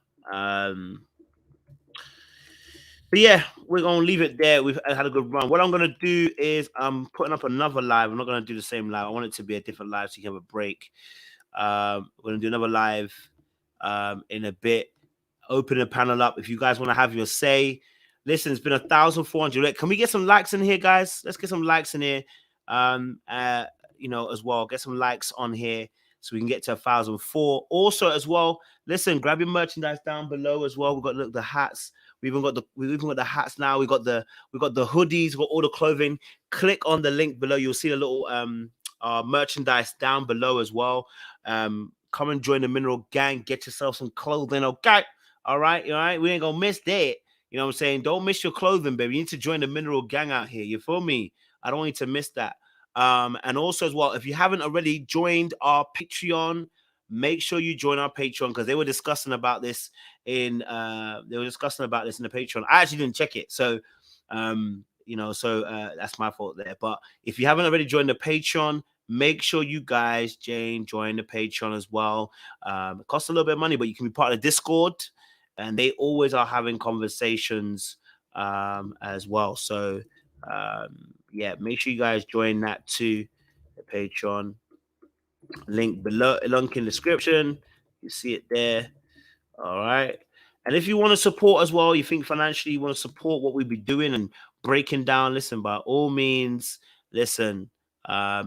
S3: But yeah, we're gonna leave it there. We've had a good run. What I'm gonna do is I'm putting up another live. I'm not gonna do the same live. I want it to be a different live so you can have a break. We're gonna do another live in a bit. Open the panel up. If you guys want to have your say, listen, it's been 1,400. Can we get some likes in here, guys? Let's get some likes in here. You know, as well. Get some likes on here so we can get to 1,004. Also, as well, listen, grab your merchandise down below as well. We've got the hats. We've even got the hats now. We got the hoodies. We got all the clothing. Click on the link below. You'll see a little merchandise down below as well. Come and join the Mineral Gang. Get yourself some clothing, okay? All right, we ain't gonna miss that. You know what I'm saying? Don't miss your clothing, baby. You need to join the Mineral Gang out here. You feel me? I don't need to miss that. And also as well, if you haven't already joined our Patreon, make sure you join our Patreon because they were discussing about this in the Patreon. I actually didn't check it, so you know, so that's my fault there. But if you haven't already joined the Patreon, make sure you guys join the Patreon as well. It costs a little bit of money, but you can be part of the Discord, and they always are having conversations as well. So yeah, make sure you guys join that too. The Patreon link below, link in the description. You see it there. All right. And if you want to support as well, you think financially you want to support what we be doing and breaking down, listen, by all means, listen,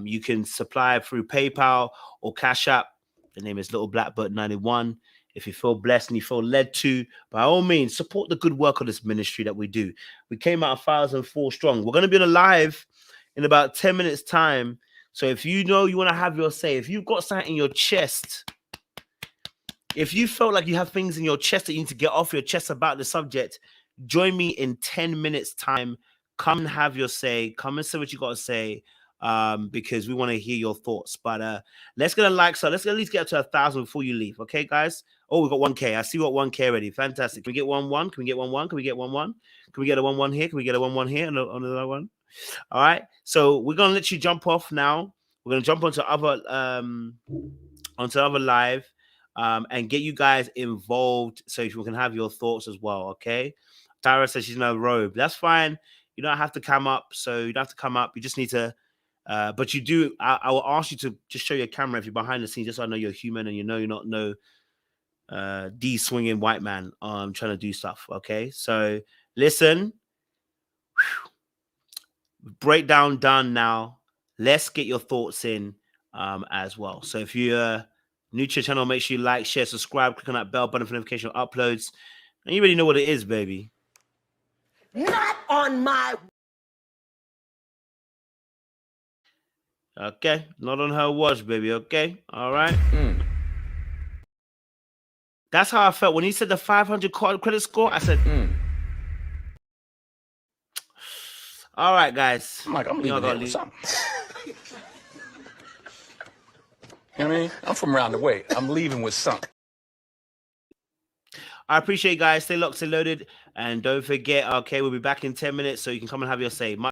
S3: you can supply through PayPal or Cash App. The name is Little Black Bird 91. If you feel blessed and you feel led to, by all means, support the good work of this ministry that we do. We came out 1,004 strong. We're going to be on a live in about 10 minutes time. So if you know you want to have your say, if you've got something in your chest, if you felt like you have things in your chest that you need to get off your chest about the subject, join me in 10 minutes time. Come and have your say. Come and say what you got to say, because we want to hear your thoughts. But let's get a like. So let's at least get up to 1,000 before you leave. Okay, guys? Oh, we got 1K. I see what 1K already. Fantastic. Can we get 1-1? Can we get 1-1? Can we get 1-1? Can we get a 1-1 here? Can we get a 1-1 here? Another one? All right. So we're going to let you jump off now. We're going to jump onto other live. And get you guys involved so you can have your thoughts as well, okay? Tyra says she's no robe. That's fine. You don't have to come up. So you don't have to come up. You just need to, but you do. I will ask you to just show your camera if you're behind the scenes, just so I know you're human and you know you're not no D-swinging white man trying to do stuff, okay? So listen. Breakdown done now. Let's get your thoughts in as well. So if you're new to your channel, make sure you like, share, subscribe, click on that bell button for notification of uploads. And you already know what it is, baby.
S4: Not on my...
S3: Okay, not on her watch, baby, okay? All right? That's how I felt. When he said the 500 credit score, I said... All right, guys.
S4: I'm like, I'm leaving here with something. You know what I mean? I'm from around the way. I'm leaving with something.
S3: I appreciate you guys. Stay locked, stay loaded. And don't forget, okay, we'll be back in 10 minutes so you can come and have your say.